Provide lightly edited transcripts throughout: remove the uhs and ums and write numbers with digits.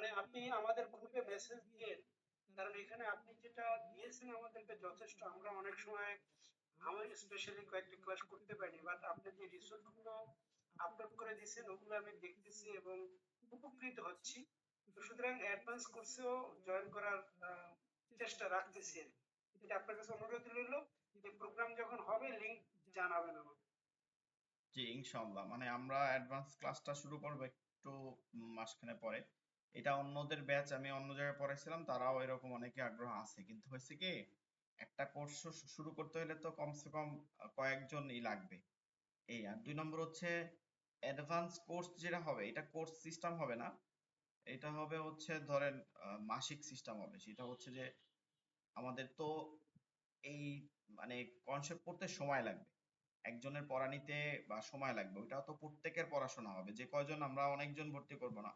মানে আপনি আমাদের গ্রুপে মেসেজ দিয়ে, কারণ এখানে আপনি যেটা দিয়েছেন আমাদেরকে যথেষ্ট। আমরা অনেক সময় আমার স্পেশালি কয়েকটা ক্লাস করতে পারিনি, বাট আপনি যে রিসোর্স গুলো আপলোড করে দিয়েছেন ওগুলো আমি দেখতেছি এবং উপকৃত হচ্ছি। তো সুতরাং অ্যাডভান্স কোর্সেও জয়েন করার চেষ্টা রাখতেছি আর কি। এটা আপনার কাছে অনুরোধ রইল, এই প্রোগ্রাম যখন হবে লিংক জানাবেন আমাকে। জি, ইনশাল্লাহ। মানে আমরা অ্যাডভান্স ক্লাসটা শুরু করবো একটু মাসখানে পরে। এটা অন্যদের ব্যাচ আমি অন্য জায়গায় পড়াইছিলাম, তারাও এরকম অনেকে আগ্রহ আছে, কিন্তু হয়েছে কি একটা কোর্স শুরু করতে হলে তো কমসে কম কয়েকজনই লাগবে। এই আর 2 নম্বর হচ্ছে অ্যাডভান্স কোর্স যেটা হবে এটা কোর্স সিস্টেম হবে না, এটা হবে হচ্ছে ধরেন মাসিক সিস্টেম হবে। সেটা হচ্ছে যে আমাদের তো এই মানে কনসেপ্ট পড়তে সময় লাগবে, একজনের পড়া নিতে বা সময় লাগবে, ওইটা তো প্রত্যেকের পড়াশোনা হবে। যে কয়জন, আমরা অনেকজন ভর্তি করব না,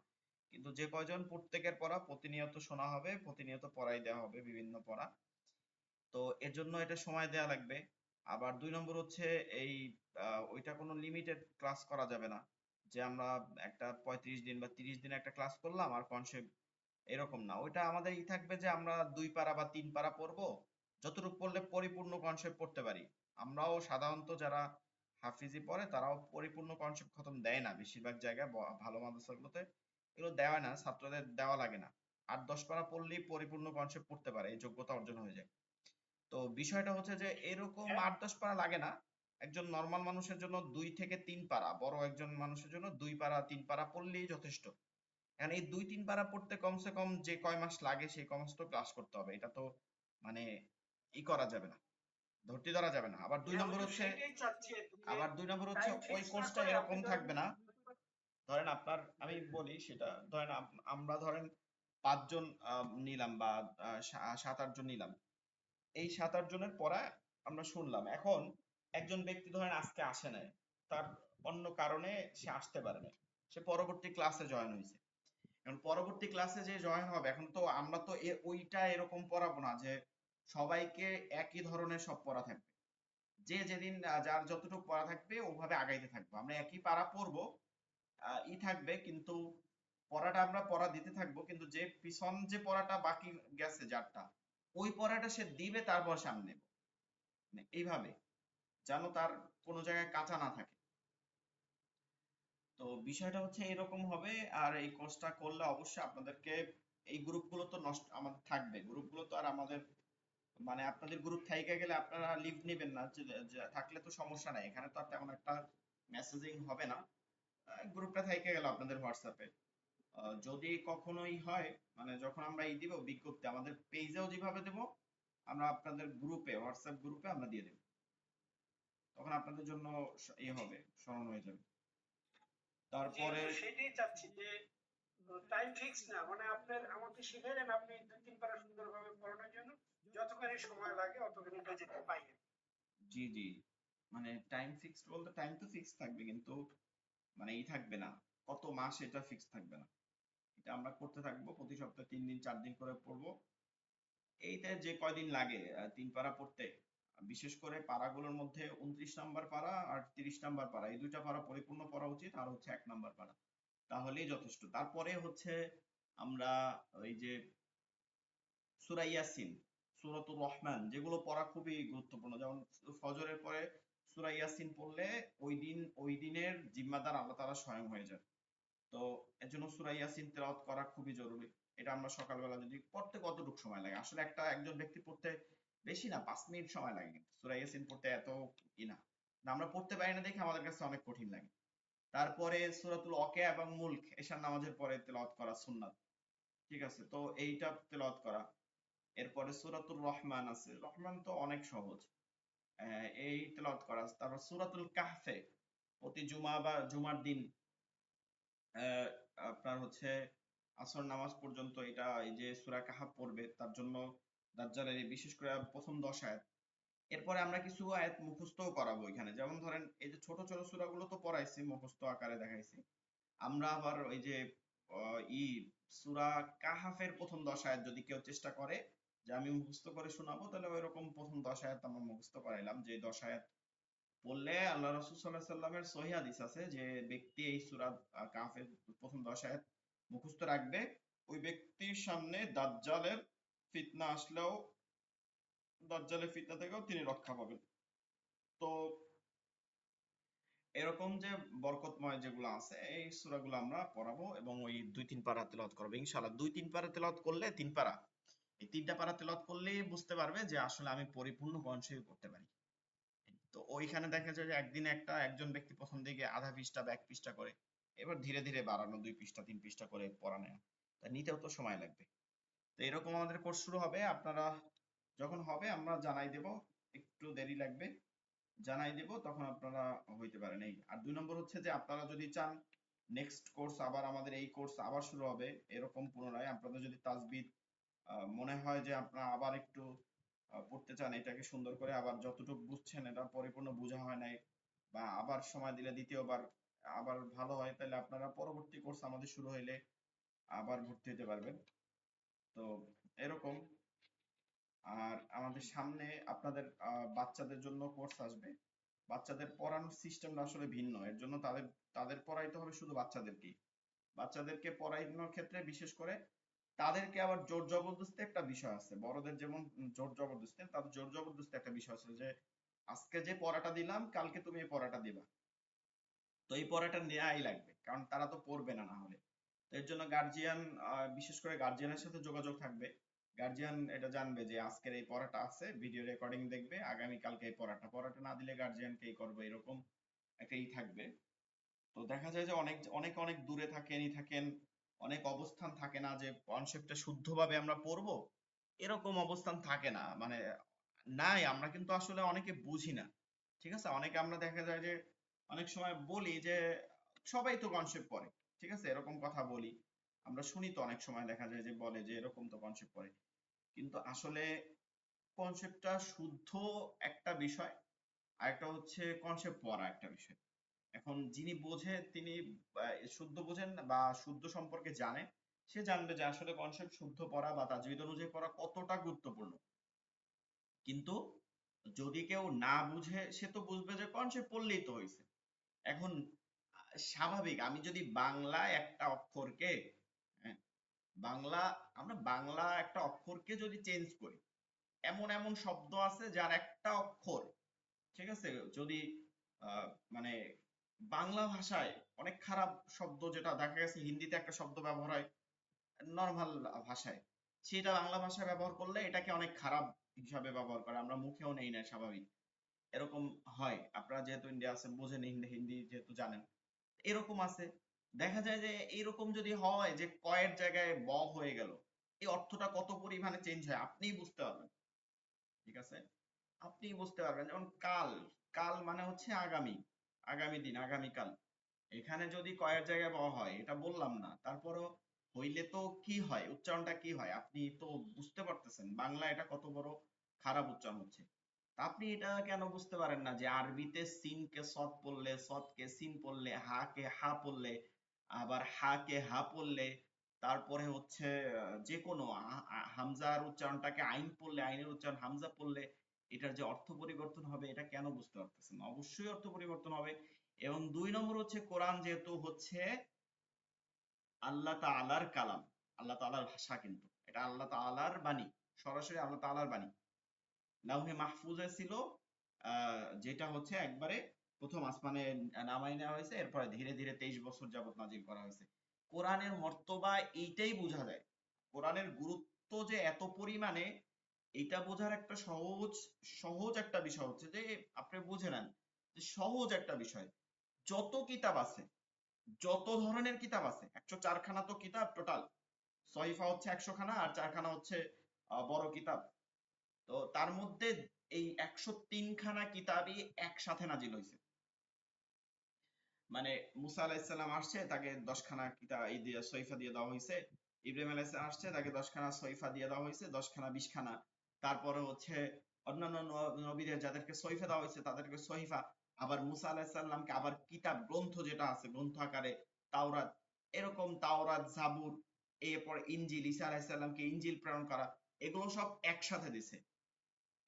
কিন্তু যে কয়জন প্রত্যেকের পড়া প্রতিনিয়ত শোনা হবে, প্রতিনিয়ত পড়াই দেওয়া হবে বিভিন্ন পড়া। তো এর জন্য এটা সময় দেয়া লাগবে। আবার 2 নম্বর হচ্ছে এই ওইটা কোনো লিমিটেড ক্লাস করা যাবে না, যে আমরা একটা 35 দিন বা 30 দিন একটা ক্লাস করলাম আর কনসেপ্ট এরকম না। ওইটা আমাদের থাকবে যে আমরা 2 পারা বা 3 পারা পড়বো, যতটুকু পড়লে পরিপূর্ণ কনসেপ্ট পড়তে পারি। আমরাও সাধারণত যারা হাফিজি পড়ে তারাও পরিপূর্ণ কনসেপ্ট খতম দেয় না, বেশিরভাগ জায়গায় ভালো মাদ্রাসাগুলোতে এগুলো দেওয়া না, ছাত্রদের দেওয়া লাগে না। 8-10 পারা পড়লেই পরিপূর্ণ কনসেপ্ট পড়তে পারে, এই যোগ্যতা অর্জন হয়ে যায়। তো বিষয়টা হচ্ছে যে এরকম হ্যাঁ, 8-10 পারা লাগে না। একজন নর্মাল মানুষের জন্য 2 থেকে 3 পারা, বড় একজন মানুষের জন্য 2 পারা 3 পারা পড়লেই যথেষ্ট। এখন এই 2-3 পারা পড়তে কমসে কম যে কয় মাস লাগে সেই কয় মাস তো ক্লাস করতে হবে, এটা তো মানে করা যাবে না, ধরতে ধরা যাবে না। আবার দুই হ্যাঁ, ওই নম্বর তো হচ্ছে সেটাই চাচ্ছি আর কি, যে আবার 2 নম্বর হচ্ছে টাইম ওই ফিক্স না কোর্সটা করে আপনি এরকম ধরেন। থাকবে না। ধরেন আপনার, আমি বলি সেটা, ধরেন আমরা ধরেন 5 জন নিলাম বা 7-8 জন নিলাম, এই 7-8 জনের পড়া আমরা শুনলাম। এখন একজন ব্যক্তি ধরেন আজকে আসে নাই, তার অন্য কারণে সে আসতে পারে না, সে পরবর্তী ক্লাসে জয়েন হয়েছে। এখন পরবর্তী ক্লাসে যে জয়েন হবে, এখন তো আমরা তো ওইটা এরকম পড়াবো না যে সবাইকে একই ধরনের সব পড়া থাকবে। যে যেদিন যার যতটুকু পড়া থাকবে ওভাবে আগাইতে থাকবো, আমরা একই পারা পড়বো, থাকবে কিন্তু পড়াটা আমরা পড়া দিতে থাকবো, কিন্তু যে পিছন যে পড়াটা বাকি গেছে যারটা, ওই পড়াটা সে দিবে তারপর সামনে নেব, মানে এইভাবে যেন তার কোনো জায়গায় কাঁচা না থাকে। তো বিষয়টা হচ্ছে এরকম হবে। আর এই কোর্সটা করলে অবশ্যই আপনাদেরকে এই গ্রুপগুলো তো নষ্ট আমাদের থাকবে, গ্রুপগুলো তো আর আমাদের মানে আপনাদের গ্রুপ থাইকা গেলে আপনারা লিভ নেবেন না, যে থাকলে তো সমস্যা নাই, এখানে তো আর তেমন একটা মেসেজিং হবে না। গ্রুপটা থাইকা গেল আপনাদের হোয়াটসঅ্যাপে। যদি কখনোই হয়, মানে যখন আমরা এই দিব বিজ্ঞপ্তি আমাদের পেজেও যেভাবে দেব, আমরা আপনাদের গ্রুপে, হোয়াটসঅ্যাপ গ্রুপে আমরা দিয়ে দেব, তখন আপনাদের জন্য জি, হবে, স্মরণ হয়ে যাবে। জি, তারপরে তো সেটাই চাচ্ছি যে টাইম ফিক্স না, মানে আপনার আমাকে শিখাইলেন, আপনি 2-3 পারা সুন্দরভাবে পড়ানোর জন্য যতখানি সময় লাগে অতখানি যেতে পাই। জি জি, মানে টাইম ফিক্সড বলতে টাইম তো ফিক্স থাকবে, কিন্তু মানে থাকবে না কত মাস, এটা ফিক্স থাকবে না। এটা আমরা করতে থাকবো, প্রতি সপ্তাহে 3 দিন 4 দিন করে পড়বো। এইটা যে কয়দিন লাগে 3 পারা পড়তে, বিশেষ করে পারাগুলোর মধ্যে 29 নম্বর পারা আর 30 নম্বর পারা, এই 2টা পারা পরিপূর্ণ পড়া উচিত, আর হচ্ছে 1 নম্বর পারা, তাহলেই যথেষ্ট। তারপরে হচ্ছে আমরা ওই যে সূরা ইয়াসিন, সূরাতুর রহমান, যেগুলো পড়া খুবই গুরুত্বপূর্ণ, যেমন ফজরের পরে সূরা ইয়াসিন পড়লে ওই দিনের জিম্মাদার আল্লাহ তাআলা স্বয়ং হয়ে যান। তো এর জন্য সূরা ইয়াসিন তেলাওয়াত করা খুবই জরুরি। এটা আমরা সকালবেলা যদি পড়তে কতটুকু সময় লাগে, আসলে একজন ব্যক্তি পড়তে বেশি না 5 মিনিট সময় লাগে, কিন্তু সূরা ইয়াসিন পড়তে এত না। আমরা পড়তে পারি না দেখে আমাদের কাছে অনেক কঠিন লাগে। তারপরে সূরাতুল ওয়াকিয়া এবং মুলক এশার নামাজের পরে তেলাওয়াত করা সুন্নাত। ঠিক আছে, তো এইটা তেলাওয়াত করা। এরপরে সূরাতুর রহমান আছে, রহমান তো অনেক সহজ, এই তেলাওয়াত করা। তারপর সূরাতুল কাহফে প্রতি জুমা বা জুমার দিন আহ, আপনার হচ্ছে আসর নামাজ পর্যন্ত এটা, এই যে সূরা কাহাফ পড়বে তার জন্য দাজ্জালের এই বিশেষ করে প্রথম 10 আয়াত। এরপরে আমরা কিছু আয়াত মুখস্থও করাবো এখানে, যেমন ধরেন এই যে ছোট ছোট সূরাগুলো তো পড়াইছি, মুখস্থ আকারে দেখাইছি। আমরা আবার ওই যে সূরা কাহাফের প্রথম 10 আয়াত যদি কেউ চেষ্টা করে যে আমি মুখস্থ করে শোনাবো, তাহলে ওইরকম প্রথম 10 আয়াত আমরা মুখস্থ করাইলাম, যে 10 আয়াত পড়লে আল্লাহ রাসূল সাল্লাল্লাহু আলাইহি সাল্লামের সহিহ হাদিস আছে যে ব্যক্তি এই সূরা কাহফের প্রথম 10 আয়াত মুখস্থ রাখবে, ওই ব্যক্তির সামনে দাজ্জালের ফিতনা আসলেও দাজ্জালের ফিতনা থেকেও তিনি রক্ষা পাবেন। তো এরকম যে বরকতময় যেগুলো আছে এই সূরাগুলো আমরা পড়াবো এবং ওই 2-3 পারা তেলাওয়াত করবো ইনশাআল্লাহ। 2-3 পারা তেলাওয়াত করলে 3 পারা, এই 3টা পারা তেলাওয়াত করলেই বুঝতে পারবে যে আসলে আমি পরিপূর্ণ কোরআন শরীফ পড়তে পারি। তো ওইখানে দেখা যায় যে একদিন একজন ব্যক্তি প্রথম দিকে আধা পৃষ্ঠা বা 1 পৃষ্ঠা করে, এবার ধীরে ধীরে বাড়ানো 2 পৃষ্ঠা 3 পৃষ্ঠা করে পড়া নেওয়া। তা নিতেও তো সময় লাগবে। তো এরকম আমাদের কোর্স শুরু হবে, আপনারা যখন হবে আমরা জানাই দেব, একটু দেরি লাগবে, জানাই দেব, তখন আপনারা হইতে পারেন। এই আর 2 নম্বর হচ্ছে যে আপনারা যদি চান নেক্সট কোর্স আবার আমাদের এই কোর্স আবার শুরু হবে এরকম পুনরায়, আপনাদের যদি তাজবিদ মনে হয় যে আপনারা আবার একটু পড়তে চান, এটাকে সুন্দর করে আবার যতটুকু বুঝছেন এটা পরিপূর্ণ বোঝা হয় নাই, বা আবার সময় দিলে দ্বিতীয়বার আবার ভালো হয়, তাহলে আপনারা পরবর্তী কোর্স আমাদের শুরু হইলে আবার ভর্তি হতে পারবেন। তো এরকম। আর আমাদের সামনে আপনাদের বাচ্চাদের জন্য কোর্স আসবে। বাচ্চাদের পড়ানোর সিস্টেমটা আসলে ভিন্ন, এর জন্য তাদের তাদের পড়াইতে হবে শুধু বাচ্চাদেরকেই। বাচ্চাদেরকে পড়ানোর ক্ষেত্রে বিশেষ করে তাদেরকে আবার জোর জবরদস্তি একটা বিষয় আছে, বড়দের যেমন জোর জবরদস্তি, তাদের জোর জবরদস্তি একটা বিষয় আছে যে আজকে যে পড়াটা দিলাম কালকে তুমি এই পড়াটা দিবা, তো এই পড়াটা নেয়াই লাগবে, কারণ তারা তো পড়বে না না হলে। তো এর জন্য গার্জিয়ান, বিশেষ করে গার্জিয়ানের সাথে যোগাযোগ থাকবে। গার্জিয়ান এটা জানবে যে আজকের এই পড়াটা আছে, ভিডিও রেকর্ডিং দেখবে, আগামী কালকে এই পড়াটা, পড়াটা না দিলে গার্জিয়ানকে এই করবে, এরকম একটা ই থাকবে। তো দেখা যায় যে অনেক অনেক অনেক দূরে থাকেন, অনেক অবস্থান থাকে না যে কনসেপ্টটা শুদ্ধভাবে আমরা পড়বো, এরকম অবস্থান থাকে না, মানে নাই, আমরা কিন্তু আসলে অনেকে বুঝি না। ঠিক আছে, অনেকে আমরা দেখা যায় যে অনেক সময় বলি যে সবাই তো কনসেপ্ট পড়ে, ঠিক আছে, এরকম কথা বলি, আমরা শুনি তো অনেক সময় দেখা যায় যে বলে যে এরকম তো কনসেপ্ট পড়ে, কিন্তু আসলে কনসেপ্টটা শুদ্ধ একটা বিষয়, আর একটা হচ্ছে কনসেপ্ট পড়া একটা বিষয়। এখন যিনি বোঝে তিনি শুদ্ধ বোঝেন বা শুদ্ধ সম্পর্কে জানে, সে জানবে যে আসলে কনসেপ্ট শুদ্ধ পড়া বা তাজবিদ অনুযায়ী পড়া কতটা গুরুত্বপূর্ণ। কিন্তু যদি কেউ না বুঝে সে তো বুঝবে যে কনসেপ্ট পড়লেই তো হয়েছে। এখন স্বাভাবিক, আমি যদি বাংলা একটা অক্ষরকে, হ্যাঁ, বাংলা, আমরা বাংলা একটা অক্ষরকে যদি চেঞ্জ করি, এমন এমন শব্দ আছে যার একটা অক্ষর, ঠিক আছে, যদি আহ, মানে বাংলা ভাষায় অনেক খারাপ শব্দ, যেটা দেখা গেছে হিন্দিতে একটা শব্দ ব্যবহার হয় নর্মাল ভাষায়, সেটা বাংলা ভাষায় ব্যবহার করলে এটাকে অনেক খারাপ হিসাবে ব্যবহার করে, আমরা মুখেও নেই না, স্বাভাবিক এরকম হয়। আপনারা যেহেতু ইন্ডিয়া আছেন বোঝেন, হিন্দি হিন্দি যেহেতু জানেন, এরকম আছে। দেখা যায় যে এরকম যদি হয় যে কয়ের জায়গায় ব হয়ে গেল, এই অর্থটা কত পরিমাণে চেঞ্জ হয় আপনিই বুঝতে পারবেন। ঠিক আছে, আপনিই বুঝতে পারবেন। যেমন কাল, কাল মানে হচ্ছে আগামী, আগামী দিন, আগামীকাল, এখানে যদি কয়ের জায়গায় ব হয়, এটা বললাম না, তারপরও হইলে তো কি হয়, উচ্চারণটা কি হয় আপনি তো বুঝতে পারতেছেন, বাংলা এটা কত বড় খারাপ উচ্চারণ হচ্ছে। তা আপনি এটা কেন বুঝতে পারেন না যে আরবিতে সিন কে সদ পড়লে, সদ কে সিন পড়লে, হা কে হা পড়লে, আবার হা কে হা পড়লে, তারপরে হচ্ছে যে কোনো হামজার উচ্চারণটাকে আইন পড়লে, আইনের উচ্চারণ হামজা পড়লে এটার যে অর্থ পরিবর্তন হবে, এটা কেন বুঝতে পারতেছেন না? অবশ্যই অর্থ পরিবর্তন হবে। এবং 2 নম্বর হচ্ছে কোরআন যেহেতু হচ্ছে আল্লাহ তাআলার কালাম, আল্লাহ তাআলার ভাষা, কিন্তু এটা আল্লাহ তাআলার বাণী, সরাসরি আল্লাহ তাআলার বাণী। লাউহে মাহফুজে ছিল, যেটা হচ্ছে একবারে প্রথম আসমানে নামাই নেওয়া হয়েছে, এরপরে ধীরে ধীরে 23 বছর যাবত নাজিল করা হয়েছে। কোরআনের মর্তবা এইটাই বোঝা যায়, কোরআনের গুরুত্ব যে এত পরিমাণে, এটা বোঝার একটা সহজ সহজ একটা বিষয় হচ্ছে যে আপনি বুঝে নেন যে সহজ একটা বিষয়, যত কিতাব আছে, যত ধরনের কিতাব আছে, 104 খানা তো কিতাব টোটাল, সহিফা হচ্ছে 100 খানা আর 4 খানা হচ্ছে বড় কিতাব। তো তার মধ্যে এই 103 খানা কিতাবই একসাথে নাজিল হয়েছে। মানে মুসা আলাইহিসসালাম আসছে, তাকে 10 খানা কিতাব এই দিয়ে সহিফা দিয়ে দেওয়া হয়েছে। ইব্রাহিম আলাইহিসসালাম আসছে, তাকে 10 খানা সহিফা দিয়ে দেওয়া হয়েছে, 10 খানা 20 খানা। তারপরে হচ্ছে অন্যান্য নবীদের যাদেরকে সহিফা দেওয়া হয়েছে তাদেরকে সহিফা, আবার মুসা আলাইহিসসালামকে আবার কিতাব গ্রন্থ যেটা আছে গ্রন্থ আকারে তাওরাত, এরকম তাওরাত, জাবুর, এরপর ইনজিল, ঈসা আলাইহিসসালামকে ইনজিল প্রেরণ করা, এগুলো সব একসাথে দিছে।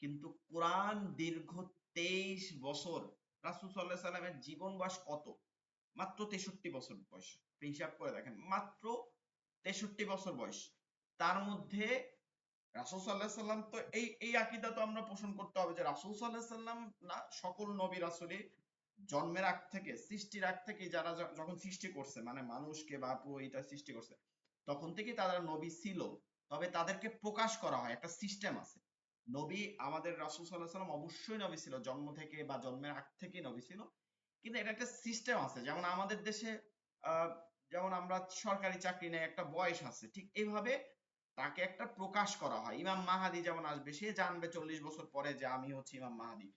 কিন্তু কোরআন দীর্ঘ 23 বছর, রাসূল সাল্লাল্লাহু আলাইহি সাল্লামের জীবন বয়স কত? মাত্র 63 বছর বয়স। আপনি হিসাব করে দেখেন, মাত্র 63 বছর বয়স। তার মধ্যে রাসূল সাল্লাল্লাহু আলাইহি সাল্লাম তো এই আকীদা তো আমরা পোষণ করতে হবে যে রাসূল সাল্লাল্লাহু আলাইহি সাল্লাম না, সকল নবী রাসূলই জন্মের আগ থেকে, সৃষ্টির আগ থেকে, যারা যখন সৃষ্টি করছে মানে মানুষকে বা এটা সৃষ্টি করছে, তখন থেকেই তারা নবী ছিল। তবে তাদেরকে প্রকাশ করা হয়, একটা সিস্টেম আছে। নবী আমাদের রাসূল সাল্লাল্লাহু আলাইহি সাল্লাম অবশ্যই নবী ছিল, জন্ম থেকে বা জন্মের আগ থেকেই নবী ছিল। কিন্তু এটা একটা সিস্টেম আছে, যেমন আমাদের দেশে আহ, যেমন আমরা সরকারি চাকরি নেই, একটা বয়স আছে, ঠিক এইভাবে তাকে একটা প্রকাশ করা হয়। ইমাম মাহাদি যেমন আসবে, সে জানবে 40 বছর পরে যে আমি হচ্ছি ইমাম মাহাদি।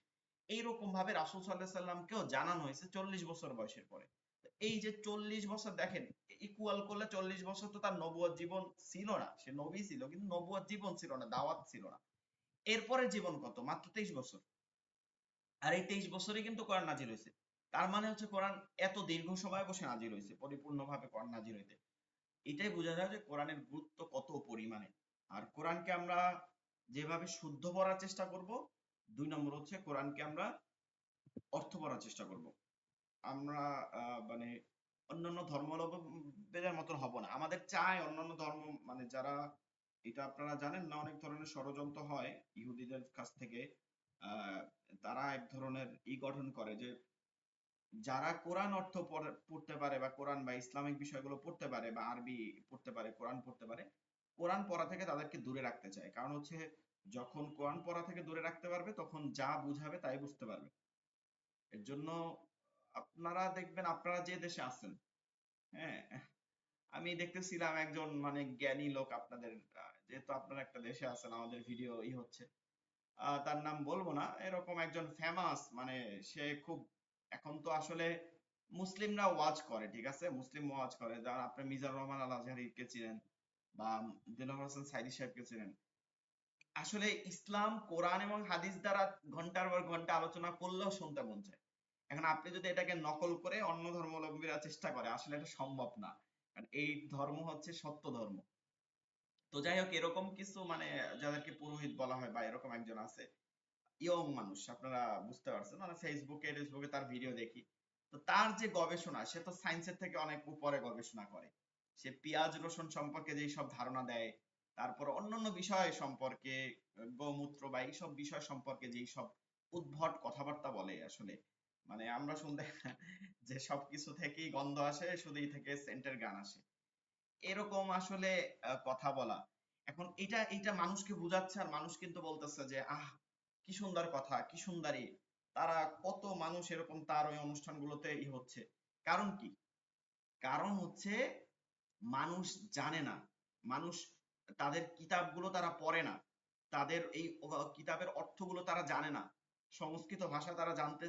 এইরকম ভাবে রাসূল সাল্লাল্লাহু আলাইহি সাল্লামকেও জানানো হয়েছে 40 বছর বয়সের পরে। তো এই যে 40 বছর দেখেন, ইকুয়াল করলে 40 বছর তো তার নবুয়ত জীবন ছিল না, সে নবী ছিল কিন্তু নবুয়ত জীবন ছিল না, দাওয়াত ছিল না। এরপরে জীবন কত, মাত্র 23 বছর। আর এই 23 বছরে কিন্তু কোরআন নাজিল হয়েছে। তার মানে হচ্ছে কোরআন এত দীর্ঘ সময় বসে নাজিল হয়েছে, পরিপূর্ণভাবে কোরআন নাজিল হইতে। এটাই বোঝা যায় যে কোরআনের গুরুত্ব কত পরিমাণে। আর কোরআনকে আমরা যেভাবে শুদ্ধ পড়ার চেষ্টা করব, 2 নম্বর হচ্ছে কোরআনকে আমরা অর্থ পড়ার চেষ্টা করব। আমরা মানে অন্যান্য ধর্মাবলম্বীদের মতন হব না। আমাদের চাই অন্যান্য ধর্ম, মানে যারা, এটা আপনারা জানেন না, অনেক ধরনের ষড়যন্ত্র হয় ইহুদিদের কাছ থেকে। আহ, তারা এক ধরনের গঠন করে যে যারা কোরআন অর্থ পড়তে পারে বা কোরআন বা ইসলামিক বিষয়গুলো পড়তে পারে বা আরবি পড়তে পারে, কোরআন পড়তে পারে, কোরআন পড়া থেকে তাদেরকে দূরে রাখতে চায়। কারণ হচ্ছে যখন কোরআন পড়া থেকে দূরে রাখতে পারবে তখন যা বুঝাবে তাই বুঝতে পারবে। এর জন্য আপনারা দেখবেন, আপনারা যে দেশে আছেন, হ্যাঁ, আমি দেখতেছিলাম একজন মানে জ্ঞানী লোক আপনাদের, যেহেতু আপনারা একটা দেশে আছেন, আমাদের ভিডিও হচ্ছে, তার নাম বলবো না, এরকম একজন ফেমাস, মানে সে খুব, এখন তো আসলে মুসলিমরা ওয়াজ করে, ঠিক আছে, মুসলিম ওয়াজ করে, যারা আপনি মিজানুর রহমান আল আজহারীকে চিনেন বা দেলোয়ার হোসেন সাইদী সাহেবকে চিনেন। আসলে ইসলাম, কোরআন এবং হাদিস দ্বারা ঘন্টার পর ঘন্টা আলোচনা করলেও শুনতে মন চায়। এখন আপনি যদি এটাকে নকল করে অন্য ধর্মাবলম্বীরা চেষ্টা করে, আসলে এটা সম্ভব না, কারণ এই ধর্ম হচ্ছে সত্য ধর্ম। তো যাই হোক, এরকম কিছু মানে যাদেরকে পুরোহিত বলা হয় বা এরকম একজন আছে, ইয়ং মানুষ, আপনারা বুঝতে পারছেন, মানে ফেসবুকে তার ভিডিও দেখি। তো তার যে গবেষণা, সে তো সায়েন্সের থেকে অনেক উপরে গবেষণা করে। সে পেঁয়াজ রসুন সম্পর্কে যেই সব ধারণা দেয়, তারপর অন্যান্য বিষয় সম্পর্কে, গোমূত্র বা এইসব বিষয় সম্পর্কে যেই সব উদ্ভট কথাবার্তা বলে, আসলে মানে আমরা শুনতে যে সবকিছু থেকেই গন্ধ আসে, শুধু এই থেকে সেন্টের গান আসে, এরকম আসলে কথা বলা। এখন এটা মানুষকে বুঝাচ্ছে, আর মানুষ কিন্তু বলতেছে যে আহ, কি সুন্দর কথা, কি সুন্দরী। তারা কত মানুষ এরকম তার ওই অনুষ্ঠানগুলোতে হচ্ছে। কারণ কি? কারণ হচ্ছে মানুষ জানে না, মানুষ তাদের কিতাবগুলো তারা পড়ে না, তাদের এই কিতাবের অর্থগুলো তারা জানে না, সংস্কৃত ভাষা তারা জানতে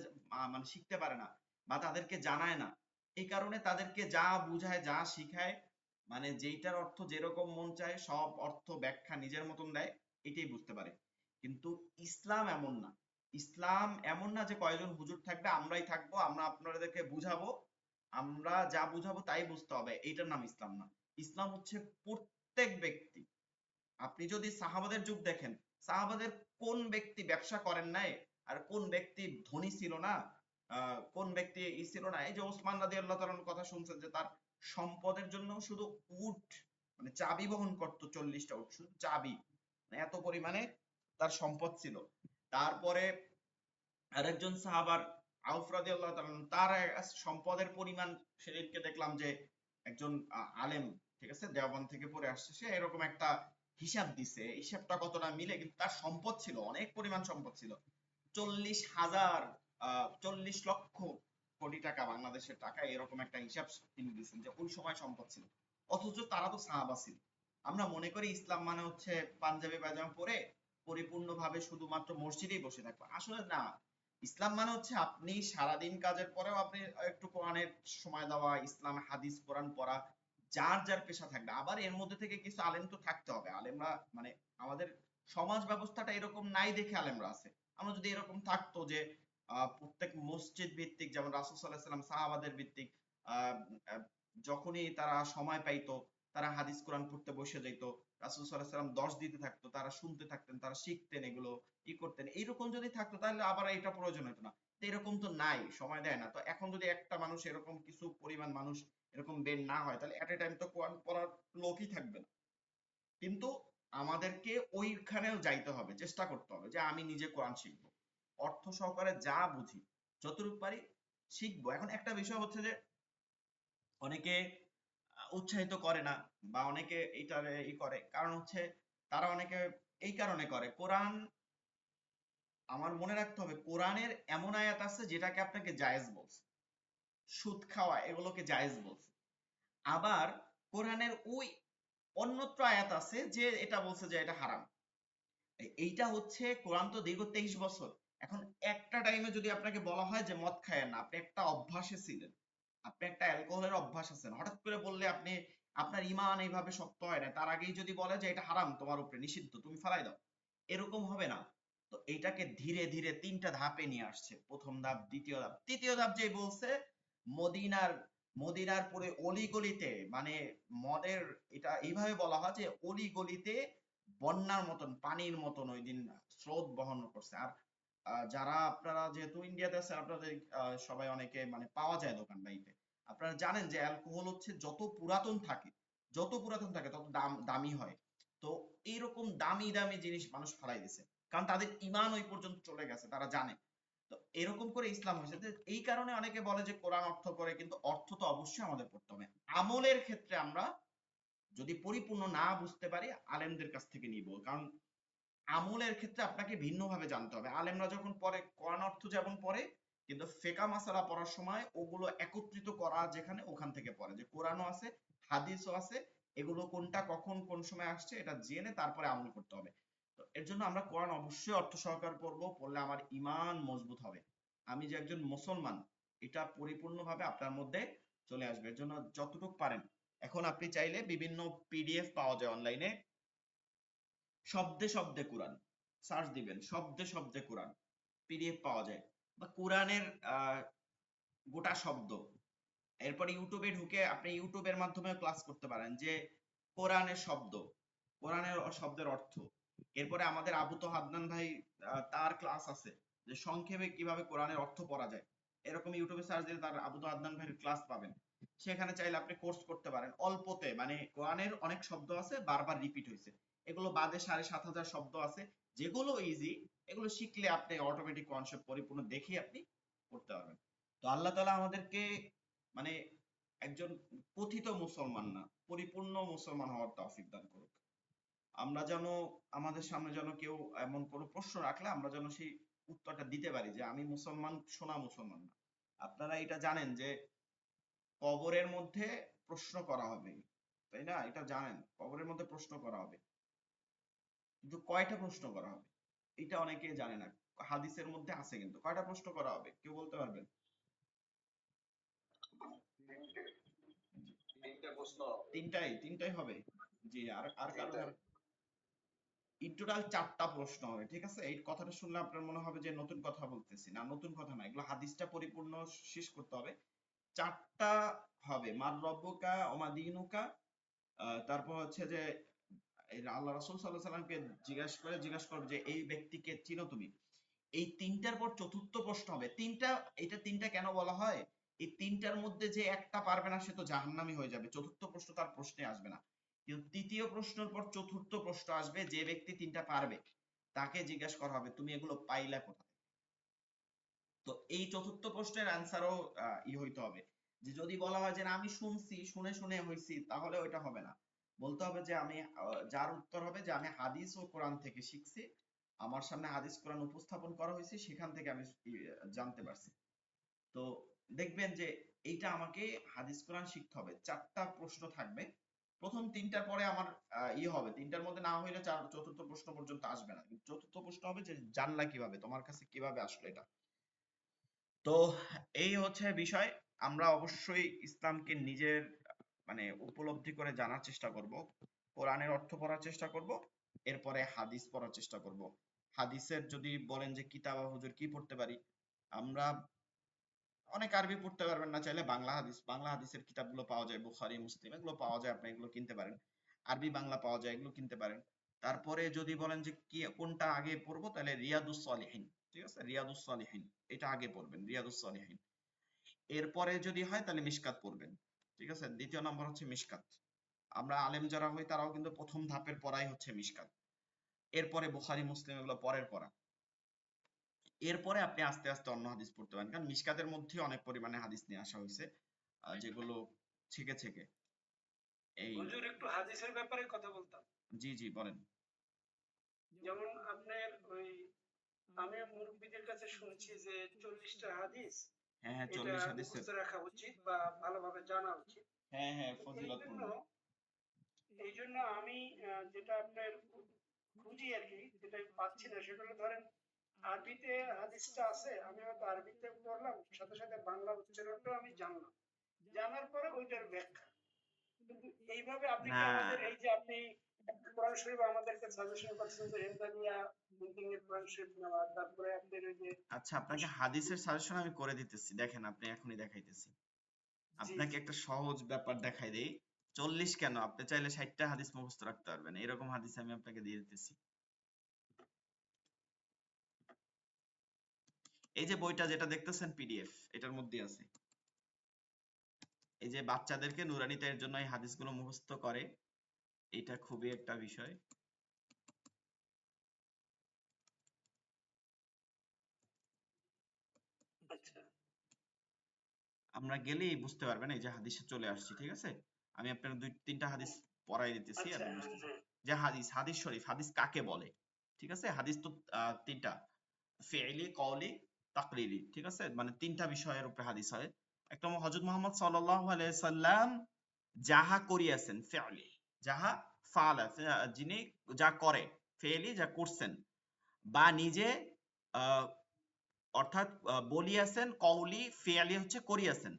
মানে শিখতে পারে না বা তাদেরকে জানায় না। এই কারণে তাদেরকে যা বুঝায়, যা শিখায়, মানে যেইটার অর্থ যেরকম মন চায় সব অর্থ ব্যাখ্যা নিজের মতন দেয়, এটাই বুঝতে পারে। কিন্তু ইসলাম এমন না। ইসলাম এমন না যে কয়জন হুজুর থাকবে, আমরাই থাকবো, আমরা আপনাদেরকে বুঝাবো, আমরা যা বুঝাবো তাই বুঝতে হবে, এইটার নাম ইসলাম না। ইসলাম হচ্ছে প্রত্যেক ব্যক্তি। আপনি যদি সাহাবাদের যুগ দেখেন, সাহাবাদের কোন ব্যক্তি ব্যবসা করেন নাই, আর কোন ব্যক্তি ধনী ছিল না, কোন ব্যক্তি ছিল না। এই যে ওসমান রাদিয়াল্লাহু তাআলার কথা শুনছেন, যে তার সম্পদের জন্য শুধু উট, মানে চাবি বহন করতো, 40টা উট, শুধু চাবি, মানে এত পরিমাণে তার সম্পদ ছিল। তারপরে আরেকজন সাহাবার আউফ রাদিয়াল্লাহু তাআলা আনহু, তার সম্পদের পরিমাণ সেদিনকে দেখলাম যে একজন আলেম, ঠিক আছে, দেওবন্দ থেকে পড়ে আসছে, সে এরকম একটা হিসাব দিছে, হিসাবটা কতটা মিলে, কিন্তু তার সম্পদ ছিল, অনেক পরিমাণ সম্পদ ছিল, 40,000, 40 লক্ষ কোটি টাকা, বাংলাদেশের টাকা, এরকম একটা হিসাব তিনি দিচ্ছেন যে ওই সময় সম্পদ ছিল। অথচ তারা তো সাহাবা ছিল। আমরা মনে করি ইসলাম মানে হচ্ছে পাঞ্জাবি পায়জামা পরে পরিপূর্ণভাবে শুধুমাত্র মসজিদেই বসে থাকবো, আসলে না। ইসলাম মানে হচ্ছে আপনি সারাদিন কাজের পরেও আপনি একটু কোরআনের সময় দেওয়া, ইসলাম হাদিস কোরআন পড়া, যার যার পেশা থাকবে। আবার এর মধ্যে থেকে কিছু আলেম তো থাকতে হবে, আলেমরা মানে আমাদের সমাজ ব্যবস্থাটা এরকম নাই দেখে আলেমরা আছে। আমরা যদি এরকম থাকতো যে প্রত্যেক মসজিদ ভিত্তিক, যেমন রাসূল সাল্লাল্লাহু আলাইহি ওয়াসাল্লাম সাহাবাদের ভিত্তিক, আহ, আহ, যখনই তারা সময় পাইতো তারা হাদিস কোরআন পড়তে বসে যেত, রাসূল সাল্লাল্লাহু আলাইহি ওয়াসাল্লাম 10 দিতে থাকতো, তারা শুনতে থাকতেন, তারা শিখতেন, এগুলো করতেন, এইরকম যদি থাকতো তাহলে আবার এটা প্রয়োজন হতো না। তো এরকম তো নাই, সময় দেয় না। তো এখন যদি একটা মানুষ, এরকম কিছু পরিমাণ মানুষ এরকম বের না হয় তাহলে এট এ টাইম তো কোরআন পড়ার লোকই থাকবে না। কিন্তু আমাদেরকে ওইখানেও যাইতে হবে, চেষ্টা করতে হবে যে আমি নিজে কোরআন শিখবো, অর্থ সহকারে যা বুঝি যতটুকু পারি শিখবো। এখন একটা বিষয় হচ্ছে যে অনেকে উৎসাহিত করে না, বা অনেকে এইটারে করে, কারণ হচ্ছে তারা অনেকে এই কারণে করে, কোরআন আমার মনে রাখতে হবে কোরআনের এমন আয়াত আছে যেটাকে আপনাকে জায়েজ বলছে, সুদ খাওয়া এগুলোকে জায়েজ বলছে। আবার কোরআনের ওই অন্যত্র আয়াত আছে যে এটা বলছে যে এটা হারাম। এইটা হচ্ছে কোরআন তো দীর্ঘ 23 বছর। এখন একটা টাইমে যদি আপনাকে বলা হয় যে মদ খায়েন না, আপনি একটা অভ্যাসে ছিলেন, আপনি একটা অ্যালকোহলের অভ্যাস আছেন, হঠাৎ করে বললে আপনি আপনার ঈমান এইভাবে শক্ত হয় না, তার আগেই যদি বলে যে এটা হারাম তোমার উপরে নিষিদ্ধ তুমি ফালাই দাও, এরকম হবে না। তো এটাকে ধীরে ধীরে 3টা ধাপে নিয়ে আসছে, প্রথম ধাপ, দ্বিতীয় ধাপ, তৃতীয় ধাপ যে বলছে মদিনার মদিনার পরে অলিগলিতে, মানে মদের এটা এইভাবে বলা হয় যে অলিগলিতে বন্যার মতন পানির মতন ওই দিন স্রোত বহন করছে। আর যারা আপনারা যেহেতু ইন্ডিয়াতে আছেন আপনাদের সবাই অনেকে মানে পাওয়া যায় দোকান বাড়িতে, আপনারা জানেন যে অ্যালকোহল হচ্ছে যত পুরাতন থাকে, যত পুরাতন থাকে তত দামি হয়। তো এইরকম দামি দামি জিনিস মানুষ ফালাই দিছে, কারণ তাদের ঈমান ওই পর্যন্ত চলে গেছে, তারা জানে। তো এরকম করে ইসলাম হয়েছে। এই কারণে অনেকে বলে যে কোরআন অর্থ করে, কিন্তু অর্থ তো অবশ্যই আমাদের পড়তে হবে। আমলের ক্ষেত্রে আমরা যদি পরিপূর্ণ না বুঝতে পারি আলেমদের কাছ থেকে নিব, কারণ আমলের ক্ষেত্রে আপনাকে ভিন্নভাবে জানতে হবে। আলেমরা যখন পড়ে কোরআন অর্থ যেমন পড়ে, কিন্তু ফেকা মাসালা পড়ার সময় ওগুলো একত্রিত করা যেখানে ওখান থেকে পড়ে, যে কোরআনও আছে হাদিসও আছে, এগুলো কোনটা কখন কোন সময় আসছে এটা জেনে তারপরে আমল করতে হবে। তো এর জন্য আমরা কোরআন অবশ্যই অর্থ সহকারে পড়বো, পড়লে আমার ঈমান মজবুত হবে, আমি যে একজন মুসলমান এটা পরিপূর্ণভাবে আপনার মধ্যে চলে আসবে। এর জন্য যতটুকু পারেন, এখন আপনি চাইলে বিভিন্ন পিডিএফ পাওয়া যায় অনলাইনে, শব্দে শব্দে কোরআন সার্চ দিবেন, শব্দে শব্দে কোরআন পিডিএফ পাওয়া যায়, বা কোরআনের গোটা শব্দ। এরপর ইউটিউবে ঢুকে আপনি ইউটিউবের মাধ্যমে ক্লাস করতে পারেন যে কোরআনের শব্দ, কোরআনের শব্দের অর্থ। এরপরে আমাদের আবু তো হাদনান ভাই তার ক্লাস আছে যে সংক্ষেপে কিভাবে কোরআনের অর্থ পড়া যায়, এরকম ইউটিউবে সার্চ দিলে তার আবু তো হাদনান ভাইয়ের ক্লাস পাবেন। সেখানে চাইলে আপনি কোর্স করতে পারেন অল্পতে, মানে কোরআনের অনেক শব্দ আছে বারবার রিপিট হয়েছে, এগুলো বাদে 7,500 শব্দ আছে যেগুলো ইজি, এগুলো শিখলে আপনি অটোমেটিক কনসেপ্ট পরিপূর্ণ দেখে আপনি করতে পারবেন। তো আল্লাহ তাআলা আমাদেরকে মানে একজন কথিত মুসলমান না, পরিপূর্ণ মুসলমান হওয়ার তৌফিক দান করুক। আমরা যেন আমাদের সামনে যেন কেউ এমন কোনো প্রশ্ন রাখলে আমরা যেন সেই উত্তরটা দিতে পারি যে আমি মুসলমান, সোনা মুসলমান না। আপনারা এটা জানেন যে কবরের মধ্যে প্রশ্ন করা হবে, তাই না? এটা জানেন কবরের মধ্যে প্রশ্ন করা হবে, কিন্তু কয়টা প্রশ্ন করা হবে এটা অনেকে জানে না। হাদিসের মধ্যে আছে, কিন্তু কয়টা প্রশ্ন করা হবে কেউ বলতে পারবেন? তিনটাই হবে। জি, আর আর কারো ইন টোটাল 4টা প্রশ্ন হবে, ঠিক আছে? এই কথাটা শুনলে আপনার মনে হবে যে নতুন কথা বলতেছি, না নতুন কথা না, এগুলো হাদিসটা পরিপূর্ণ শেষ করতে হবে। 4টা হবে, মান রব্বুকা ওমা দীনুকা, তারপর হচ্ছে যে এই আল্লাহ রাসূল সাল্লাল্লাহু আলাইহি সাল্লামকে জিজ্ঞাসা করবে যে এই ব্যক্তিকে চিনো তুমি। এই 3টার পর চতুর্থ প্রশ্ন হবে। এটা 3টা কেন বলা হয়? এই 3টার মধ্যে যে একটা পারবে না সে তো জাহান্নামী হয়ে যাবে, চতুর্থ প্রশ্ন তার প্রশ্নে আসবে না। কিন্তু তৃতীয় প্রশ্নের পর চতুর্থ প্রশ্ন আসবে, যে ব্যক্তি 3টা পারবে তাকে জিজ্ঞাসা করা হবে তুমি এগুলো পাইলা কোথায়। তো এই চতুর্থ প্রশ্নের অ্যান্সারও হইতে হবে, যে যদি বলা হয় যে না আমি শুনছি, শুনে শুনে হইছি, তাহলে ওইটা হবে না। বলতে হবে যে আমি যার উত্তর হবে যে আমি হাদিস ও কোরআন থেকে শিখছি, আমার সামনে হাদিস কোরআন উপস্থাপন করা হয়েছে, সেখান থেকে আমি জানতে পারছি। তো দেখবেন যে এইটা আমাকে হাদিস কোরআন শিখতে হবে। 4টা প্রশ্ন থাকবে, প্রথম 3টার পরে আমার হবে, 3টার মধ্যে না হইলে চতুর্থ প্রশ্ন পর্যন্ত আসবে না। কিন্তু চতুর্থ প্রশ্ন হবে যে জানলা কিভাবে, তোমার কাছে কিভাবে আসলো এটা। তো এই হচ্ছে বিষয়। আমরা অবশ্যই ইসলামকে নিজের মানে উপলব্ধি করে জানার চেষ্টা করব, কোরআনের অর্থ পড়ার চেষ্টা করব, এরপরে হাদিস পড়ার চেষ্টা করব। হাদিসের যদি বলেন যে কিতাব হুজুর কি পড়তে পারি, আমরা অনেক আরবি পড়তে পারবেন না, চাইলে বাংলা হাদিসের কিতাবগুলো পাওয়া যায়, বুখারী মুসলিম এগুলো পাওয়া যায়, আপনি এগুলো কিনতে পারেন। আরবি বাংলা পাওয়া যায়, এগুলো কিনতে পারেন। তারপরে যদি বলেন যে কি কোনটা আগে পড়বো, তাহলে রিয়াদুস সলিহিন, ঠিক আছে, রিয়াদুস সলিহিন এটা আগে পড়বেন, রিয়াদুস সলিহিন। এরপরে যদি হয় তাহলে মিশকাত পড়বেন, ঠিক আছে? দ্বিতীয় নম্বর হচ্ছে মিশকাত। আমরা আলেম যারা হই তারাও কিন্তু প্রথম ধাপের পড়াই হচ্ছে মিশকাত। এরপরে বুখারী মুসলিম এগুলো পরের পড়া। এরপরে আপনি আস্তে আস্তে অন্য হাদিস পড়তে পারেন, কারণ মিশকাতের মধ্যে অনেক পরিমাণে হাদিস নিয়ে আসা হয়েছে যেগুলো ছেকে ছেকে এই। হুজুর একটু হাদিসের ব্যাপারে কথা বলতাম। জি জি বলেন। যেমন আপনার ওই, আমি মুরব্বীদের কাছে শুনছি যে 40টা হাদিস হ্যাঁ হ্যাঁ, এটা 40 হাদিসের। মুখস্থ রাখা উচিত বা ভালোভাবে জানা উচিত। হ্যাঁ হ্যাঁ, তো ফজিলতপূর্ণ। এই জন্য আমি যেটা আপনার খুঁজি আর কি, যেটা আমি পাচ্ছি না, সেটা হলো ধরেন আরবিতে হাদিসটা আছে, আমি হয়তো আরবিতে পড়লাম, সাথে সাথে বাংলা উচ্চারণটাও আমি জানলাম, জানার পরে ওইটার ব্যাখ্যা। কিন্তু এইভাবে আপনি কি না, আমাদের এই যে আপনি কোরআন শরীফ আমাদেরকে সাজেশন করছেন যে হেমদানিয়া মিটিং এর কোরআন শরীফ নেওয়া, তারপরে আপনার ওই যে আচ্ছা আপনাকে হাদিসের সাজেশন আমি করে দিতেছি, দেখেন আপনি এখনই দেখাইতেছি। জি আপনাকে জি একটা সহজ ব্যাপার দেখাই দেই। 40 কেন, আপনি চাইলে 60টা হাদিস মুখস্থ রাখতে পারবেন, এরকম হাদিস আমি আপনাকে দিয়ে দিতেছি। এই যে বইটা যেটা দেখতেছেন পিডিএফ, এটার মধ্যে আছে। এই যে বাচ্চাদেরকে নুরানিতে এর জন্য এই হাদিসগুলো মুখস্থ করে, এটা খুবই একটা বিষয়। আচ্ছা আমরা গেলেই বুঝতে পারবেন, এই যে হাদিসে চলে আসছি, ঠিক আছে? আমি আপনার 2-3টা হাদিস পড়াই দিতেছি, আচ্ছা, আপনি হ্যাঁ বুঝতেছেন। হ্যাঁ যে হাদিস, হাদিস শরীফ, হাদিস কাকে বলে? ঠিক আছে? হাদিস তো 3টা, ফি'লি, কওলি, তাকরিরি, ঠিক আছে? মানে 3টা বিষয়ের উপরে হাদিস হয়। একটা হযরত মুহাম্মদ সাল্লাল্লাহু আলাইহি সাল্লাম যাহা করিয়াছেন, ফি'লি, যাহা ফাআলা, যিনি যা করে, ফি'লি যা করছেন, বা নিজে আহ অর্থাৎ বলিয়াছেন, কওলি, ফি'লি হচ্ছে করিয়াছেন।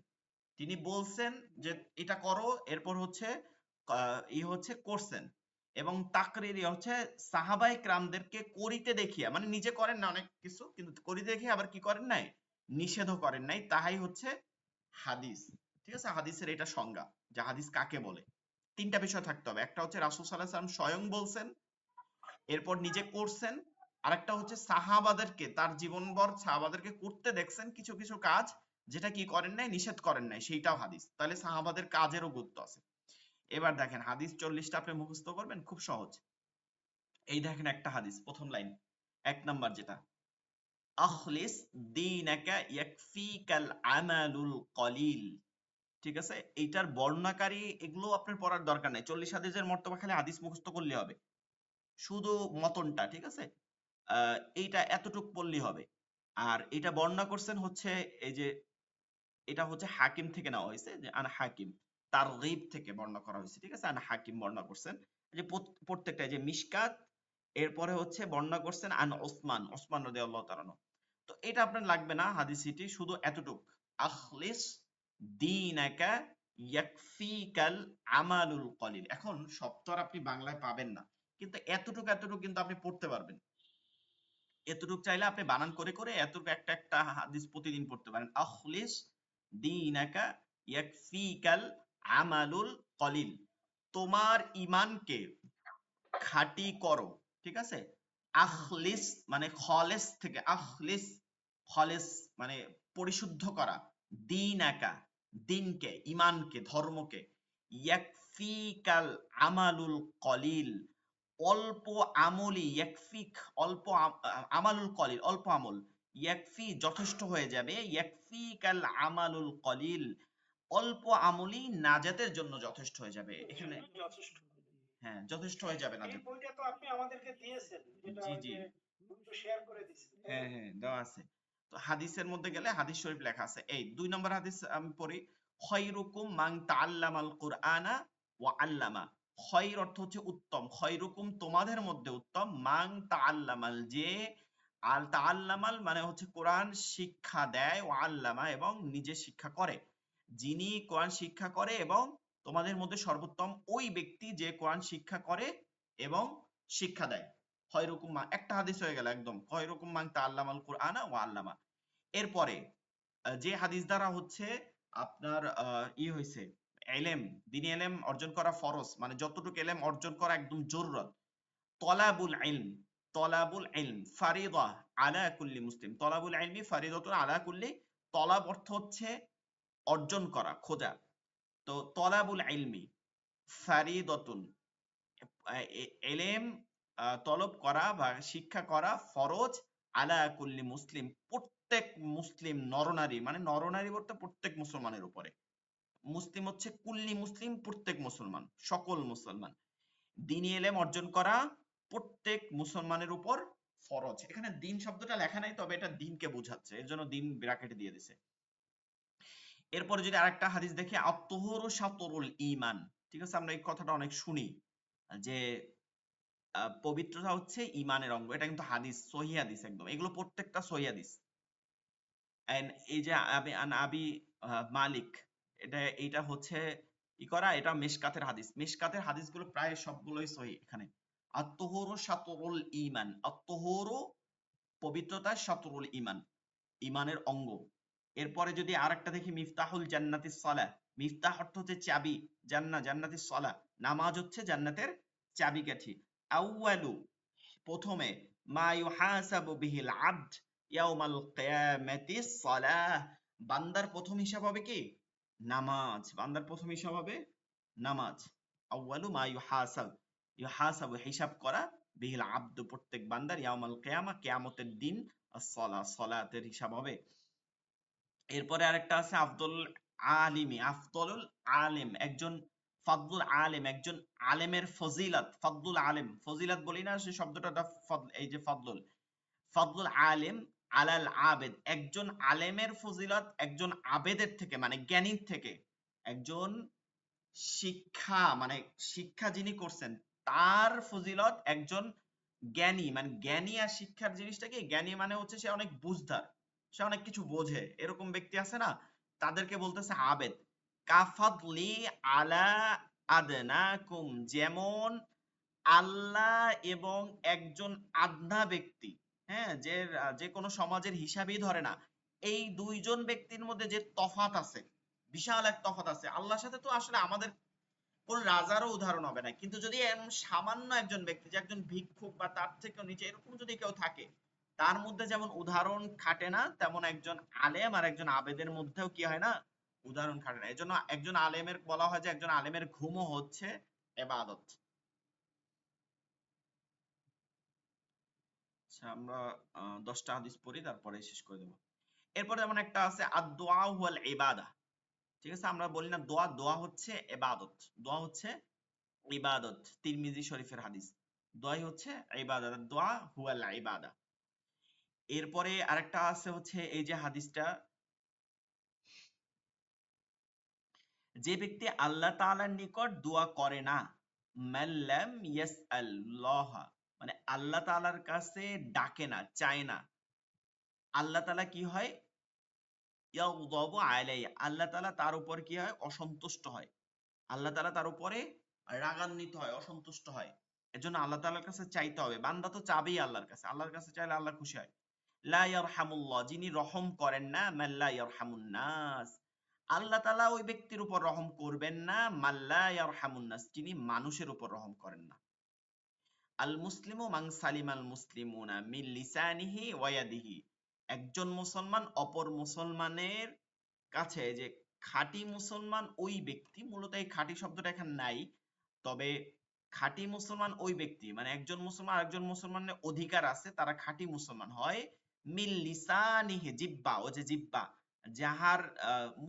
তিনি বলছেন যে এটা করো, এরপর হচ্ছে হচ্ছে করছেন। এবং তাকরিরি হচ্ছে সাহাবায়ে কেরামদেরকে করিতে দেখিয়া, মানে নিজে করেন না অনেক কিছু, কিন্তু করিতে দেখিয়া আবার কি করেন নাই, নিষেধও করেন নাই, তাহাই হচ্ছে হাদিস। ঠিক আছে? হাদিসের এটা সংজ্ঞা, যে হাদিস কাকে বলে। 3টা বিষয় থাকতে হবে, একটা হচ্ছে রাসূল সাল্লাল্লাহু আলাইহি ওয়াসাল্লাম স্বয়ং বলছেন, এরপর নিজে করছেন, আরেকটা হচ্ছে সাহাবাদেরকে, তার জীবনভর সাহাবাদেরকে করতে দেখছেন কিছু কিছু কাজ, যেটা কি করেন নাই, নিষেধ করেন নাই, সেইটাও হাদিস। তাহলে সাহাবাদের কাজেরও গুরুত্ব আছে। এবার দেখেন হাদিস 40টা আপনি মুখস্থ করবেন, খুব সহজ। এই দেখেন একটা হাদিস, প্রথম লাইন, 1 নাম্বার যেটা, আখলিস দীনাকা ইয়াকফিকাল আমালুল কলিল। ঠিক আছে? এইটার বর্ণনাকারী এগুলো আপনার পড়ার দরকার নাই, 40 হাদিসের মর্তবা খালি হাদিস মুখস্থ করলে হবে, শুধু মতনটা, ঠিক আছে? এইটা এতটুক পড়লেই হবে। আর এটা বর্ণনা করছেন হচ্ছে, এই যে এটা হচ্ছে হাকিম থেকে নেওয়া হয়েছে, যে আন হাকিম, তার গীব থেকে বর্ণনা করা হয়েছে, ঠিক আছে? আন হাকিম বর্ণনা করছেন। এই যে প্রত্যেকটা, যে মিশকাত, এরপরে হচ্ছে বর্ণনা করছেন আন ওসমান, ওসমান রাদিয়াল্লাহু তাআলা আনহু। তো এটা আপনার লাগবে না হাদিসটি, শুধু এতটুক, আখলিস দীনাকা ইয়াকফিকাল আমালুল কলিল। এখন সব তো আর আপনি বাংলায় পাবেন না, কিন্তু এতটুক এতটুক কিন্তু আপনি পড়তে পারবেন। এতটুক চাইলে আপনি বানান করে করে এতটুকু একটা একটা হাদিস প্রতিদিন পড়তে পারেন। আখলিস দীনাকা ইয়াকফিকাল আমালুল কলিল। তোমার ঈমানকে খাঁটি করো, ঠিক আছে? আখলিস মানে খলেস থেকে, আখলিস, খলেস মানে পরিশুদ্ধ করা, দীনাকা দিনকে, ঈমানকে, ধর্মকে, ইয়াকফিকাল আমালুল কলিল অল্প আমলই, ইয়াকফিক অল্প আমালুল কলিল অল্প আমল, ইয়াকফি যথেষ্ট হয়ে যাবে, ইয়াকফিকাল আমালুল কলিল অল্প আমলই নাজাতের জন্য যথেষ্ট হয়ে যাবে। এখানে জন্য যথেষ্ট। হ্যাঁ, যথেষ্ট হয়ে যাবে এই নাজাত। বইটা তো আপনি আমাদেরকে দিয়েছেন, যেটা জি ওই জি, যে একটু শেয়ার করে দিচ্ছেন, তাই হ্যাঁ না? হ্যাঁ, দেওয়া আছে। তো হাদিসের মধ্যে গেলে হাদিস শরীফ লেখা আছে। এই 2 নম্বর হাদিস আমি পড়ি, খয়রুকুম মান তাআল্লামাল কুরআনা ওয়া আল্লামা। খয়র অর্থ হচ্ছে উত্তম, খয়রুকুম তোমাদের মধ্যে উত্তম, মান তাআল্লামাল যে, আল তাআল্লামাল মানে হচ্ছে কোরআন শিক্ষা দেয়, ওয়া আল্লামা এবং নিজে শিক্ষা করে। যিনি কোরআন শিক্ষা করে, এবং তোমাদের মধ্যে সর্বোত্তম ওই ব্যক্তি যে কোরআন শিক্ষা করে এবং শিক্ষা দেয়। খয়রুকুম একটা হাদিস হয়ে গেল একদম, খয়রুকুম মান তাআল্লামাল কুরআনা ওয়া আল্লামা। এরপরে যে হাদিস দ্বারা হচ্ছে আপনার হইছে ইলম, দ্বীনি ইলম অর্জন করা ফরজ, মানে যতটুকু ইলম অর্জন করা একদম জরুরত। তলাবুল ইলম, তলাবুল ইলম ফারিদা আলা কুল্লি মুসলিম, তলাবুল ইলমি ফারিদাতুন আলা কুল্লি, তলাব অর্থ হচ্ছে অর্জন করা, খোঁজা, তো তলাবুল ইলমি ফারিদাতুন, এলেম তলব করা বা শিক্ষা করা ফরজ আলা কুল্লি মুসলিম, প্রত্যেক মুসলিম নরনারী, মানে নরনারী বলতে প্রত্যেক মুসলমানের উপরে। মুসলিম হচ্ছে কুল্লি মুসলিম, প্রত্যেক মুসলমান, সকল মুসলমান। দ্বীনি এলেম অর্জন করা প্রত্যেক মুসলমানের উপর ফরজ। এখানে দিন শব্দটা লেখা নাই, তবে এটা দিনকে বোঝাচ্ছে, এর জন্য দিন ব্র্যাকেটে দিয়ে দিছে। এরপরে যদি আরেকটা হাদিস দেখি, আত-তুহুরু শাতরুল ঈমান, ঠিক আছে, আমরা এই কথাটা অনেক শুনি যে পবিত্রতা হচ্ছে ঈমানের অঙ্গ। এটা কিন্তু হাদিস, সহিহ হাদিস একদম, এগুলো প্রত্যেকটা সহিহ হাদিস। এন্ড এই যে আবি মালিক, এটা হচ্ছে ই করা, এটা মিশকাতের হাদিস। মিশকাতের হাদিসগুলো প্রায় সবগুলোই সহিহ। এখানে আত-তুহুরু শাতরুল ঈমান, আত-তুহুরু পবিত্রতা, শাতরুল ঈমান ঈমানের অঙ্গ। এরপরে যদি আরেকটা দেখি, মিফতাহুল জান্নাতিস সালাহ, মিফতাহ অর্থ হচ্ছে চাবি, জান্নাতিস সালাহ, নামাজ হচ্ছে জান্নাতের চাবিকাঠি। আউয়ালু প্রথমে, মা ইউহাসাবু বিহিল আবদ ইয়াউমাল কিয়ামাতিস সালাহ, বান্দার প্রথম হিসাব হবে কি? নামাজ। বান্দার প্রথম হিসাব হবে নামাজ। আউয়ালু মা ইউহাসাবু হিসাব করা, বিহিল আবদ প্রত্যেক বান্দার, ইয়াউমাল কিয়ামা কিয়ামতের দিন, as-সালাহ সালাতের হিসাব হবে। এরপরে আরেকটা আছে আফদলুল আলিম, একজন ফাদলুল আলিম, একজন আলেমের ফজিলত। ফাদলুল আলিম, ফজিলত বলি না সেই শব্দটা, এই যে ফাদলুল আলিম আলাল আবেদ, একজন আলেমের ফজিলত একজন আবেদের থেকে, মানে জ্ঞানীর থেকে। একজন শিক্ষা যিনি করছেন তার ফজিলত একজন জ্ঞানী, মানে জ্ঞানী আর শিক্ষার জিনিসটা কি, জ্ঞানী মানে হচ্ছে সে অনেক বুঝদার, সে অনেক কিছু বোঝে, এরকম ব্যক্তি আছে না, তাদেরকে বলতেছে আবেদ। কাফাদলি আলা আদনাকুম, যেমন আল্লাহ এবং একজন আদনা ব্যক্তি, হ্যাঁ, যে কোনো সমাজের হিসাবই ধরে না, এই দুইজন ব্যক্তির মধ্যে যে তফাৎ আছে, বিশাল এক তফাৎ আছে। আল্লাহর সাথে তো আসলে আমাদের কোন রাজারও উদাহরণ হবে না, কিন্তু যদি এমন সামান্য একজন ব্যক্তি, যে একজন ভিক্ষুক বা তার থেকেও নিচে এরকম যদি কেউ থাকে, তার মধ্যে যেমন উদাহরণ খাটে না, তেমন একজন আলেম আর একজন আবেদের মধ্যেও কি হয় না, উদাহরণ খাটে না। এজন্য একজন আলেমের বলা হয় যে একজন আলেমের ঘুমও হচ্ছে ইবাদত। আচ্ছা, আমরা 10টা হাদিস পড়ি, তারপরে শেষ করে দেবো। এরপরে যেমন একটা আছে আদ-দুআ হুয়াল ইবাদা, ঠিক আছে, আমরা বলি না দোয়া, দোয়া হচ্ছে ইবাদত, দোয়া হচ্ছে ইবাদত, তিরমিজি শরীফের হাদিস, দোয়াই হচ্ছে ইবাদত, দোয়া হুয়াল ইবাদা। এরপরে আরেকটা আছে হচ্ছে এই যে হাদিসটা, যে ব্যক্তি আল্লাহ তাআলার নিকট দোয়া করে না, মাল্লাম ইয়াসআল্লাহ, মানে আল্লাহ তাআলার কাছে ডাকে না, চায় না, আল্লাহ তাআলা কি হয়, ইয়াগদাবু আলাইহি, আল্লাহ তাআলা তার উপর কি হয়, অসন্তুষ্ট হয়, আল্লাহ তাআলা তার উপরে রাগান্বিত হয়, অসন্তুষ্ট হয়। এজন্য আল্লাহ তাআলার কাছে চাইতে হবে। বান্দা তো চাবেই আল্লাহর কাছে, আল্লাহর কাছে চাইলে আল্লাহ খুশি হয়। লা ইয়ারহামুল্লাহ, যিনি রহম করেন না, মান লা ইয়ারহামুন নাস, আল্লাহ তাআলা ওই ব্যক্তির উপর রহম করবেন না, মান লা ইয়ারহামুন নাস, যিনি মানুষের উপর রহম করেন না। আল মুসলিমু মান সালিমাল মুসলিমুনা মিন লিসানিহি ওয়া ইয়াদিহি, একজন মুসলমান অপর মুসলমানের কাছে, যে খাঁটি মুসলমান ওই ব্যক্তি, মূলত এই খাঁটি শব্দটা এখানে নাই, তবে খাঁটি মুসলমান ওই ব্যক্তি, মানে একজন মুসলমান আরেকজন মুসলমানের অধিকার আছে, তারা খাঁটি মুসলমান হয়, মিল লিসানিহি, জিহ্বা, ও যে জিহ্বা, যাহার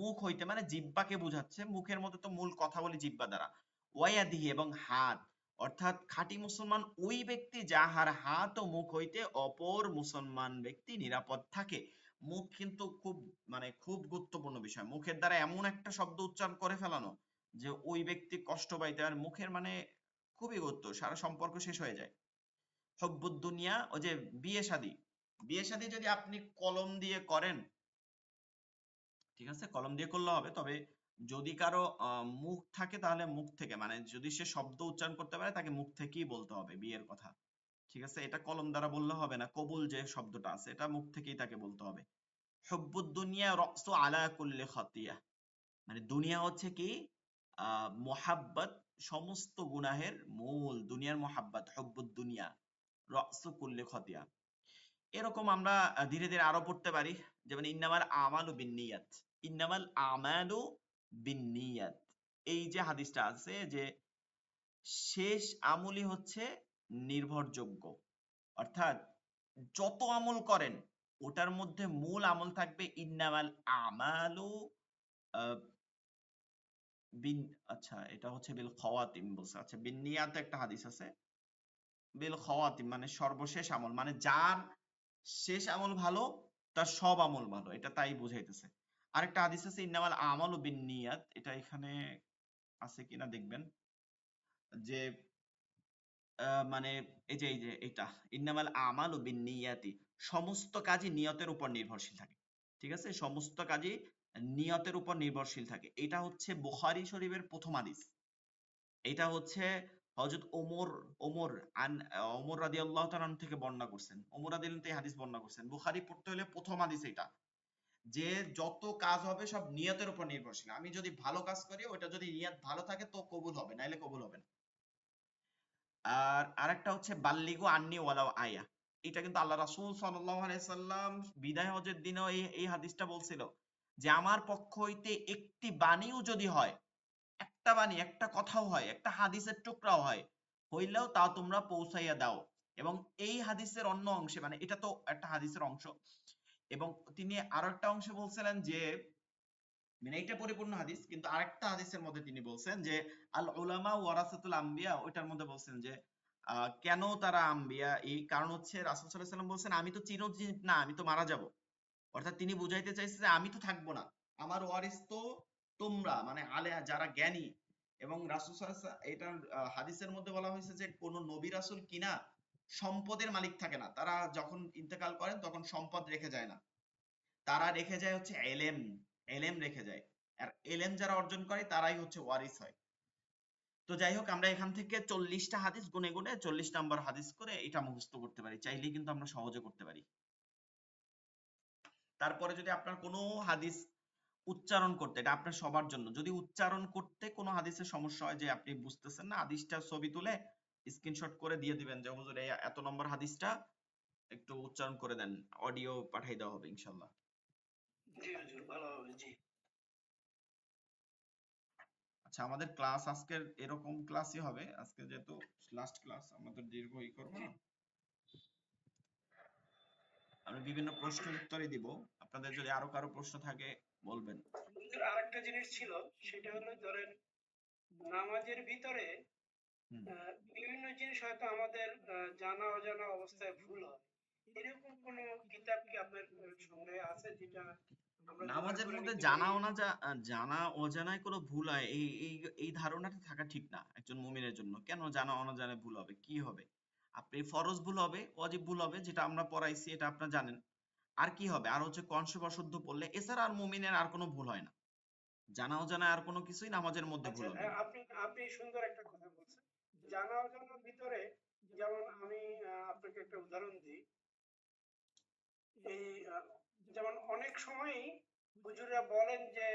মুখ হইতে, মানে জিহ্বাকে বুঝাচ্ছে, মুখের মধ্যে তো মূল কথা বলি জিহ্বা দ্বারা, ওয়ায়াদিহি, এবং হাত, অর্থাৎ খাঁটি মুসলমান ওই ব্যক্তি যাহার হাত ও মুখ হইতে অপর মুসলমান ব্যক্তি নিরাপদ থাকে। মুখ কিন্তু খুব, মানে খুব গুরুত্বপূর্ণ বিষয়। মুখের দ্বারা এমন একটা শব্দ উচ্চারণ করে ফেলানো যে ওই ব্যক্তি কষ্ট পাইতে, আর মুখের মানে খুবই গুরুত্ব, সারা সম্পর্ক শেষ হয়ে যায়। হব্বুদ দুনিয়া, ও যে বিয়ে শাদী, বিয়ে শাদী যদি আপনি কলম দিয়ে করেন, ঠিক আছে, কলম দিয়ে করলে হবে, তবে যদি কারো মুখ থাকে, তাহলে মুখ থেকে, মানে যদি সে শব্দ উচ্চারণ করতে পারে, তাকে মুখ থেকেই বলতে হবে বিয়ের কথা, ঠিক আছে, এটা কলম দ্বারা বললে হবে না। কবুল যে শব্দটা আছে, এটা মুখ থেকেই তাকে বলতে হবে। হুব্বুদ দুনিয়া রাসু আলা কুল্লি খাতিয়া, মানে দুনিয়া হচ্ছে কি, মোহাব্বত, সমস্ত গুনাহের মূল, দুনিয়ার মোহাব্বত, হুব্বুদ দুনিয়া রাসু কুল্লি খাতিয়া। এরকম আমরা ধীরে ধীরে আরো পড়তে পারি, যেমন ইন্নামাল আমালু বিন্নিয়াত, ইন্নামাল আমালু বিন্নিয়াত, এই যে হাদিসটা আছে যে শেষ আমলই হচ্ছে নির্ভরযোগ্য, অর্থাৎ যত আমল করেন ওটার মধ্যে মূল আমল থাকবে ইন্নামাল আমালু আহ, বিন আচ্ছা এটা হচ্ছে বিল খাওয়াতিম বলছে, আচ্ছা বিন নিয়াতে একটা হাদিস আছে, বিল খাওয়াতিম মানে সর্বশেষ আমল, মানে যার শেষ আমল ভালো তার সব আমল ভালো, এটা তাই বুঝাইতেছে। আরেকটা হাদিস আছে ইন্নামাল আমালু বিন নিয়াত, এটা এখানে আছে কিনা দেখবেন যে মানে এই যে এটা ইন্নামাল আমালু বিন্নিয়াতি, সমস্ত কাজই নিয়তের উপর নির্ভরশীল থাকে। ঠিক আছে, সমস্ত কাজই নিয়তের উপর নির্ভরশীল থাকে। এটা হচ্ছে বুখারী শরীফের প্রথম হাদিস। এটা হচ্ছে হযরত ওমর রাদিয়াল্লাহু তাআলা আনহু থেকে বর্ণনা করছেন। ওমর রাদিয়াল্লাহু তাআলা এই হাদিস বর্ণনা করছেন। বুখারী পড়তে হলে প্রথম হাদিস এটা, যে যত কাজ হবে সব নিয়তের উপর নির্ভরশীল। আমি যদি ভালো কাজ করি ওটা যদি নিয়ত ভালো থাকে তো কবুল হবে, নাইলে কবুল হবে না। আর আরেকটা হচ্ছে বাল্লিগু আন্নি ওয়ালাউ আয়া, এটা কিন্তু আল্লাহ রাসূল সাল্লাল্লাহু আলাইহি সাল্লাম বিদায় হজের দিনেও এই হাদিসটা বলছিল যে আমার পক্ষ হইতে একটি বাণীও যদি হয়, একটা বাণী, একটা কথাও হয়, একটা হাদিসের টুকরাও হয়, হইলেও তা তোমরা পৌঁছাইয়া দাও। এবং এই হাদিসের অন্য অংশে, মানে এটা তো একটা হাদিসের অংশ, এবং তিনি আরো একটা অংশে বলছিলেন যে মানে এইটা পরিপূর্ণ হাদিস, কিন্তু আরেকটা হাদিসের মধ্যে তিনি বলছেন যে আল উলামা ওয়ারাসাতুল আম্বিয়া, ওইটার মধ্যে বলছেন যে কেন তারা আম্বিয়া, এই কারণ হচ্ছে রাসূল সাল্লাল্লাহু আলাইহি ওয়াসাল্লাম বলছেন আমি তো চিরঞ্জীব না, আমি তো মারা যাব। অর্থাৎ তিনি বুঝাইতে চাইছে যে আমি তো থাকবো না, আমার ওয়ারিস তো তোমরা, মানে আলে যারা জ্ঞানী। এবং রাসূল সাল্লাল্লাহু আলাইহি ওয়াসাল্লাম এটা হাদিসের মধ্যে বলা হয়েছে যে কোন নবী রাসূল কিনা সম্পদের মালিক থাকে না, তারা যখন ইন্তেকাল করেন তখন সম্পদ রেখে যায় না, তারা রেখে যায় হচ্ছে এলেম, এলেম রেখে যায়। আর এলেম যারা অর্জন করে তারাই হচ্ছে ওয়ারিস হয়। তো যাই হোক, আমরা এখান থেকে 40টা হাদিস গুনে গুনে 40 নাম্বার হাদিস করে এটা মুখস্থ করতে পারি, চাইলেই কিন্তু আমরা সহজে করতে পারি। তারপরে যদি আপনার কোনো হাদিস উচ্চারণ করতে, এটা আপনার সবার জন্য, যদি উচ্চারণ করতে কোনো হাদিসের সমস্যা হয় যে আপনি বুঝতেছেন না, হাদিসটা ছবি তুলে স্ক্রিনশট করে দিয়ে দিবেন যে হুজুর এই এত নম্বর হাদিসটা একটু উচ্চারণ করে দেন, অডিও পাঠিয়ে দেওয়া হবে ইনশাল্লাহ। জি হুজুর, ভালো হবে। জি আচ্ছা, আমাদের ক্লাস আজকের এরকম ক্লাসই হবে, আজকে যেহেতু লাস্ট ক্লাস আমাদের দীর্ঘ করবো জি না, আমি বিভিন্ন প্রশ্নের উত্তরই দিব, আপনাদের যদি আরো কারো প্রশ্ন থাকে বলবেন। হুজুর, আরেকটা জিনিস ছিল, সেটা হলো ধরেন নামাজের ভিতরে হুম। বিভিন্ন জিনিস হয়তো আমাদের জানা অজানা অবস্থায় ভুল হয়। এরকম কোনো কিতাব কি আপনার সঙ্গে আছে যেটা আমরা জোগাড় নামাজের করে মধ্যে নিতে জানা পারি? অনা জানা অজানায় কোনো ভুল হয়, এই এই এই ধারণাটা থাকা ঠিক না একজন মুমিনের জন্য। কেন জানা অনাজানায় ভুল হবে, কি হবে? আপনি ফরজ ভুল হবে, ওয়াজিব ভুল হবে, যেটা আমরা পড়াইছি এটা আপনারা জানেন। আর কি হবে? আর হচ্ছে কনসে অশুদ্ধ পড়লে, এছাড়া আর মুমিনের আর কোনো ভুল হয় না। জানা অজানায় আর কোনো কিছুই নামাজের মধ্যে আচ্ছা, ভুল হবে না। আপনি আপনি সুন্দর একটা কথা বলছেন। জানা অজানার ভিতরে যেমন আমি আপনাকে একটা উদাহরণ দিই। এই যেমন অনেক সময়ই হুজুররা বলেন যে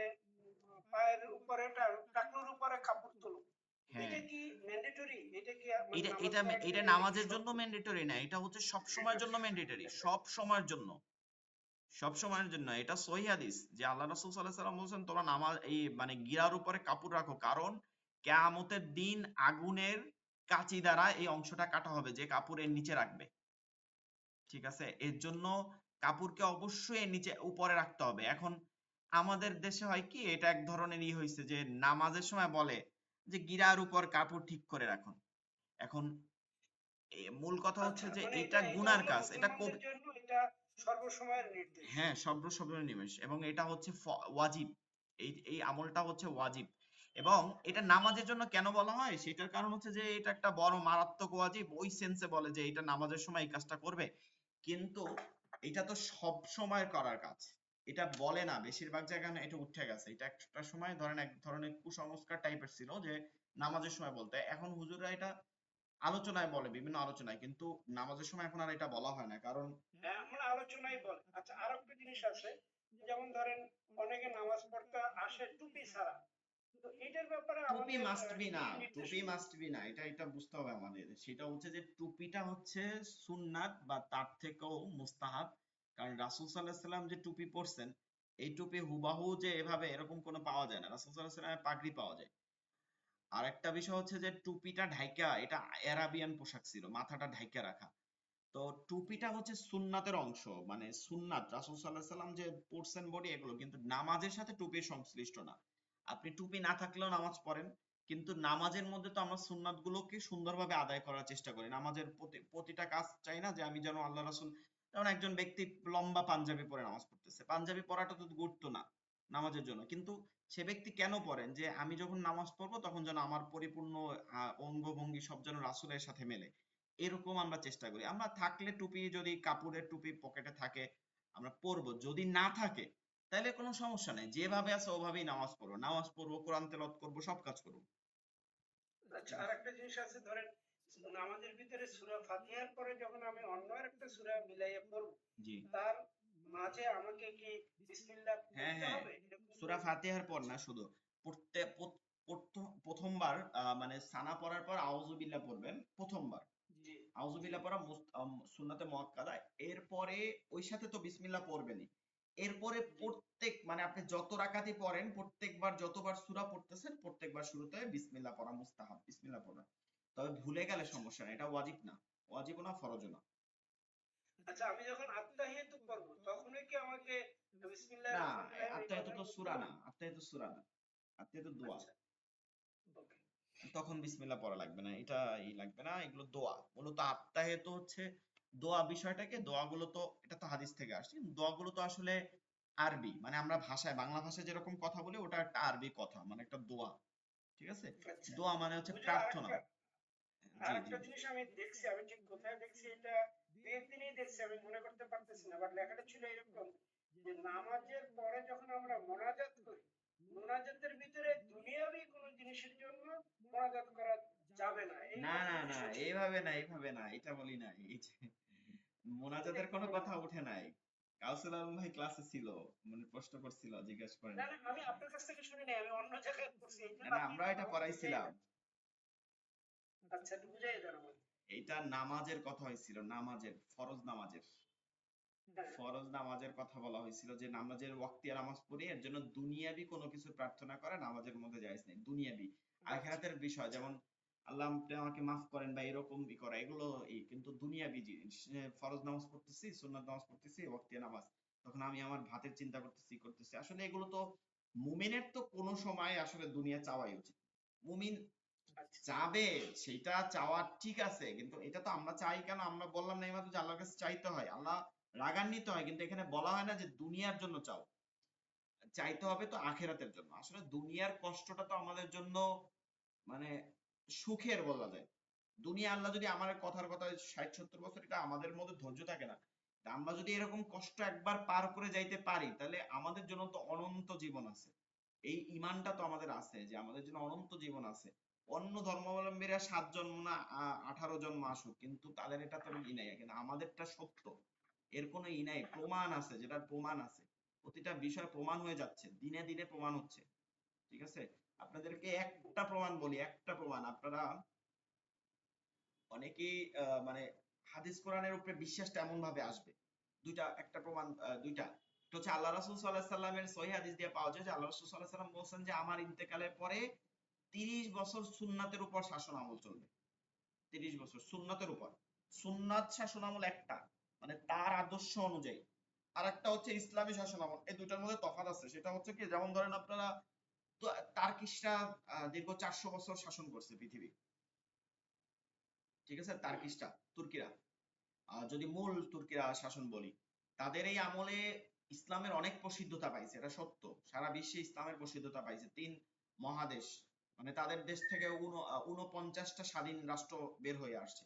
পায়ের উপরে টাকনুর উপরে কাপড় তোলো। হ্যাঁ, এটা কি ম্যান্ডেটরি? এটা কি মানে এটা নামাজ এটা পড়ার এটা ক্ষেত্রে এটা কি নামাজের জন্য শর্ত? ম্যান্ডেটরি না, এটা হচ্ছে সব সময়ের জন্য ম্যান্ডেটরি, সব সময়ের জন্য, সব সময়ের জন্য। এটা সহিহ হাদিস যে আল্লাহ রাসূল সাল্লাল্লাহু আলাইহি ওয়াসাল্লাম বলেছেন তোমরা নামাজ এই মানে গিরার উপরে কাপড় রাখো, কারণ কিয়ামতের দিন আগুনের কাঁচি দ্বারা এই অংশটা কাটা হবে যে কাপড়ের নিচে রাখবে। ঠিক আছে, এর জন্য কাপড়কে অবশ্যই এর নিচে উপরে রাখতে হবে। এখন আমাদের দেশে হয় কি, এটা এক ধরনের হয়েছে যে নামাজের সময় বলে যে গিরার উপর কাপড় ঠিক করে রাখুন। এখন মূল কথা হচ্ছে আচ্ছা, যে মানে এটা এটা এটা গুনার হলো কাজ, এটা মুসলমানদের জন্য এটা সর্বসময়ের নির্দেশ। হ্যাঁ, সর্বনিম্ন, এবং এটা হচ্ছে ওয়াজিব। এই আমলটা হচ্ছে ওয়াজিব। এবং এটা নামাজের জন্য কেন বলা হয় সেটার কারণ হচ্ছে যে এটা একটা বড় মারাত্মক ওয়াজিব, ওই সেন্সে বলে যে এটা নামাজের সময় এই কাজটা করবে। কিন্তু এটা তো সব সময় করার কাজ, এটা বলে না, বেশিরভাগ জায়গায় না এটা উঠে গেছে। এটা একটা সময় ধরেন এক ধরনের কুসংস্কার টাইপের ছিল যে নামাজের সময় বলতে, এখন হুজুররা এটা আলোচনায় বলে, বিভিন্ন আলোচনায়, কিন্তু নামাজের সময় এখন আর এটা বলা হয় না, কারণ হ্যাঁ, আমরা আলোচনায় বলে। আচ্ছা, আর একটা জিনিস আছে, যেমন ধরেন অনেকে নামাজ পড়তে আসে টুপি ছাড়া। তো এটার ব্যাপারে টুপি আমাদের মাস্ট বি কি না, টুপি নির্দেশনা? মাস্ট বি না, এটা বুঝতে হবে আমাদের। সেটা হচ্ছে যে টুপিটা হচ্ছে সুন্নাত বা তার থেকেও মুস্তাহাব। কারণ রাসূল সাল্লাল্লাহু আলাইহি সাল্লাম যে টুপি পরছেন, এই টুপি হুবাহু যে এভাবে এরকম কোনো পাওয়া যায় না। রাসূল সাল্লাল্লাহু আলাইহি সাল্লামের পাগড়ি পাওয়া যায়, আর একটা বিষয় হচ্ছে যে টুপিটা ঢাইকা, এটা আরাবিয়ান পোশাক ছিল, মাথাটা ঢাইকা রাখা। তো টুপিটা হচ্ছে সুন্নাতের অংশ, মানে সুন্নাত রাসূল সাল্লাল্লাহু আলাইহি সাল্লাম যে পরছেন বডি এগুলো, কিন্তু নামাজের সাথে টুপির সংশ্লিষ্ট না। আপনি টুপি না থাকলেও নামাজ পড়েন, কিন্তু নামাজের মধ্যে তো আমরা সুন্নাত গুলোকে সুন্দরভাবে আদায় করার চেষ্টা করি। নামাজের প্রতিটা কাজ চাই না যে আমি যেন আল্লাহ রাসূল, যেমন একজন ব্যক্তি লম্বা পাঞ্জাবি পরে নামাজ পড়তেছে, পাঞ্জাবি পরাটা তো গুরুত্ব না নামাজের জন্য, কিন্তু সে ব্যক্তি কেন পড়েন যে আমি যখন নামাজ পড়বো তখন যেন আমার পরিপূর্ণ অঙ্গভঙ্গি সব যেন রাসূলের সাথে মেলে, এরকম আমরা চেষ্টা করি। আমরা থাকলে টুপি, যদি কাপড়ের টুপি পকেটে থাকে আমরা পরবো, যদি না থাকে তাহলে কোনো সমস্যা নেই, যেভাবে আছে ওভাবেই নামাজ পড়বো, কোরআন তেলাওয়াত করবো, সব কাজ করবো। আচ্ছা, আর একটা জিনিস আছে, ধরেন নামাজের ভিতরে সূরা ফাতিহার পরে যখন আমি অন্য আরেকটা সূরা মিলাইয়া পড়ব, জি, তার মাঝে আমাকে কি বিসমিল্লাহ হ্যাঁ পড়তে হ্যাঁ, হবে এরকম সূরা কোনো? ফাতিহার পর না শুধু, পড়তে প্রথমবার মানে সানা পড়ার পর আউযু বিল্লাহ পড়বেন প্রথমবার। জি, আউযু জি। বিল্লাহ পড়া সুন্নাতে মুআক্কাদা। এরপরে ওই সাথে তো বিসমিল্লাহ পড়বেনই। এরপরে জি। মানে আপনি যত রাকাতই পড়েন, প্রত্যেকবার যতবার সূরা পড়তেছেন প্রত্যেকবার শুরুতে বিসমিল্লাহ পড়া মুস্তাহাব, বিসমিল্লাহ পড়া। তবে ভুলে গেলে আচ্ছা, সমস্যা নেই, এটা ওয়াজিব না। ওয়াজিবও না, ফরজও না। আচ্ছা, আমি যখন আত্তাহিয়াতু পড়ব তখনই কি আমাকে বিসমিল্লাহির না, রহমানির রহিম এই আত্তাহিয়াতু কথাটা তো বলতে সূরা না, হবে? আত্তাহিয়াতু সূরা না। আত্তাহিয়াতু দোয়া। আচ্ছা, ওকে। তখন বিসমিল্লাহ পড়া লাগবে না, এটা লাগবে না, এগুলো দোয়া। মূলত আত্তাহিয়াতু হচ্ছে দোয়া। বিষয়টাকে দোয়াগুলো তো, এটা তো হাদিস থেকে আসছে, কিন্তু দোয়াগুলো তো আসলে আরবি, মানে আমরা ভাষায়, বাংলা ভাষায় যেরকম কথা বলি ওটা একটা আরবি কথা, মানে একটা দোয়া। ঠিক আছে? আচ্ছা। দোয়া মানে হচ্ছে হুজুর, প্রার্থনা। আরেকটা জি জি। আরেকটা জিনিস আমি দেখছি, আমি ঠিক কোথায় দেখছি এটা, দুই একদিনই দেখছি, আমি মনে করতে পারতেছি না, বাট লেখাটা ছিল এরকম যে নামাজের পরে যখন আমরা মোনাজাত করি, মোনাজাতের ভিতরে দুনিয়াবি কোনো জিনিসের জন্য মোনাজাত করা যাবে না, এই না রকম না না, কিছু ছিল। এইভাবে না, এইভাবে না, এটা বলি নাই। এই যে এটা মোনাজাতের একটু কোনো বলেন। কথা উঠে নাই। কাউসার আলম ভাই ক্লাসে ছিল, মানে প্রশ্ন করছিল, জিজ্ঞেস করেন। না, না, আমি আপনার কাছ থেকে শুনি নাই, আমি অন্য জায়গায় পড়ছি, এই না জন্য না, আপনি আমরা একটু এটা আমাকে বুঝাই পড়াইছিলাম। দেন। আচ্ছা, একটু বুঝাই দেন আমাকে। এইটা নামাজের কথা হয়েছিল, নামাজের, ফরজ নামাজের। হ্যাঁ। ফরজ নামাজের কথা বলা হয়েছিল যে নামাজের ওয়াক্তিয়া নামাজ পড়ি, এর জন্য দুনিয়াবি কোনো কিছু প্রার্থনা করা নামাজের মধ্যে জায়েজ নেই। দুনিয়াবি আচ্ছা, আখিরাতের বিষয়, আচ্ছা। যেমন আল্লাহ আপনি আমাকে মাফ করেন বা এরকম করা, এগুলো কিন্তু দুনিয়াবি জিনিস। ফরজ নামাজ পড়তেছি, সুন্নাত নামাজ পড়তেছি, ওয়াক্তিয়া নামাজ, তখন আমি আমার ভাতের চিন্তা করতেছি, আসলে এগুলো তো মুমিনের তো কোনো সময় আসলে দুনিয়া চাওয়াই উচিত। মুমিন আচ্ছা, চাবে, সেটা চাওয়া ঠিক আছে, কিন্তু এটা তো আমরা চাই কেন, আমরা বললাম না এইমাত্র যে আল্লাহর কাছে চাইতে হয়, আল্লাহ রাগান্বিত হয়, কিন্তু এখানে বলা হয় না যে দুনিয়ার জন্য চাও, চাইতে হবে তো আখেরাতের জন্য। আসলে দুনিয়ার কষ্টটা তো আমাদের জন্য মানে সুখের বলা যায়। দুনিয়া, আল্লাহ যদি আমার কথার কথা 60-70 বছর, এটা আমাদের মধ্যে ধৈর্য থাকে না, তা আমরা যদি এরকম কষ্ট একবার পার করে যাইতে পারি তাহলে আমাদের জন্য তো অনন্ত জীবন আছে। এই ইমানটা তো আমাদের আছে যে আমাদের জন্য অনন্ত জীবন আছে। অন্য ধর্মাবলম্বীরা 7 জন্ম না 18 জন্ম আসুক, কিন্তু তাদের এটা তো ই নাই, কিন্তু আমাদেরটা সত্য, এর কোনো ই নাই, প্রমাণ আছে, যেটার প্রমাণ আছে। প্রতিটা বিষয় প্রমাণ হয়ে যাচ্ছে, দিনে দিনে প্রমাণ হচ্ছে। ঠিক আছে? আপনাদেরকে একটা প্রমাণ বলি, একটা প্রমাণ। আপনারা অনেকেই মানে হাদিস কোরআনের উপরে বিশ্বাসটা এমন ভাবে আসবে, একটা প্রমাণ, দুইটা। একটা হচ্ছে আল্লাহ রাসূল সাল্লাল্লাহু আলাইহি সাল্লামের সহিহ হাদিস দিয়ে পাওয়া যায় যে আল্লাহ রাসূল সাল্লাল্লাহু আলাইহি সাল্লাম বলছেন যে আমার ইন্তেকালের পরে 30 বছর সুন্নাতের উপর শাসন আমল চলবে। 30 বছর সুন্নাতের উপর। সুন্নাত শাসন আমল একটা, মানে তার আদর্শ অনুযায়ী। আর একটা হচ্ছে ইসলামী শাসন আমল। এই দুটার মধ্যে তফাৎ আছে। সেটা হচ্ছে কি, যেমন ধরেন আপনারা তার্কিশরা দীর্ঘ 400 বছর শাসন করছে পৃথিবী। ঠিক আছে? তার্কিশরা, তুর্কিরা, যদি মূল তুর্কিরা শাসন বলি, তাদের এই আমলে ইসলামের অনেক প্রসিদ্ধতা পাইছে, এটা সত্য। সারা বিশ্বে ইসলামের প্রসিদ্ধতা পাইছে। 3 মহাদেশ, মানে তাদের দেশ থেকে 49টা স্বাধীন রাষ্ট্র বের হয়ে আসছে।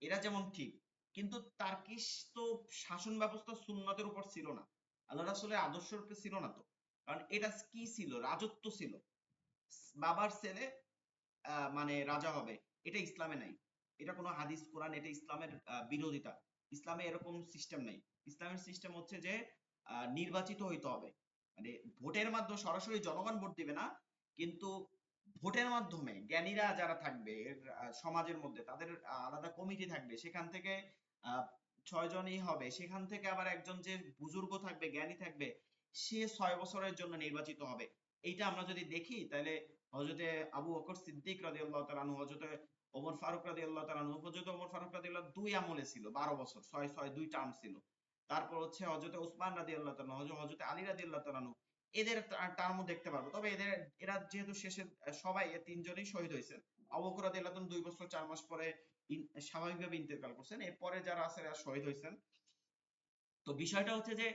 এরা যেমন ঠিক, কিন্তু তার্কিশ তো শাসন ব্যবস্থা সুন্নতের উপর ছিল না, আল্লাহ রাসূলের আদর্শের উপর ছিল না তো। কারণ এটা কি ছিল, রাজত্ব ছিল, বাবার ছেলে মানে রাজা হবে, এটা ইসলামে নাই। এটা কোনো হাদিস কোরআন, এটা ইসলামের বিরোধিতা। ইসলামে এরকম সিস্টেম নাই। ইসলামের সিস্টেম হচ্ছে যে নির্বাচিত হইতে হবে, মানে ভোটের মাধ্যমে, সরাসরি জনগণ ভোট দিবে না, কিন্তু ভোটের মাধ্যমে জ্ঞানীরা যারা থাকবে সমাজের মধ্যে, তাদের আলাদা কমিটি থাকবে, সেখান থেকে 6 জনই হবে, সেখান থেকে আবার একজন যে বুজুর্গ থাকবে, জ্ঞানী থাকবে, সে 6 বছরের জন্য নির্বাচিত হবে। এইটা আমরা যদি দেখি তাহলে হযরতে আবু বকর সিদ্দিক রাদিয়াল্লাহু তাআলা আনহু, হযরতে ওমর ফারুক রাদিয়াল্লাহু তাআলা আনহু, হযরতে ওমর ফারুক রাদিয়াল্লাহু দুই আমলে ছিল 12 বছর, 6 দুই টার্ম ছিল। তারপর হচ্ছে হযরতে উসমান রাদিয়াল্লাহু তাআলা আনহু, হযরতে আলী রাদিয়াল্লাহু তাআলা আনহু, এদের টার্মও দেখতে পারবো। তবে এরা যেহেতু শেষে সবাই তিনজনই শহীদ হয়েছেন। আবু বকর রাদিয়াল্লাহু তাআলা 2 বছর 4 মাস পরে স্বাভাবিকভাবে ইন্তেকাল করছেন। এরপরে যারা আছে এরা শহীদ হয়েছেন। তো বিষয়টা হচ্ছে যে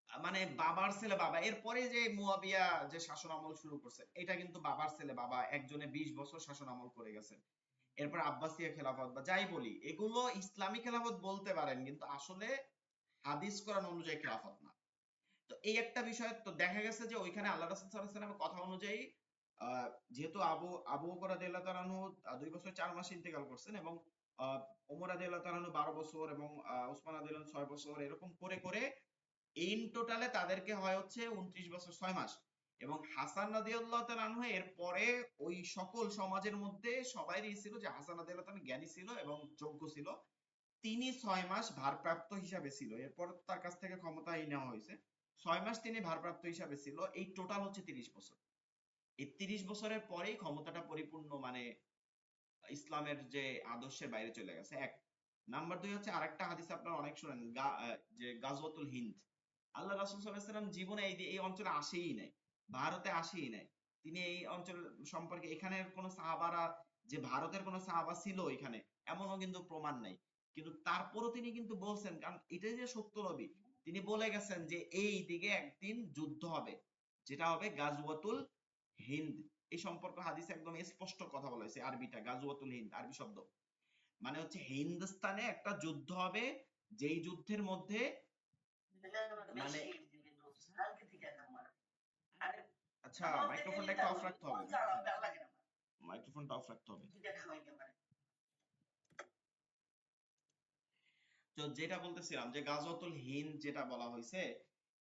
মানে বাবার ছেলে বাবা, এরপরে যে মুয়াবিয়া যে শাসন আমল শুরু করছে, এটা কিন্তু বাবার ছেলে বাবা একজনে 20 বছর শাসন আমল করে গেছে। এরপর আব্বাসিয়া খেলাফত বা যাই বলি, এগুলো ইসলামী খেলাফত বলতে পারেন, কিন্তু আসলে হাদিস কোরআন অনুযায়ী খেলাফত না। তো এই একটা বিষয় তো দেখা গেছে যে ওইখানে আল্লাহ রাসূল সাল্লাল্লাহু আলাইহি ওয়াসাল্লামের কথা অনুযায়ী যেহেতু আবু বকর রাদিয়াল্লাহু তাআলা আনহু 2 বছর 4 মাস ইন্তেকাল করছেন, এবং ওমর রাদিয়াল্লাহু তাআলা আনহু 12 বছর, এবং উসমান রাদিয়াল্লাহু আনহু 6 বছর, এরকম করে করে ইন টোটালে তাদেরকে হয় হচ্ছে 29 বছর 6 মাস। এবং হাসান রাদিয়াল্লাহু তাআলা আনহু এর পরে ওই সকল সমাজের মধ্যে সবাইরই ছিল যে হাসান রাদিয়াল্লাহু তাআলা জ্ঞানী ছিল এবং যোগ্য ছিল। তিনি 6 মাস ভারপ্রাপ্ত হিসাবে ছিল, এরপর তার কাছ থেকে ক্ষমতাই নেওয়া হয়েছে। 6 মাস তিনি ভারপ্রাপ্ত হিসাবে ছিল, এই টোটাল হচ্ছে 30 বছর। এই 30 বছরের পরেই ক্ষমতাটা পরিপূর্ণ মানে ইসলামের যে আদর্শের বাইরে চলে গেছে। এক নাম্বার 2 হচ্ছে আরেকটা হাদিস আপনারা অনেক শুনেন, যে গাজওয়াতুল হিন্দ। আল্লাহ রাসূল সাল্লাল্লাহু আলাইহি ওয়াসাল্লাম জীবনে এই অঞ্চলে আসেই নাই, ভারতে আসেই নাই। তিনি এই অঞ্চল সম্পর্কে এখানের কোন সাহাবারা যে ভারতের কোন সাহাবা ছিল এখানে, এমনও কিন্তু প্রমাণ নাই। কিন্তু তারপরও তিনি কিন্তু বলছেন, কারণ এটাই যে সত্য নবী, তিনি বলে গেছেন যে এই দিকে একদিন যুদ্ধ হবে, যেটা হবে গাজওয়াতুল হিন্দ। এই সম্পর্কে হাদিসে একদম স্পষ্ট কথা বলা হয়েছে। আরবিটা গাজওয়াতুল হিন্দ, আরবি শব্দ, মানে হচ্ছে হিন্দুস্তানে একটা যুদ্ধ হবে, যেই যুদ্ধের মধ্যে মানে আচ্ছা, মাইক্রোফোনটা একটু অফ রাখতে হবে, মাইক্রোফোনটা অফ রাখতে হবে। তো যেটা বলতেছিলাম যে গাজওয়াতুল হিন্দ যেটা বলা হয়েছে,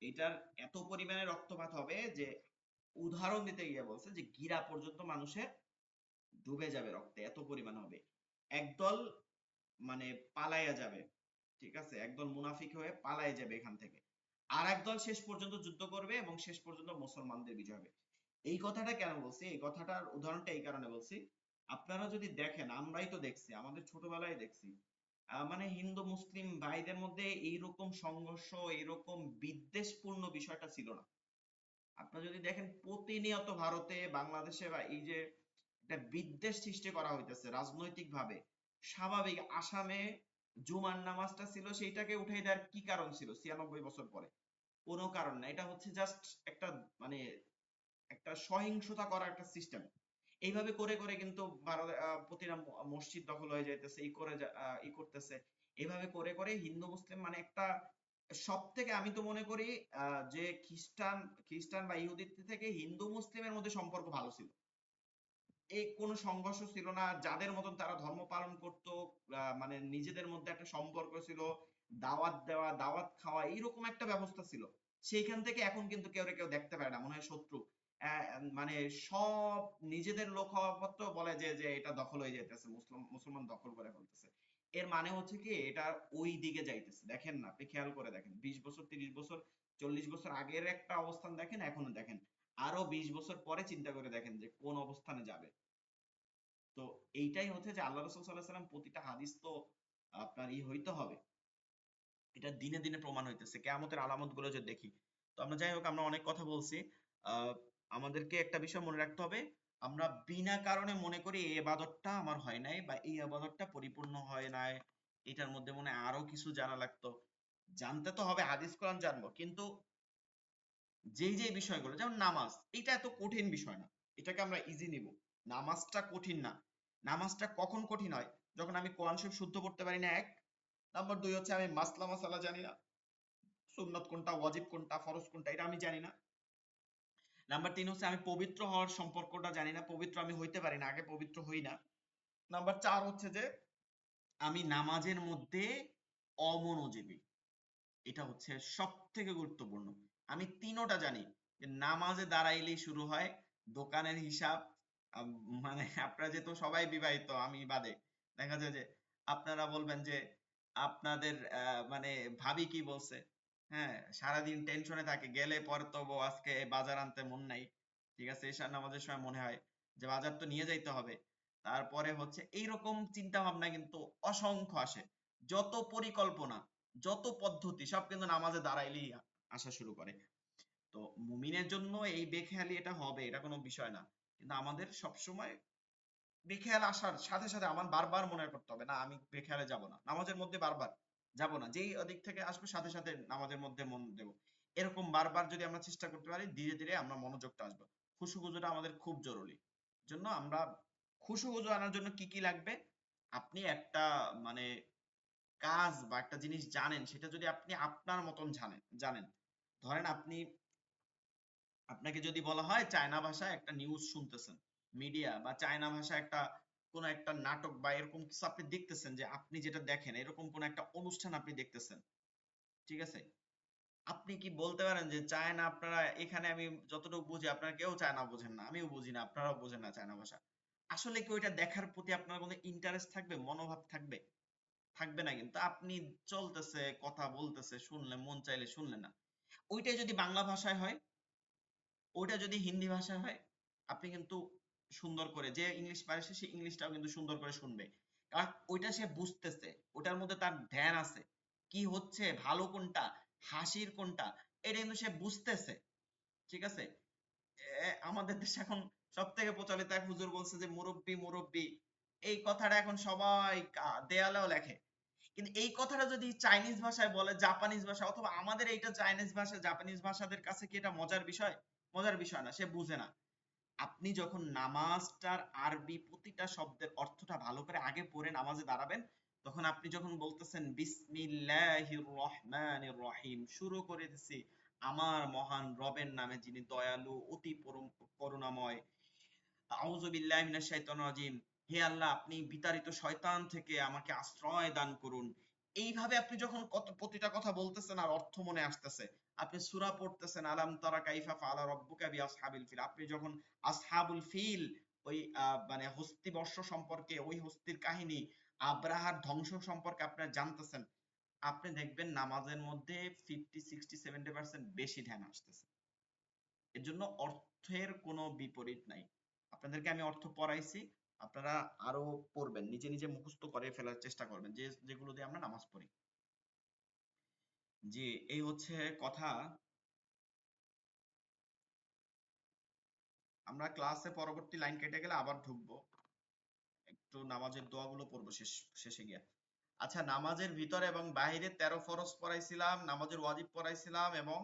এটার এত পরিমাণে রক্তপাত হবে যে উদাহরণ দিতে গিয়ে বলছে যে গিরা পর্যন্ত মানুষের ডুবে যাবে রক্তে, এত পরিমাণ হবে। একদল মানে পালাইয়া যাবে, ঠিক আছে, একদল মুনাফিক হয়ে পালাইয়া যাবে এখান থেকে, আর একদল শেষ পর্যন্ত যুদ্ধ করবে এবং শেষ পর্যন্ত মুসলমানদের বিজয় হবে। এই কথাটা কেন বলছি, এই কথাটার উদাহরণটা এই কারণে বলছি, আপনারা যদি দেখেন, আমরাই তো দেখছি, আমাদের ছোটবেলায় দেখছি, মানে হিন্দু মুসলিম ভাইদের মধ্যে এইরকম সংঘর্ষ, এইরকম বিদ্বেষপূর্ণ বিষয়টা ছিল না। আপনারা যদি দেখেন প্রতিনিয়ত ভারতে, বাংলাদেশে বা এই যে একটা বিদ্বেষ সৃষ্টি করা হইতেছে রাজনৈতিক ভাবে। স্বাভাবিক, আসামে জুমার নামাজটা ছিল, সেইটাকে উঠাই দেওয়ার কি কারণ ছিল 96 বছর পরে? কোনো কারণ না, এটা হচ্ছে জাস্ট একটা মানে একটা সহিংসতা করার একটা সিস্টেম। এইভাবে করে করে কিন্তু ভারত প্রতিটা মসজিদ দখল হয়ে যাইতেছে, ই করতেছে। এভাবে করে করে হিন্দু মুসলিম মানে একটা, সব থেকে আমি তো মনে করি যে খ্রিস্টান বা ইহুদি থেকে হিন্দু মুসলিমের মধ্যে সম্পর্ক ভালো ছিল। এই কোনো সংঘর্ষ ছিল না, যাদের মতন তারা ধর্ম পালন করত, মানে নিজেদের মধ্যে একটা সম্পর্ক ছিল, দাওয়াত দেওয়া, দাওয়াত খাওয়া, এইরকম একটা ব্যবস্থা ছিল। সেইখান থেকে এখন কিন্তু কেউ দেখতে পারে না, মনে হয় শত্রু। মানে সব নিজেদের লোক হওয়া সত্ত্বেও বলে যে যে এটা দখল হয়ে যাইতেছে, মুসলমান দখল করে ফেলতেছে। এর মানে হচ্ছে কি, এটা ওই দিকে যাইতেছে। দেখেন না, আপনি খেয়াল করে দেখেন, 20 বছর 30 বছর 40 বছর আগের একটা অবস্থান দেখেন, এখনো দেখেন, আরো 20 বছর পরে চিন্তা করে দেখেন যে কোন অবস্থানে যাবে। তো এইটাই হচ্ছে যে আল্লাহ রাসূল সাল্লাল্লাহু আলাইহি ওয়াসাল্লাম প্রতিটা হাদিস তো আপনার হইতে হবে, এটা দিনে দিনে প্রমাণ হইতেছে, কিয়ামতের আলামত গুলো যে দেখি। তো আমরা যাই হোক, আমরা অনেক কথা বলছি। আমাদেরকে একটা বিষয় মনে রাখতে হবে, আমরা বিনা কারণে মনে করি এই ইবাদতটা আমার হয় নাই বা এই ইবাদতটা পরিপূর্ণ হয় নাই, এটার মধ্যে মনে হয় আরো কিছু জানা লাগতো। জানতে তো হবে, হাদিস কোরআন জানবো, কিন্তু যেই বিষয়গুলো, যেমন নামাজ, এটা এত কঠিন বিষয় না, এটাকে আমরা ইজি নিব। নামাজটা কঠিন না। নামাজটা কখন কঠিন হয়? যখন আমি কোরআন শরীফ শুদ্ধ পড়তে পারি না, এক নাম্বার 2 হচ্ছে আমি মাসলা মাসালা জানি না, সুন্নত কোনটা, ওয়াজিব কোনটা, ফরজ কোনটা, এটা আমি জানি না। নাম্বার 3 হচ্ছে আমি পবিত্র হওয়ার সম্পর্কটা জানি না, পবিত্র আমি হইতে পারি না, আগে পবিত্র হই না। নাম্বার 4 হচ্ছে যে আমি নামাজের মধ্যে অমনোযোগী, এটা হচ্ছে সব থেকে গুরুত্বপূর্ণ। আমি তিনোটা জানি, যে নামাজে দাঁড়াইলেই শুরু হয় দোকানের হিসাব। আম, মানে আপনারা যেহেতু সবাই বিবাহিত, আমি বাদে, দেখা যায় যে আপনারা বলবেন যে আপনাদের মানে ভাবি কি বলছে, হ্যাঁ, সারাদিন টেনশনে থাকে, গেলে পরে তো বউ আজকে বাজার আনতে মন নাই, ঠিক আছে, এশার নামাজের সময় মনে হয় যে বাজার তো নিয়ে যাইতে হবে। তারপরে হচ্ছে এইরকম চিন্তা ভাবনা কিন্তু অসংখ্য আসে। যত পরিকল্পনা, যত পদ্ধতি সব কিন্তু নামাজে দাঁড়াইলেই আসা শুরু করে। তো মুমিনের জন্য এই বেখেয়ালি এটা হবে, এটা কোনো বিষয় না। কিন্তু আমাদের সবসময় বেখেয়াল আসার সাথে সাথে আমার বারবার মনে করতে হবে, না আমি বেখেয়ালে যাব না, নামাজের মধ্যে বারবার যাব না, যেই দিক থেকে আসবে সাথে সাথে নামাজের মধ্যে মন দেব। এরকম বারবার যদি আমরা চেষ্টা করতে পারি, ধীরে ধীরে আমরা মনোযোগটা আসবে। খুশুখুজুটা আমাদের খুব জরুরি। জন্য আমরা খুশুখুজু আনার জন্য কি কি লাগবে, আপনি একটা মানে কাজ বা একটা জিনিস জানেন, সেটা যদি আপনি আপনার মতন জানেন, ধরেন আপনি, আপনাকে যদি বলা হয় চায়না ভাষায় একটা নিউজ শুনতেছেন, মিডিয়া বা চায়না ভাষা একটা কোন একটা নাটক বা এরকম কিছু আপনি দেখতেছেন, যে আপনি যেটা দেখেন এরকম কোন একটা অনুষ্ঠান আপনি দেখতেছেন, ঠিক আছে, আপনি কি বলতে পারেন যে চায়না, আপনারা এখানে আমি যতটুকু বুঝি আপনারা কেউ চায়না বোঝেন না, আমিও বুঝি না, আপনারাও বোঝেন না চায়না ভাষা, আসলে কি ওইটা দেখার প্রতি আপনার কোনো ইন্টারেস্ট থাকবে, মনোভাব থাকবে? থাকবে না। কিন্তু আপনি চলতেছে, কথা বলতেছে, শুনলে মন চাইলে শুনলেন না। ওইটাই যদি বাংলা ভাষায় হয়, ওইটা যদি হিন্দি ভাষায় হয়, আপনি কিন্তু সুন্দর করে, যে ইংলিশ পারে সে ইংলিশটাও কিন্তু সুন্দর করে শুনবে। কারণ ওইটা সে বুঝতেছে, ওটার মধ্যে তার ধ্যান আছে, কি হচ্ছে, ভালো কোনটা, হাসির কোনটা, এটা কিন্তু সে বুঝতেছে। ঠিক আছে, আমাদের দেশে এখন সব থেকে প্রচলিত এক হুজুর বলছে যে মুরব্বি মুরব্বি, এই কথাটা এখন সবাই দেয়ালেও লেখে। কিন্তু এই কথাটা যদি চাইনিজ ভাষায় বলে, জাপানিজ ভাষা, অথবা আমাদের এইটা চাইনিজ ভাষা জাপানিজ ভাষাদের কাছে কি এটা মজার বিষয়? মজার বিষয় না, সে বুঝে না। আপনি যখন নামাজটার আরবি প্রতিটা শব্দের অর্থটা ভালো করে আগে পড়ে নামাজে দাঁড়াবেন, তখন আপনি যখন বলতেছেন বিসমিল্লাহির রহমানির রহিম, শুরু করে দিছি আমার মহান রবের নামে যিনি দয়ালু অতি পরম করুণাময়, আউযু বিল্লাহি মিনাশ শাইতানির রাজিম, হে আল্লাহ আপনি বিতাড়িত শয়তান থেকে আমাকে আশ্রয় দান করুন। এইভাবে আপনি যখন প্রতিটা কথা বলতেছেন আর অর্থ মনে আসতেছে, আপনি সূরা পড়তেছেন আলাম তারা কাইফা ফাআলা রাব্বুকা বিআসহাবিল ফিল, আপনি যখন আসহাবুল ফিল, ওই মানে হস্তিবর্ষ সম্পর্কে, ওই হস্তির কাহিনী, আব্রাহার ধ্বংস সম্পর্কে আপনারা জানতেছেন, আপনি দেখবেন নামাজের মধ্যে 50, 60, 70% বেশি ধ্যান আসতেছে। এর জন্য অর্থের কোনো বিপরীত নাই। আপনাদেরকে আমি অর্থ পড়াইছি, আপনারা আরো পড়বেন, নিজে নিজে মুখস্থ করে ফেলার চেষ্টা করবেন, যে যেগুলো দিয়ে আমরা নামাজ পড়ি। জি, এই হচ্ছে কথা। আমরা ক্লাসে পরবর্তী লাইন কেটে গেলে আবার ঢুকবো, একটু নামাজের দোয়াগুলো পড়বো শেষে গিয়ে। আচ্ছা, নামাজের ভিতরে এবং বাইরে 13 ফরজ পড়াইছিলাম, নামাজের ওয়াজিব পড়াইছিলাম, এবং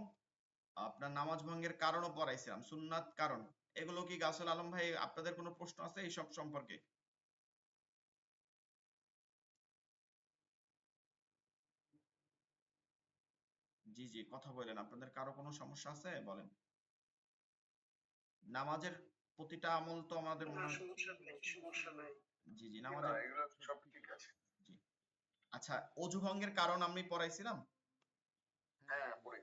আপনার নামাজ ভঙ্গের কারণও পড়াইছিলাম, সুন্নাত কারণ। এগুলো কি গাছুল আলম ভাই আপনাদের কোনো প্রশ্ন আছে এইসব সম্পর্কে? জি জি, কথা বলেন, আপনাদের কারো কোনো সমস্যা আছে বলেন। নামাজের প্রতিটা আমল তো আমাদের না, মনে হয়। সমস্যা নেই, সমস্যা নাই। জি জি, নামাজের এগুলো সব ঠিক আছে। জি। আচ্ছা, অজু ভঙ্গের কারণ আমি পড়াইছিলাম। হ্যাঁ, পড়ে।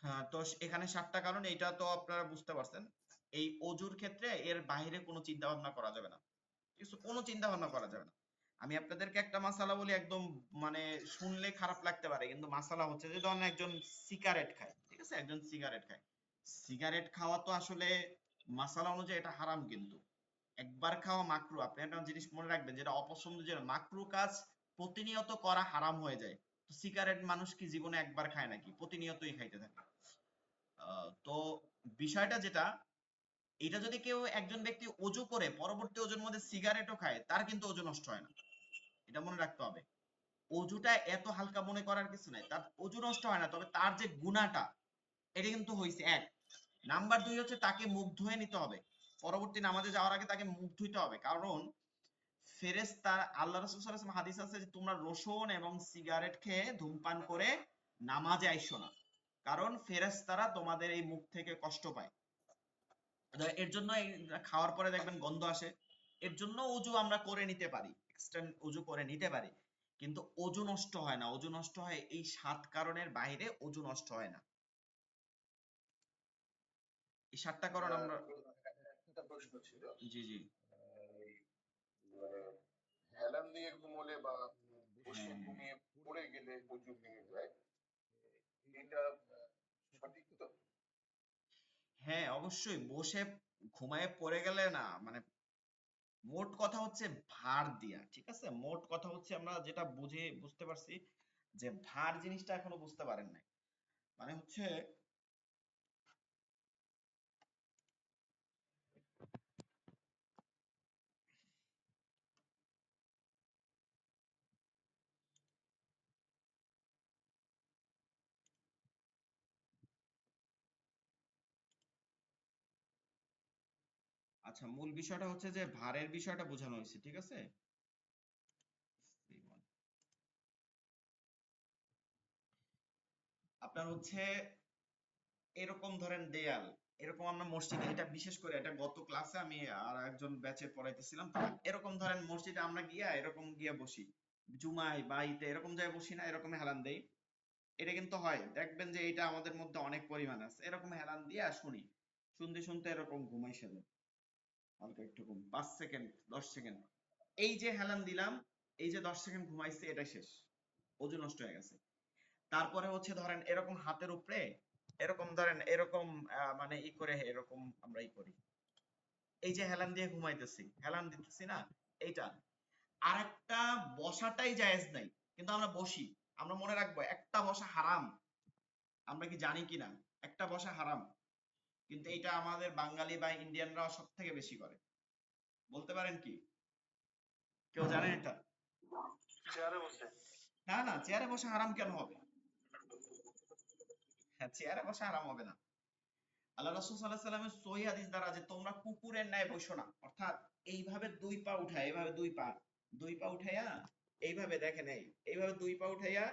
হ্যাঁ, তো এখানে 7টা কারণ, এটা তো আপনারা বুঝতে পারছেন। এই অজুর ক্ষেত্রে এর বাইরে কোনো চিন্তা ভাবনা করা যাবে না, কোনো চিন্তা ভাবনা করা যাবে না। আমি আপনাদেরকে একটা মাসালা বলি, একদম মানে শুনলে খারাপ লাগতে পারে, কিন্তু মাসালা হচ্ছে যে ধরেন একজন সিগারেট খায়, ঠিক আছে, একজন সিগারেট খায়, সিগারেট খাওয়া তো আসলে মাসালা অনুযায়ী এটা হারাম, কিন্তু একবার খাওয়া মাকরু। আপনি একটা জিনিস মনে রাখবেন, যেটা অপছন্দ, যেটা মাকরু কাজ প্রতিনিয়ত করা হারাম হয়ে যায়। তো সিগারেট মানুষ কি জীবনে একবার খায় নাকি? প্রতিনিয়তই খাইতে থাকে। তো বিষয়টা যেটা, এটা যদি কেউ একজন ব্যক্তি অজু করে পরবর্তী অজুর মধ্যে সিগারেটও খায়, তার কিন্তু অজু নষ্ট হয় না, এটা মনে রাখতে হবে। অজুটা এত হালকা মনে করার কিছু নাই, তার অজু নষ্ট হয় না, তবে তার যে গুনাহটা, এটা কিন্তু হয়েছে এক। নাম্বার 2 হচ্ছে তাকে মুখ ধুয়ে নিতে হবে, পরবর্তী নামাজে যাওয়ার আগে তাকে মুখ ধুইতে হবে। কারণ ফেরেশতা, আল্লাহ রাসূল সাল্লাল্লাহু আলাইহি ওয়াসাল্লাম হাদিস আছে যে তোমরা রসুন এবং সিগারেট খেয়ে ধূমপান করে নামাজে আইসো না, কারণ ফেরেশতারা তোমাদের এই মুখ থেকে কষ্ট পায়। এর জন্য এই খাওয়ার পরে দেখবেন গন্ধ আসে। এর জন্য অজু আমরা করে নিতে পারি, এক্সটেন্ড অজু করে নিতে পারি, কিন্তু অজু নষ্ট হয় না। অজু নষ্ট হয় এই 7 কারণের বাইরে, অজু নষ্ট হয় না। এই 7টা কারণ আমরা। একটা প্রশ্ন ছিল, জি জি। এই মানে হেলান দিয়ে ঘুমোলে বা বসে হ্যাঁ, ঘুমিয়ে পড়ে গেলে অজু ভেঙে যায়, এটা সঠিক তো? হ্যাঁ অবশ্যই, বসে ঘুমায় পড়ে গেলে না, মানে মোট কথা হচ্ছে ভার দিয়া, ঠিক আছে? মোট কথা হচ্ছে আমরা যেটা বুঝতে পারছি যে ভার জিনিসটা এখনো বুঝতে পারেন নাই। মানে হচ্ছে আচ্ছা, মূল বিষয়টা হচ্ছে যে ভারের বিষয়টা বোঝানো হয়েছে, ঠিক আছে? আপনার হচ্ছে এরকম ধরেন দেয়াল, এরকম আমরা মসজিদে, এটা বিশেষ করে এটা গত ক্লাসে আমি আর একজন ব্যাচে পড়াইতেছিলাম, তারা এরকম ধরেন মসজিদে আমরা গিয়া এরকম গিয়া বসি, জুমায় বা ঈদে এরকম যায় বসি না, এরকম হেলান দেই। এটা কিন্তু হয়, দেখবেন যে এটা আমাদের মধ্যে অনেক পরিমাণ আছে, এরকম হেলান দিয়া শুনি, শুনতে শুনতে এরকম ঘুমাই সেদিন, হালকা একটু ঘুম, 5 সেকেন্ড 10 সেকেন্ড, এই যে হেলান দিলাম, এই যে 10 সেকেন্ড ঘুমাইছে, এটা শেষ, অজু নষ্ট হয়ে গেছে। তারপরে হচ্ছে ধরেন এরকম হাতের উপরে এরকম ধরেন এরকম মানে ই করে এরকম আমরা ই করি, এই যে হেলান দিয়ে ঘুমাইতেছি, হেলান দিতেছি না, এইটা আরেকটা বসাটাই জায়েজ নাই, কিন্তু আমরা বসি। আমরা মনে রাখবো একটা বসা হারাম, আমরা কি জানি কিনা একটা বসা হারাম, কিন্তু এটা আমাদের বাঙালি বা ইন্ডিয়ানরা সব থেকে বেশি করে। বলতে পারেন কি, কেউ জানেন এটা? চেয়ারে বসে। না না, চেয়ারে বসা হারাম কেন হবে? হ্যাঁ, চেয়ারে বসা হারাম হবে না। আল্লাহ রাসূল সাল্লাল্লাহু আলাইহি ওয়াসাল্লামের সহিহ হাদিস দ্বারা যে তোমরা কুকুরের ন্যায় বসো না, অর্থাৎ এইভাবে দুই পা উঠায়, এইভাবে দুই পা উঠাইয়া এইভাবে দেখেন, এইভাবে দুই পা উঠাইয়া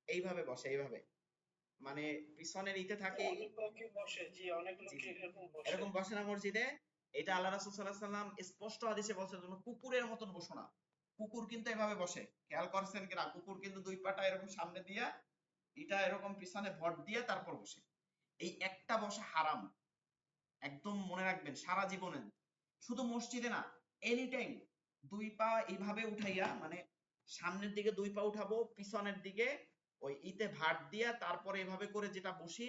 এইভাবে বসে, এইভাবে মানে পিছনের ইতে থাকে। অনেক লোকই বসে, জি অনেক জি লোকই জি, এরকম বসে। এরকম বসে না মসজিদে। এটা আল্লাহ রাসূল সাল্লাল্লাহু আলাইহি ওয়াসাল্লাম স্পষ্ট হাদিসে বলছেন, তোমরা কুকুরের মতন বসো না। কুকুর কিন্তু এভাবে বসে, খেয়াল করছেন কিনা? কুকুর কিন্তু দুই পাটা এরকম সামনে দিয়া, এটা এরকম পিছনে ভর দিয়া তারপর বসে। এই একটা বসা হারাম, একদম মনে রাখবেন সারা জীবনে, শুধু মসজিদে না, এনি টাইম দুই পা এইভাবে উঠাইয়া, মানে সামনের দিকে দুই পা উঠাবো, পিছনের দিকে ওই ইতে ভাট দিয়া তারপরে এভাবে করে যেটা বসি,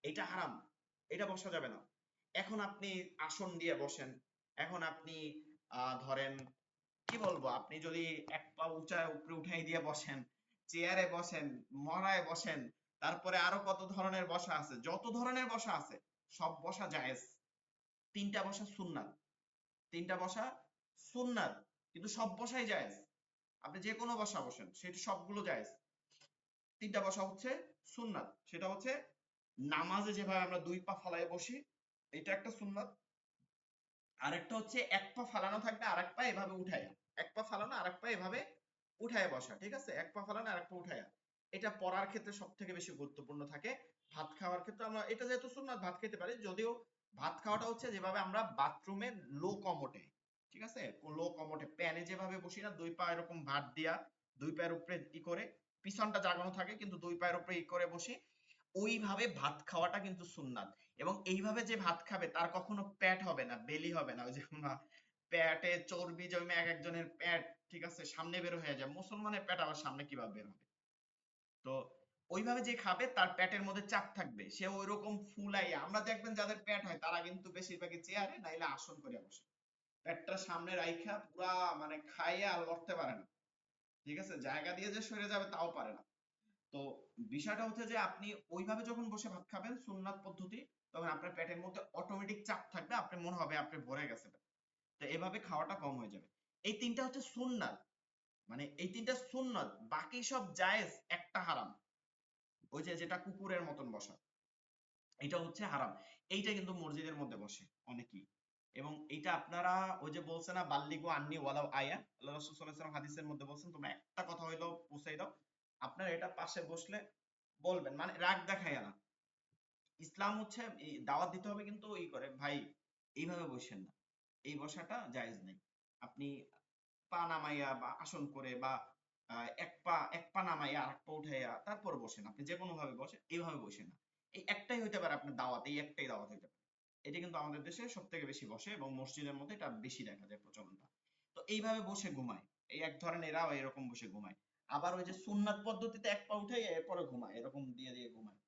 এটা হারাম, এটা বসা যাবে না। এখন আপনি আসন দিয়ে বসেন, এখন আপনি ধরেন কি বলবো, আপনি যদি এক পা উপরে উঠাই দিয়ে বসেন, চেয়ারে বসেন, মরায় বসেন, তারপরে আরো কত ধরনের বসা আছে, যত ধরনের বসা আছে সব বসা জায়েজ। তিনটা বসা সুন্নাত, তিনটা বসা সুন্নাত, কিন্তু সব বসাই জায়েজ। আপনি যে কোনো বসা বসেন, সেটা সবগুলো জায়েজ। তিনটা বসা হচ্ছে সুন্নাত, সেটা হচ্ছে নামাজে যেভাবে আমরা দুই পা ফালায় বসি, এটা একটা সুন্নাত। আরেকটা হচ্ছে এক পা ফালানো থাকবে, আরেক পা এভাবে উঠায়, এক পা ফালানো আরেক পা এভাবে উঠায় বসা, ঠিক আছে? এক পা ফালানো আরেক পা উঠায়া, এটা পড়ার ক্ষেত্রে সব থেকে বেশি গুরুত্বপূর্ণ থাকে। ভাত খাওয়ার ক্ষেত্রে আমরা এটা যেহেতু সুন্নাত, ভাত খেতে পারি, যদিও ভাত খাওয়াটা হচ্ছে যেভাবে আমরা বাথরুমে লো কমোটে, ঠিক আছে, লো কমোটে প্যানে যেভাবে বসি না, দুই পা এরকম ভাত দিয়া দুই পায়ের উপরে ই করে, পিছনটা জাগানো থাকে কিন্তু দুই পায়ের উপরে ই করে বসি, ওইভাবে ভাত খাওয়াটা কিন্তু সুন্নাত। এবং এইভাবে যে ভাত খাবে তার কখনো পেট হবে না, বেলি হবে না, ওই যে পেটে চর্বি জমে এক একজনের পেট, ঠিক আছে, সামনে বের হয়ে যায়, মুসলমানের পেট আবার সামনে কিভাবে বের হবে? তো ওইভাবে যে খাবে তার পেটের মধ্যে চাপ থাকবে, সে ওইরকম ফুলাইয়া, আমরা দেখবেন যাদের পেট হয় তারা কিন্তু বেশিরভাগই চেয়ারে নাইলে আসন করে বসে, পেটটা সামনে রাইখা পুরা মানে খাইয়া আর লড়তে পারে না, ঠিক আছে, জায়গা দিয়ে যে সরে যাবে তাও পারে না। তো বিষয়টা হচ্ছে যে আপনি ওইভাবে যখন বসে ভাত খাবেন সুন্নাত পদ্ধতি, তখন আপনার পেটের মধ্যে অটোমেটিক চাপ থাকবে, আপনি মনে হবে আপনি ভরে গেছে পেট। তো এভাবে খাওয়াটা কম হয়ে যাবে। এই তিনটা হচ্ছে সুন্নাত, মানে এই তিনটা সুন্নাত, বাকি সব জায়েজ, একটা হারাম, ওই যে যেটা কুকুরের মতন বসা, এটা হচ্ছে হারাম। এইটা কিন্তু মসজিদের মধ্যে বসে অনেকেই, এবং এটা আপনারা ওই যে বলছে না বাল্লিগু আন্নি ওয়ালাউ আয়া, আল্লাহ রাসূল সাল্লাল্লাহু আলাইহি ওয়াসাল্লাম হাদিসের মধ্যে বলছেন তোমরা একটা কথা হইলো পৌঁছাই দাও, আপনার এটা পাশে বসলে বলবেন, মানে রাগ দেখাইয়া না। ইসলাম হচ্ছে এই দাওয়াত দিতে হবে, কিন্তু ওই করে ভাই এইভাবে বসেন না, এই বসাটা জায়েজ নেই। আপনি পা নামাইয়া বা আসন করে বা এক পা নামাইয়া আরেক পা উঠাইয়া তারপর বসেন, আপনি যে কোনো ভাবে বসেন, এইভাবে বসেন না। এই একটাই হইতে পারে আপনার দাওয়াত, এই একটাই দাওয়াত হইতে পারে। এটা কিন্তু আমাদের দেশে সব থেকে বেশি বসে এবং মসজিদের মধ্যে এটা বেশি দেখা যায় প্রচলনটা। তো এইভাবে বসে ঘুমায়, এই এক ধরনের এরাও এরকম বসে ঘুমায়। আবার ওই যে সুন্নাত পদ্ধতিতে এক পা উঠাইয়া এরপরে ঘুমায়, এরকম দিয়ে দিয়ে ঘুমায়।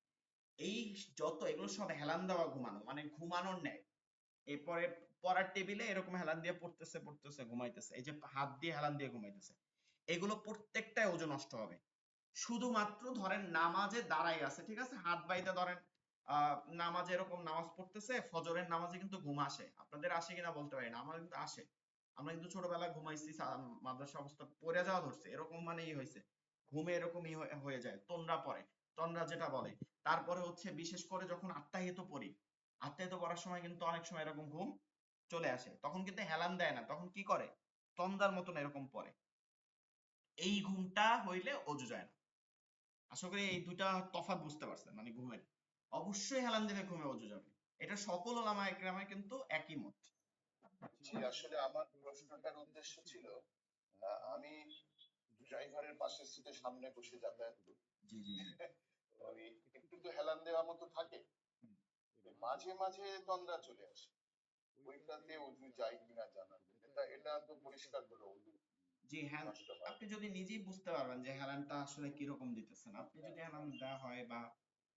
এই যত এগুলো সব হেলান দেওয়া ঘুমানো, মানে ঘুমানোর ন্যায়। এরপরে পড়ার টেবিলে এরকম হেলান দিয়ে পড়তেছে পড়তেছে ঘুমাইতেছে, এই যে হাত দিয়ে হেলান দিয়ে ঘুমাইতেছে, এগুলো প্রত্যেকটাই ওজন নষ্ট হবে। শুধুমাত্র ধরেন নামাজে দাঁড়াই আছে, ঠিক আছে, হাত বাইতে ধরেন নামাজে এরকম নামাজ পড়তেছে, ফজরের নামাজে কিন্তু ঘুম আসে, আপনাদের আসে কিনা বলতে পারি না, আমার কিন্তু আসে। আমরা কিন্তু ছোটবেলায় ঘুমাইছি, মাদ্রাসা অবস্থা পড়ে যাওয়া ধরছে, এরকম মানে ই হয়েছে, ঘুমে এরকমই হয়ে যায়, তন্দ্রা পড়ে, তন্দ্রা যেটা বলে। তারপরে হচ্ছে বিশেষ করে যখন আত্মাহিত পড়ি, আত্মাহিত পড়ার সময় কিন্তু অনেক সময় এরকম ঘুম চলে আসে, তখন কিন্তু হেলান দেয় না, তখন কি করে, তন্দ্রার মতন এরকম পড়ে। এই ঘুমটা হইলে অজু যায় না। আশা করি এই দুটা তফাৎ বুঝতে পারছেন, মানে ঘুমের। অবশ্যই হেলান দিলে ঘুমে অজু যাবে, এটা সকল ওলামা একরামের কিন্তু একই মত। জি, আসলে আমার প্রশ্নটার উদ্দেশ্য ছিল আমি ড্রাইভারের পাশের সিটে সামনে বসে যাতায়াত করি। জি জি জি। ওই একটু তো হেলান দেওয়া মতো থাকে, হুম। মাঝে মাঝে তন্দ্রা চলে আসে, ওইটাতে অজু যায় কিনা জানার জন্য। এটা তো পরিষ্কার হলো অজু জি হ্যাঁ, নষ্ট হয় আপনি যদি নিজেই বুঝতে পারবেন যে হেলানটা আসলে কিরকম দিতেছেন, আপনি যদি হেলান দেওয়া হয় বা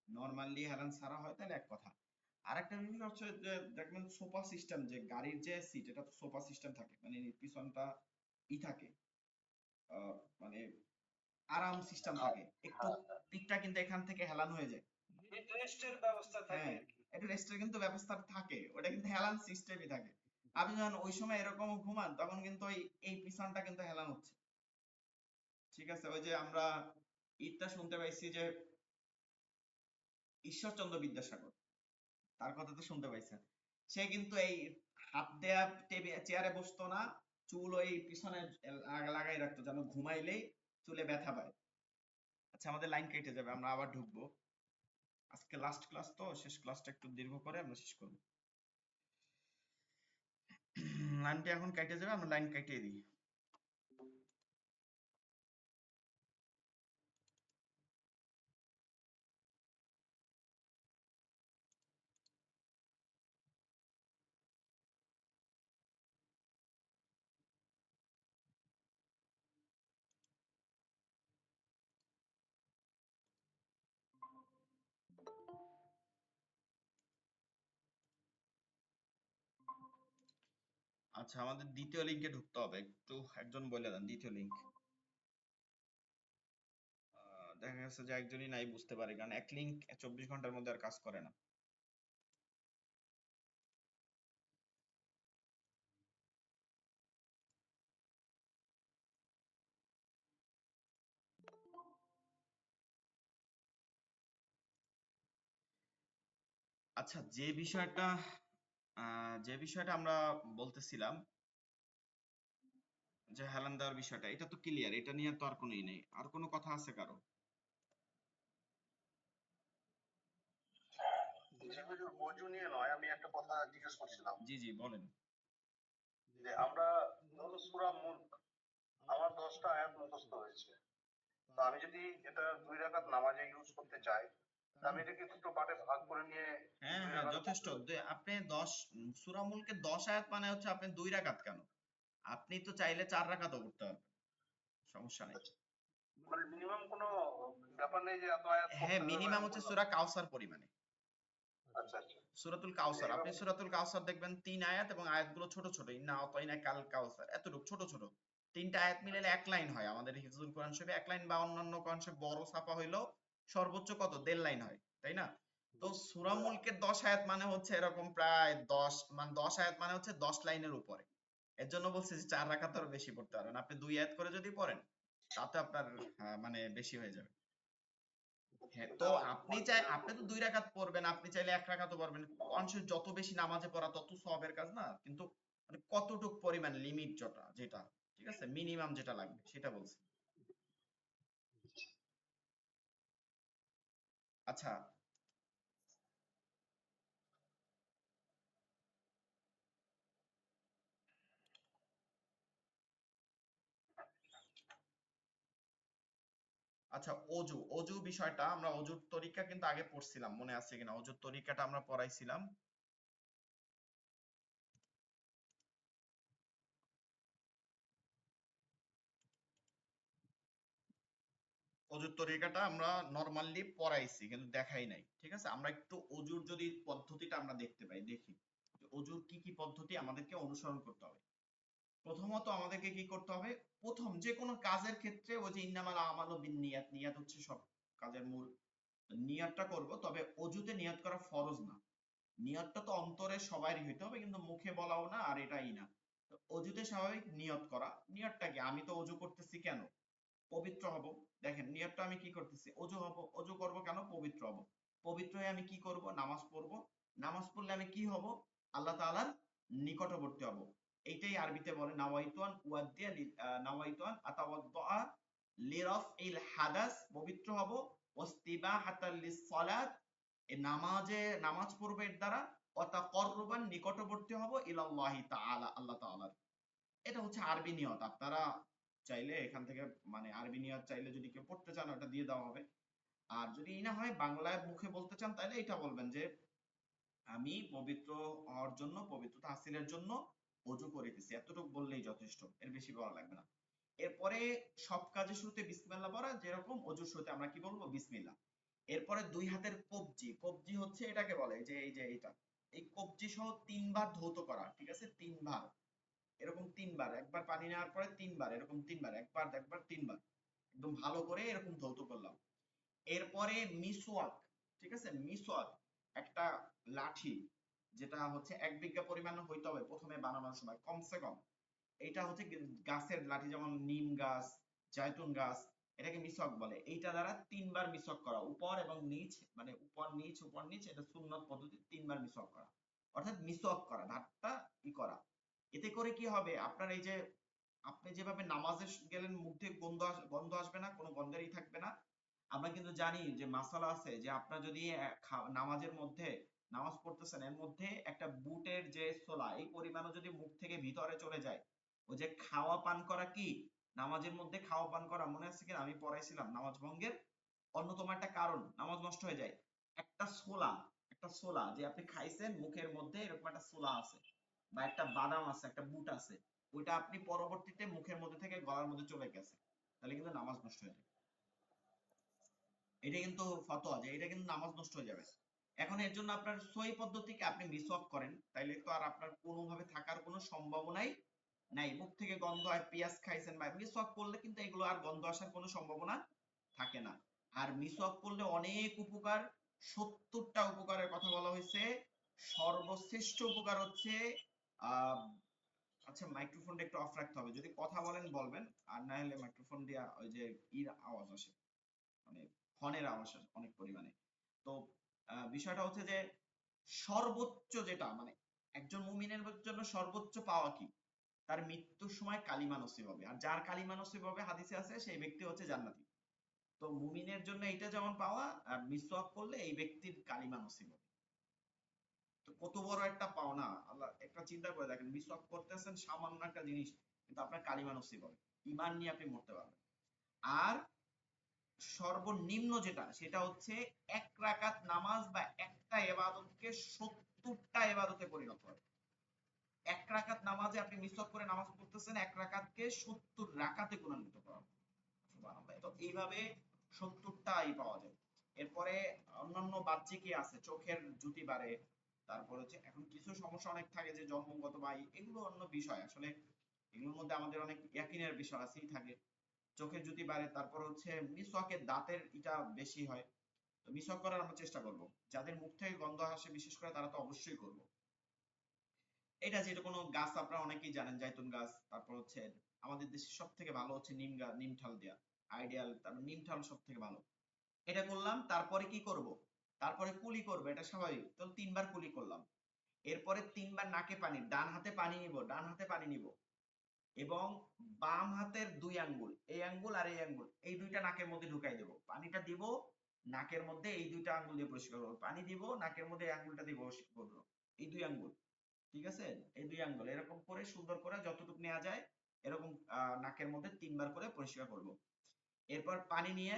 নর্মালি হেলান ছাড়া হয় তাহলে এক কথা। আরেকটা জিনিস হচ্ছে যে দেখবেন সোফা সিস্টেম, যে গাড়ির যে সিট, এটা তো সোফা সিস্টেম থাকে, মানে পিছনটা ই থাকে, মানে আরাম সিস্টেম না। থাকে, একটু হ্যাঁ, হ্যাঁ, পিঠটা কিন্তু এখান থেকে হেলান হয়ে যায়। রেস্টের ব্যবস্থা থাকে হ্যাঁ, আর কি। এটা রেস্টের কিন্তু ব্যবস্থা থাকে, ওটা কিন্তু হেলান সিস্টেমই থাকে। আপনি যখন ওই সময় এরকম ঘুমান তখন কিন্তু ওই এই পিছনটা কিন্তু হেলান হচ্ছে, ঠিক আছে। ওই যে আমরা ঈদটা শুনতে পাইছি যে ঈশ্বরচন্দ্র বিদ্যাসাগর, তার কথা তো শুনতে পাইছেন, সে কিন্তু এই হাত দেয়া চেয়ারে বসতো না, চুল ওই পিছনে লাগাই রাখতো যেন ঘুমাইলেই চুলে ব্যথা পায়। আচ্ছা আমাদের লাইন কেটে যাবে, আমরা আবার ঢুকবো, আজকে লাস্ট ক্লাস তো, শেষ ক্লাসটা একটু দীর্ঘ করে আমরা শেষ করবো। লাইনটা এখন কেটে যাবে, আমরা লাইন কেটে দিই। আচ্ছা আমাদের দ্বিতীয় লিঙ্কে ঢুকতে হবে, একটু একজন বলে দেন দ্বিতীয় লিঙ্ক। দেখা গেছে যে একজনই নাই বুঝতে পারে, কারণ এক লিঙ্ক 24 ঘন্টার মধ্যে আর কাজ করে না। আচ্ছা যে বিষয়টা আমরা বলতেছিলাম, যে হেলান দেওয়ার বিষয়টা, এটা তো ক্লিয়ার, এটা নিয়ে তো আর কোনো ই নেই, আর কোনো কথা আছে কারো? জি হুজুর, অজু নিয়ে নয়, আমি একটা কথা জিজ্ঞেস করছিলাম জি জি বলেন। যে আমরা ধরো সূরা মুলক, আমার 10টা আয়াত মুখস্থ হয়েছে, তো আমি যদি এটা 2 রাকাত নামাজে ইউজ করতে চাই, তা আমি এটাকে দুটো পার্টে ভাগ করে নিয়ে হ্যাঁ দুই হ্যাঁ রাকাত যথেষ্ট। আপনি 10 সূরা মুলকে 10 আয়াত মানে হচ্ছে আপনি 2 রাকাত কেন, আপনি তো চাইলে 4 রাকাতও করতে পারবেন, সমস্যা নেই। মানে মিনিমাম কোনো ব্যাপার নেই যে এত আয়াত হ্যাঁ পড়তে হবে বা মিনিমাম এরকম হচ্ছে কোনো? সূরা কাউসার পরিমাণে। আচ্ছা আচ্ছা। সূরাতুল কাউসার, এবার আপনি সূরাতুল কাউসার দেখবেন 3 আয়াত, এবং আয়াতগুলো ছোট ছোট, ইন্না আতাইনা কাল কাউসার, এতটুকু ছোট ছোট, 3টা আয়াত মিলালে আচ্ছা এক লাইন হয় আমাদের হিফজুল কোরআন শরীফে, এক লাইন, বা অন্যান্য কোরআন শরীফ বড় ছাপা হইলেও সর্বোচ্চ কত 1.5 লাইন হয়, তাই না? তো সূরা মুলকের 10 আয়াত মানে হচ্ছে এরকম প্রায় 10, মানে 10 আয়াত মানে হচ্ছে 10 লাইনের উপরে। এর জন্য বলছি যে 4 রাকাতেরও বেশি পড়তে পারবেন, আপনি 2 আয়াত করে যদি পড়েন তাতে আপনার মানে বেশি হয়ে যাবে। হ্যাঁ, তো এটা আপনি তো 2 রাকাত পড়বেন, আপনি চাইলে 1 রাকাতও পড়বেন, কনসিয়াস যত বেশি নামাজে পড়া তত সওয়াবের কাজ না, কিন্তু মানে কতটুক পরিমাণ লিমিট যেটা, ঠিক আছে, মিনিমাম যেটা লাগবে সেটা বলছি। আচ্ছা আচ্ছা, অজু বিষয়টা, আমরা অজুর তরিকা কিন্তু আগে পড়ছিলাম, মনে আছে কিনা, অজুর তরিকাটা আমরা পড়াইছিলাম। অজুর তরিকাটা আমরা নরমালি পড়াইছি কিন্তু দেখাই নাই, ঠিক আছে? আমরা একটু অজুর যদি পদ্ধতিটা আমরা দেখতে পাই, দেখি যে অজুর কি কি পদ্ধতি আমাদেরকে অনুসরণ করতে হবে। প্রথমত আমাদেরকে কি করতে হবে, প্রথম যে কোনো কাজের ক্ষেত্রে ওই যে ইন্নামাল আমালু বিন্নিয়াত, নিয়াত হচ্ছে সব কাজের মূল। নিয়াতটা করব, তবে অজুতে নিয়াত করা ফরজ না। নিয়তটা তো অন্তরে সবারই হইতে হবে, কিন্তু মুখে বলাও না আর এটাই না। তো অজুতে স্বাভাবিক নিয়ত করা। নিয়তটা কি, আমি তো অজু করতেছি কেন? পবিত্র হব। দেখেন নিয়তটা আমি কি করতেছি, অজু হব। অজু করব কেন? পবিত্র হব। পবিত্র হয়ে আমি কি করব? নামাজ পড়ব। নামাজ পড়লে আমি কি হব? আল্লাহ তাআলার নিকটবর্তী হব। এইটাই আরবিতে বলে নাওয়াইতুয়ান ওয়াদ্দিয়া নাওয়াইতুয়ান আতাওয়াদ্দা লিরাফইল হাদাস, পবিত্র হব। ওয়াস্তিবাহাতাল লিসসালাত, এই নামাজ পড়বে এর দ্বারা। ওয়াতাকাররুবান, নিকটবর্তী হব ইলাল্লাহি তাআলা, আল্লাহ তাআলার। এটা হচ্ছে আরবি নিয়ত। আপনারা চাইলে এখান থেকে মানে আরবি নিয়ত চাইলে যদি কেউ পড়তে চান ওটা দিয়ে দেওয়া হবে। আর যদি না হয় বাংলায় মুখে বলতে চান তাহলে এটা বলবেন যে আমি পবিত্র হওয়ার জন্য, পবিত্রতা হাসিলের জন্য অজু করিতেছি। এতটুকু বললেই যথেষ্ট, এর বেশি বলা লাগবে না। এরপরে সব কাজের শুরুতে বিসমিল্লাহ পড়া, যেরকম অজুর শুরুতে আমরা কি বলবো? বিসমিল্লাহ। এরপরে দুই হাতের কবজি, কবজি হচ্ছে এটাকে বলে যে এই যে এটা, এই কবজি সহ তিনবার ধৌত করা, ঠিক আছে? তিনবার, এরকম তিনবার, একবার পানি নেওয়ার পরে তিনবার, এরকম তিনবার, একবার একবার তিনবার, একদম ভালো করে এরকম ধৌত করলাম। এরপরে মিসওয়াক, ঠিক আছে? মিসওয়াক একটা লাঠি, যেটা হচ্ছে 1 বিঘা পরিমাণ হইতে হবে প্রথমে বানানোর সময় কমসে কম। এইটা হচ্ছে গাছের লাঠি, যেমন নিম গাছ, জায়তুন গাছ, এটাকে মিসওয়াক বলে। এইটা দ্বারা তিনবার মিসওয়াক করা, উপর এবং নিচ, মানে উপর নিচ উপর নিচ, এটা সুন্নত পদ্ধতি, তিনবার মিসওয়াক করা। অর্থাৎ মিসওয়াক করা, দাঁতটা ই করা। এতে করে কি হবে, আপনার এই যে আপনি যেভাবে নামাজে গেলেন মুখ থেকে গন্ধ আসবে না, কোনো গন্ধেরই থাকবে না। আমরা কিন্তু জানি যে মাসালা আছে যে আপনার যদি নামাজের মধ্যে, নামাজ পড়তেছেন এর মধ্যে একটা বুটের যে ছোলা এই পরিমাণও যদি মুখ থেকে ভিতরে চলে যায়, ওই যে খাওয়া পান করা, কি নামাজের মধ্যে খাওয়া পান করা মনে আছে কিনা? আমি পড়াইছিলাম নামাজ ভঙ্গের অন্যতম একটা কারণ, নামাজ নষ্ট হয়ে যায়। একটা ছোলা, একটা ছোলা যে আপনি খাইছেন, মুখের মধ্যে এরকম একটা ছোলা আছে, বা একটা বাদাম আছে, একটা বুট আছে, ওইটা আপনি পরবর্তীতে মুখের মধ্যে থেকে গলার মধ্যে চলে গেছে, তাহলে কিন্তু নামাজ নষ্ট হয়ে যায়। এটা কিন্তু ফতোয়া যে এটা কিন্তু নামাজ নষ্ট হয়ে যাবে। এখন এর জন্য আপনার সহি পদ্ধতিকে আপনি মিসওয়াক করেন, তাইলে তো আর আপনার কোনোভাবে থাকার কোনো সম্ভাবনাই নাই। মুখ থেকে গন্ধ হয়, পেঁয়াজ খাইছেন, বা মিসওয়াক করলে কিন্তু এগুলো আর গন্ধ আসার কোনো সম্ভাবনা থাকে না। আর মিসওয়াক করলে অনেক উপকার, 70টা উপকারের কথা বলা হয়েছে। সর্বশ্রেষ্ঠ উপকার হচ্ছে আহ আচ্ছা, মাইক্রোফোনটা একটু অফ রাখতে হবে, যদি কথা বলেন বলবেন, আর না হলে মাইক্রোফোন দিয়ে ওই যে ইর আওয়াজ আসে, মানে হর্নের আওয়াজ আসে অনেক পরিমাণে। তো বিষয়টা হচ্ছে যে সর্বোচ্চ যেটা, মানে একজন মুমিনের জন্য সর্বোচ্চ পাওয়া কি? তার মৃত্যুর সময় কালিমা নসিব হবে, আর যার কালিমা নসিব হবে হাদিসে আছে সেই ব্যক্তি হচ্ছে জান্নাতি। তো মুমিনের জন্য এটা যেমন পাওয়া, আর মিসওয়াক করলে এই ব্যক্তির কালিমা নসিব হবে। তো কত বড় একটা পাওনা, আল্লাহ একটা চিন্তা করে দেখেন, মিসওয়াক করতেছেন সামান্য একটা জিনিস, কিন্তু আপনার কালিমা নসিব হবে, ঈমান নিয়ে আপনি মরতে পারবেন। আর সর্বনিম্ন যেটা, সেটা হচ্ছে 1 রাকাত নামাজ বা একটা ইবাদতকে 70টা ইবাদতে পরিণত করে। 1 রাকাত নামাজে আপনি মিসওয়াক করে নামাজ পড়তেছেন, 1 রাকাতকে 70 রাকাতে পরিণত করা, সুবহানাল্লাহ। তো এইভাবে 70টাই পাওয়া যায়। এরপরে অন্যান্য বাহ্যিক কি আছে, চোখের জ্যোতি বাড়ে, তারপর হচ্ছে এখন কিছু সমস্যা অনেক থাকে যে জন্মগত বা এগুলো অন্য বিষয়, আসলে এগুলোর মধ্যে আমাদের অনেক ইয়াকিনের বিষয় আছেই থাকে। চোখের জ্যোতি বাড়ে, তারপর হচ্ছে মিসওয়াকের দাঁতের এটা বেশি হয়। তো মিসওয়াক করার আমরা চেষ্টা করব। যাদের মুখ থেকে গন্ধ আসে বিশেষ করে তারা তো অবশ্যই করব। এটা যেটা কোনো গাছ আপনারা অনেকেই জানেন, জাইতুন গাছ, তারপর হচ্ছে আমাদের দেশে সব থেকে ভালো হচ্ছে নিম গাছ, নিমঠাল দেয়া আইডিয়াল, তারপর নিমঠাল সব থেকে ভালো। এটা করলাম, তারপরে কি করব? তারপরে কুলি করব, এটা স্বাভাবিক। তো 3বার কুলি করলাম। এরপরে 3বার নাকে পানি, ডান হাতে পানি নিব, ডান হাতে পানি নিব, এবং বাম হাতের 2 আঙ্গুল, এই আঙ্গুল আর এই আঙ্গুল, এই দুইটা নাকের মধ্যে ঢুকাই দেব। পানিটা দিব নাকের মধ্যে, এই দুইটা আঙ্গুল দিয়ে পরিষ্কার করবো। পানি দিব নাকের মধ্যে, এই আঙ্গুলটা দিয়ে পরিষ্কার করবো, এই 2 আঙ্গুল, ঠিক আছে? এই 2 আঙ্গুল এরকম করে সুন্দর করে যতটুকু নেওয়া যায় এরকম নাকের মধ্যে 3বার করে পরিষ্কার করব। এরপর পানি নিয়ে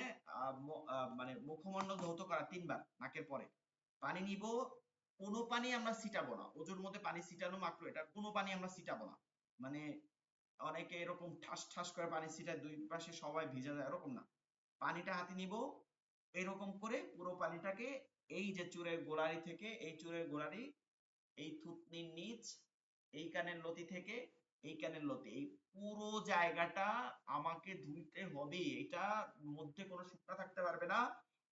মানে মুখমণ্ডল ধৌত করা 3বার নাকের পরে। পানি নিব, কোনো পানি আমরা ছিটাবো না, ওজুর মধ্যে পানি ছিটানো মাত্র, এটা কোনো পানি আমরা ছিটাবো না। মানে অনেকে এরকম ঠাস ঠাস করে পানি ছিটায়, দুই পাশে সবাই ভিজে যায়, এরকম না। পানিটা হাতে নিব, এরকম করে পুরো পানিটাকে এই যে চুলের গোড়ালি থেকে এই চুলের গোড়ালি, এই থুতনির নিচ, এই কানের লতি থেকে এই কানের লতি, এই পুরো জায়গাটা আমাকে ধুইতে হবে। এটা মধ্যে কোনো শুকনা থাকতে পারবে না।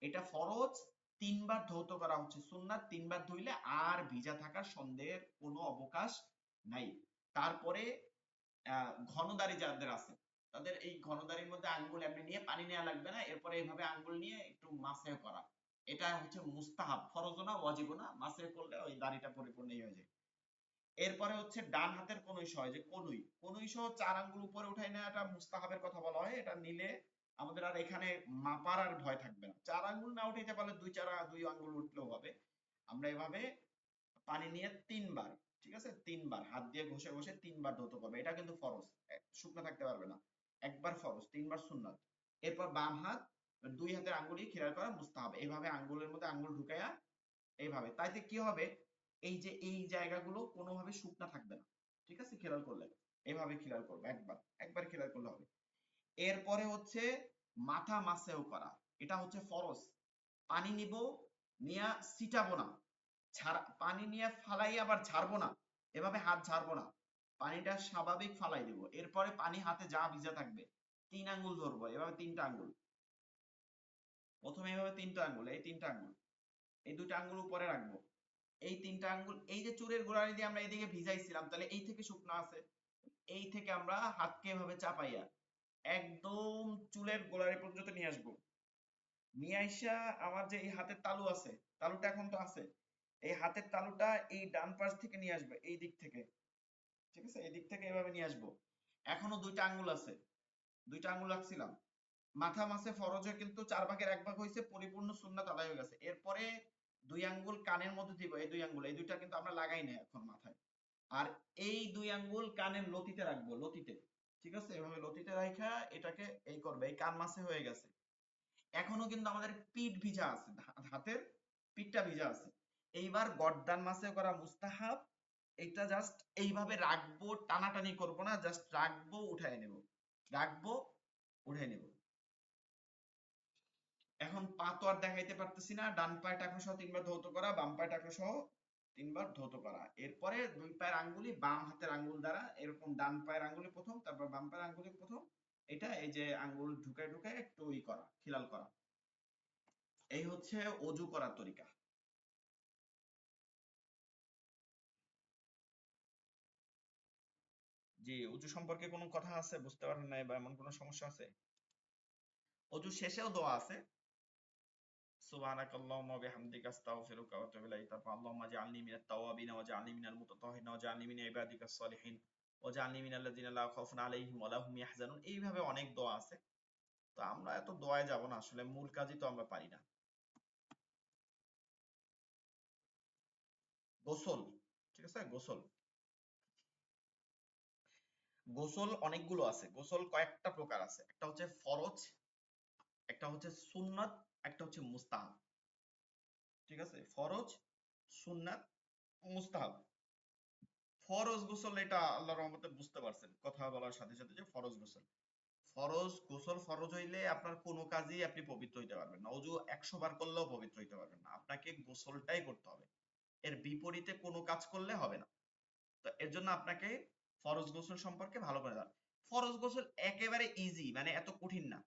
এটা ফরজ। 3 বার ধৌত করা হচ্ছে সুন্নাত। 3 বার ধুইলে আর ভিজা থাকার সন্দেহের কোনো অবকাশ নাই। তারপরে ঘন দাড়ি যাদের আছে তাদের এই ঘন দাড়ির মধ্যে আঙ্গুল এমনি নিয়ে পানি নেওয়া লাগবে না, এরপরে এইভাবে আঙ্গুল নিয়ে একটু মাসে করা। এটা হচ্ছে মুস্তাহাব, ফরজও না ওয়াজিবও না, মাসে করলে ওই দাড়িটা পরিপূর্ণই হয়ে যায়। এরপরে হচ্ছে ডান হাতের কনুই সহ, যে কনুই, কনুই সহ 4 আঙ্গুল উপরে উঠাই নেওয়াটা মুস্তাহাবের কথা বলা হয়। এটা নিলে আমাদের আর এখানে মাপার আর ভয় থাকবে না। 4 আঙ্গুল না উঠাইতে পারলে 2 আঙ্গুল উঠলেও হবে। আমরা এভাবে পানি নিয়ে 3 বার, ঠিক আছে, 3 বার হাত দিয়ে ঘষে ঘষে 3 বার ধৌত করবে। এটা কিন্তু ফরজ, শুকনো থাকতে পারবে না। একবার ফরজ, 3 বার সুন্নাত। এরপর বাম হাত 2 হাতের আঙ্গুলই খেয়াল করা মুস্তাহাব। এইভাবে আঙ্গুলের মধ্যে আঙ্গুল ঢুকাইয়া এইভাবে, তাইতে কি হবে, এই যে এই জায়গাগুলো কোনোভাবে শুকনা থাকবে না। ঠিক আছে, খেয়াল করলে এইভাবে খেয়াল করবে, একবার খেয়াল করলে হবে। এরপরে হচ্ছে মাথা মাসেও করা, এটা হচ্ছে ফরজ। পানি নিব, নিয়া ছিটাবো না, পানি নিয়ে ফালাই আবার ঝাড়বো না, এভাবে হাত ঝাড়বো না, পানিটা স্বাভাবিক ফালাই দিব। এরপরে পানি হাতে যা ভিজা থাকবে 3 আঙ্গুল ধরবো, এভাবে 3টা আঙ্গুল, প্রথমে এভাবে 3টা আঙ্গুল, এই 3টা আঙ্গুল, এই 2টা আঙ্গুল উপরে রাখবো, এই 3টা আঙ্গুল এই যে চুলের গোড়ালি দিয়ে আমরা এদিকে ভিজাইছিলাম, তাহলে এই থেকে শুকনো আছে, এই থেকে আমরা হাতকে এভাবে চাপাইয়া একদম চুলের গোড়ালি পর্যন্ত নিয়ে আসবো। নিয়ে আইসা আমার যে এই হাতের তালু আছে, তালুটা এখন তো আছে, এই হাতের তালুটা এই ডান পাশ থেকে নিয়ে আসবে, এই দিক থেকে, ঠিক আছে, এই দিক থেকে এভাবে নিয়ে আসবো। এখনো 2টা আঙ্গুল আছে, 2টা আঙ্গুল রাখছিলাম। মাথা মাসে ফরজে কিন্তু 4 ভাগের 1 ভাগ হয়েছে, পরিপূর্ণ সুন্নাত আদায় হয়ে গেছে। এরপরে 2 আঙ্গুল কানের মধ্যে দিব, এই 2 আঙ্গুল, এই 2টা কিন্তু আমরা লাগাই নাই এখন মাথায়। আর এই 2 আঙ্গুল কানের লতিতে রাখবো, লতিতে, ঠিক আছে, এভাবে লতিতে রাখা এটাকে এই করবে, এই কান মাসে হয়ে গেছে। এখনো কিন্তু আমাদের পিঠ ভিজা আছে, হাতের পিঠটা ভিজা আছে। এইবার গর্দান মাসে করা মুস্তাহাব। এটা জাস্ট এইভাবে রাখবো, টানাটানি করব না, জাস্ট রাখবো, উঠায় নেব, রাখবো, উঠায় নেব। এখন পা তো আর দেখাইতে পারতেছি না, ডান পায়ে টাকনু সহ 3 বার ধৌত করা, বাম পায়ে টাকনু সহ 3 বার ধৌত করা। এরপরে 2 পায়ের আঙ্গুলি বাম হাতের আঙ্গুল দ্বারা এরকম ডান পায়ের আঙ্গুলি প্রথম, তারপর বাম পায়ের আঙ্গুলি প্রথম, এটা এই যে আঙ্গুল ঢুকায় ঢুকায় একটু ই করা, খিলাল করা। এই হচ্ছে অজু করার তরিকা। জি, অজু সম্পর্কে কোনো কথা আছে, বুঝতে পারেন নাই বা এমন কোনো সমস্যা আছে? অজু শেষেও দোয়া আছে, সুবহানাকাল্লাহুম্মা ওয়া বিহামদিকা আস্তাগফিরুকা ওয়া আতুবু ইলাইক, তারপর আল্লাহুম্মা জাআলনি মিনাত তাওয়াবিন ওয়া জাআলনি মিনাল মুতাতাহহিরিন ওয়া জাআলনি মিন ইবাদিকাস সলিহিন ওয়া জাআলনি মিনাল্লাযিনা লা খাউফুন আলাইহিম ওয়া লা হুম ইয়াহজানুন। এইভাবে অনেক দোয়া আছে। তো আমরা এত দোয়ায় যাব না, আসলে মূল কাজই তো আমরা পারি না। গোসল, ঠিক আছে, গোসল, গোসল অনেকগুলো আছে। গোসল কয়েকটা প্রকার আছে, একটা হচ্ছে ফরজ, একটা হচ্ছে সুন্নাত, একটা হচ্ছে মুস্তাহাব। ঠিক আছে, ফরজ, সুন্নাত, মুস্তাহাব। ফরজ গোসল এটা আল্লাহর রহমতে বুঝতে পারছেন কথা বলার সাথে সাথে, যে ফরজ গোসল, ফরজ গোসল ফরজ হইলে আপনার কোনো কাজই আপনি পবিত্র হইতে পারবেন না। অজু 100 বার করলেও পবিত্র হইতে পারবেন না, আপনাকে গোসলটাই করতে হবে। এর বিপরীতে কোনো কাজ করলে হবে না। তো এর জন্য আপনাকে ফরজ গোসল সম্পর্কে ভালো করে জানা। ফরজ গোসল একেবারে ইজি, মানে এত কঠিন না।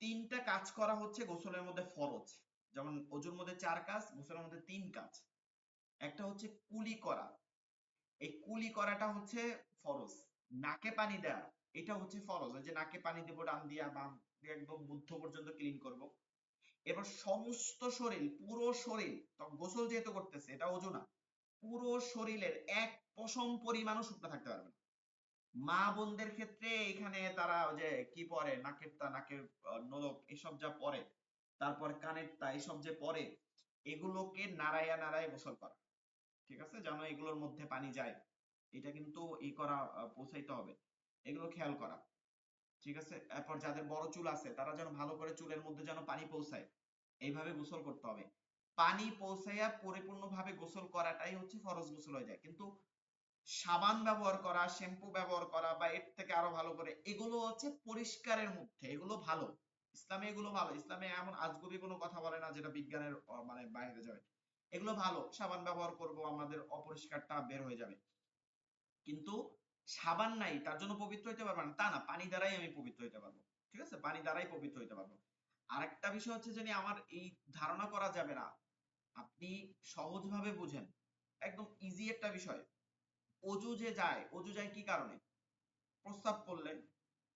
3টা কাজ করা হচ্ছে গোসলের মধ্যে ফরজ, যেমন অজুর মধ্যে 4 কাজ, গোসলের মধ্যে 3 কাজ। একটা হচ্ছে কুলি করা, এই কুলি করাটা হচ্ছে ফরজ। নাকে পানি দেওয়া, এটা হচ্ছে ফরজ, ওই যে নাকে পানি দেবো ডান দিয়া বাম দিয়ে একদম বুদ্ধ পর্যন্ত ক্লিন করব। এবার সমস্ত শরীর, পুরো শরীর, গোসল যেহেতু করতেছে এটা অজু না, পুরো শরীরের 1 পশম পরিমাণও শুকনো থাকতে পারবে না। মা বোনদের ক্ষেত্রে এখানে তারা ওই যে কি পরে, নাকের তা, নাকের নোলক, এসব যা পরে, তারপর কানের তা, এসব যে পরে, এগুলোকে নাড়াইয়া নাড়াইয়া গোসল করা, ঠিক আছে, যেন এগুলোর মধ্যে পানি যায়, এটা কিন্তু ই করা, পৌঁছাইতে হবে, এগুলো খেয়াল করা, ঠিক আছে। এরপর যাদের বড় চুল আছে তারা যেন ভালো করে চুলের মধ্যে যেন পানি পৌঁছায়, এইভাবে গোসল করতে হবে। পানি পৌঁছাইয়া পরিপূর্ণভাবে গোসল করাটাই হচ্ছে ফরজ গোসল হয়ে যায়। কিন্তু সাবান ব্যবহার করা, শ্যাম্পু ব্যবহার করা বা এর থেকে আরো ভালো করে, এগুলো হচ্ছে পরিষ্কারের মধ্যে, এগুলো ভালো, ইসলামে এগুলো ভালো, ইসলামে এমন আজগুবি কোনো কথা বলে না যেটা বিজ্ঞানের মানে বাইরে যাবে। এগুলো ভালো, সাবান ব্যবহার করব, আমাদের অপরিষ্কারটা বের হয়ে যাবে। কিন্তু সাবান নাই তার জন্য পবিত্র হইতে পারবো না তা না, পানি দ্বারাই আমি পবিত্র হইতে পারবো। ঠিক আছে, পানি দ্বারাই পবিত্র হইতে পারবো। আরেকটা বিষয় হচ্ছে যে আমার এই ধারণা করা যাবে না, আপনি সহজভাবে বুঝেন, একদম ইজি একটা বিষয়। অজু যে যায়, অজু যায় কি কারণে? প্রস্রাব করলে।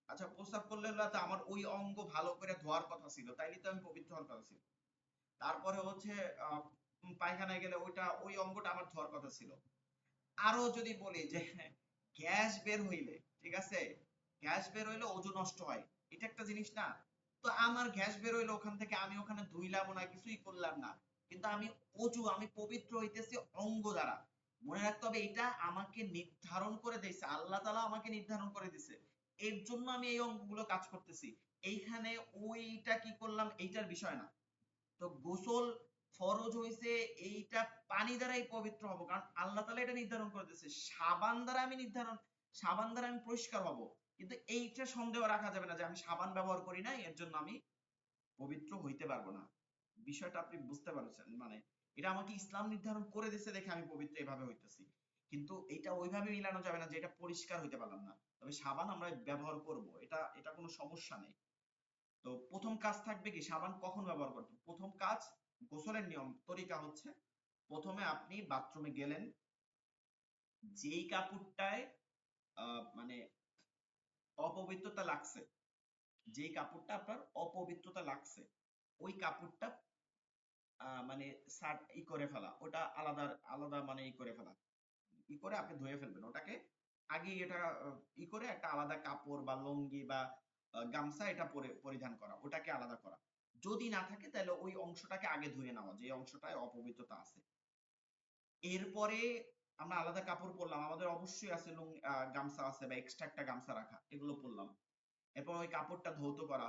আচ্ছা, প্রস্রাব করলে না তো আমার ওই অঙ্গ ভালো করে ধোয়ার কথা ছিল, তাইলে তো আমি পবিত্র হওয়ার কথা ছিল। তারপরে হচ্ছে পায়খানায় গেলে ওই অঙ্গটা আমার ধোয়ার কথা ছিল। আরো যদি বলি যে গ্যাস বের হইলে, ঠিক আছে, গ্যাস বের হইলে অজু নষ্ট হয়, এটা একটা জিনিস না? তো আমার গ্যাস বের হইলে ওখান থেকে আমি ওখানে ধুইলাম না, কিছুই করলাম না, কিন্তু আমি পবিত্র হইতেছি অঙ্গ দ্বারা। মনে রাখতে হবে এটা আমাকে নির্ধারণ করে দিয়েছে, আল্লাহ তাআলা আমাকে নির্ধারণ করে দিয়েছে, এর জন্য আমি এই অঙ্গগুলো কাজ করতেছি। এইখানে ওইটা কি করলাম এইটার বিষয় না। তো গোসল ফরজ হইছে এইটা পানি দ্বারাই পবিত্র হব, কারণ আল্লাহ তাআলা এটা নির্ধারণ করে দিয়েছে। সাবান দ্বারা আমি পরিষ্কার হব, কিন্তু এইটা সন্দেহ রাখা যাবে না যে আমি সাবান ব্যবহার করি না এর জন্য আমি পবিত্র হইতে পারবো না। বিষয়টা আপনি বুঝতে পারছেন? মানে এটা আমাকে ইসলাম নির্ধারণ করে দিয়েছে দেখে আমি পবিত্র এভাবে হইতেছি, কিন্তু এটা ওইভাবে মিলানো যাবে না যে এটা পরিষ্কার হইতে পারলাম না। তবে সাবান আমরা ব্যবহার করব, এটা কোনো সমস্যা নেই। তো প্রথম কাজ থাকবে কি, সাবান কখন ব্যবহার করতে? প্রথম কাজ, গোসলের নিয়ম তরিকা হচ্ছে, প্রথমে আপনি বাথরুমে গেলেন, যেই কাপড়টায় মানে অপবিত্রতা লাগছে, যেই কাপড়টা আপনার অপবিত্রতা লাগছে, ওই কাপড়টা মানে ই করে ফেলা, ওটা আলাদা আলাদা মানে ই করে ফেলা, ই করে আপনি ধুয়ে ফেলবেন ওটাকে। আগে এটা ই করে একটা আলাদা কাপড় বা লুঙ্গি বা গামছা এটা পরিধান করা, ওটাকে আলাদা করা। যদি না থাকে তাহলে ওই অংশটাকে আগে ধুয়ে নেওয়া, যে অংশটায় অপবিত্রতা আছে। এরপরে আমরা আলাদা কাপড় পরলাম, আমাদের অবশ্যই আছে গামছা আছে বা এক্সট্রা একটা গামছা রাখা, এগুলো পরলাম। এরপর ওই কাপড়টা ধৌত করা।